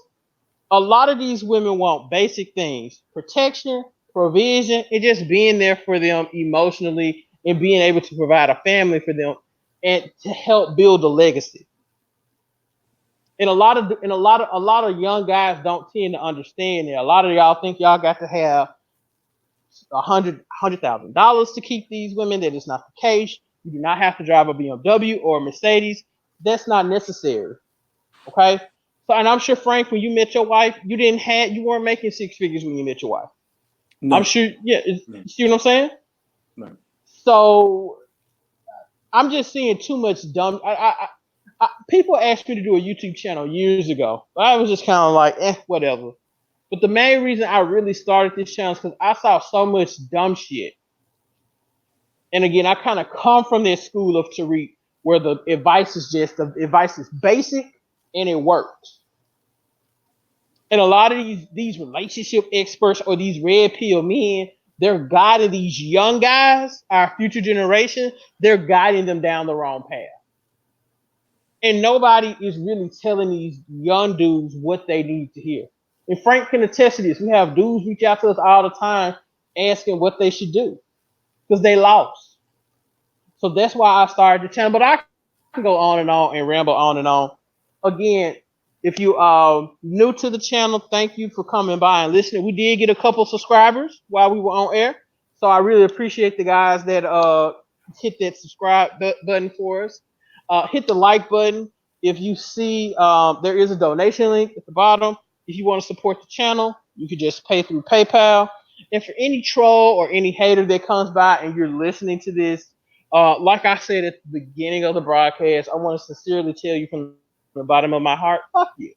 A lot of these women want basic things: protection, provision, and just being there for them emotionally and being able to provide a family for them and to help build a legacy. And a lot of young guys don't tend to understand that. A lot of y'all think y'all got to have $100,000 to keep these women. That is not the case. You do not have to drive a BMW or a Mercedes. That's not necessary. Okay. So, and I'm sure, Frank, when you met your wife, you weren't making 6 figures when you met your wife. No. I'm sure. Yeah. No. See what I'm saying? No. So I'm just seeing too much dumb. People asked me to do a YouTube channel years ago. I was just kind of like, whatever. But the main reason I really started this channel is because I saw so much dumb shit. And again, I kind of come from that school of Tariq, where the advice is basic and it works. And a lot of these relationship experts or these red pill men, they're guiding these young guys, our future generation, they're guiding them down the wrong path. And nobody is really telling these young dudes what they need to hear. And Frank can attest to this. We have dudes reach out to us all the time asking what they should do because they lost. So that's why I started the channel. But I can go on and ramble on and on. Again, if you are new to the channel, thank you for coming by and listening. We did get a couple subscribers while we were on air. So I really appreciate the guys that hit that subscribe button for us. Hit the like button. If you see there is a donation link at the bottom. If you want to support the channel, you can just pay through PayPal. And for any troll or any hater that comes by and you're listening to this, like I said at the beginning of the broadcast, I want to sincerely tell you from the bottom of my heart, fuck you.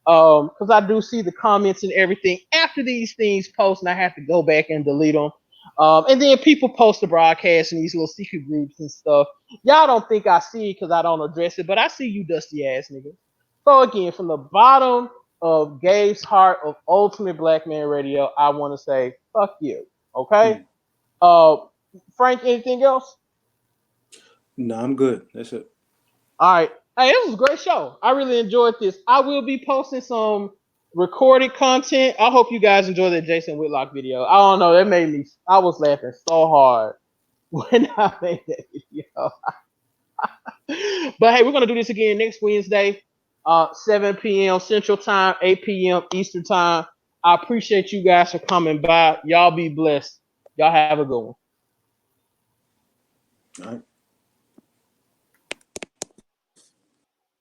Because I do see the comments and everything after these things post, and I have to go back and delete them. And then people post the broadcast in these little secret groups and stuff. Y'all don't think I see it because I don't address it, but I see you dusty ass niggas. So again, from the bottom of Gabe's heart of Ultimate Black Man Radio, I want to say fuck you. Okay. Frank, anything else? No, I'm good. That's it. All right. Hey, this was a great show. I really enjoyed this. I will be posting some recorded content. I hope you guys enjoy that Jason Whitlock video. I don't know. I was laughing so hard when I made that video. But hey, we're going to do this again next Wednesday, 7 p.m. Central Time, 8 p.m. Eastern Time. I appreciate you guys for coming by. Y'all be blessed. Y'all have a good one. All right.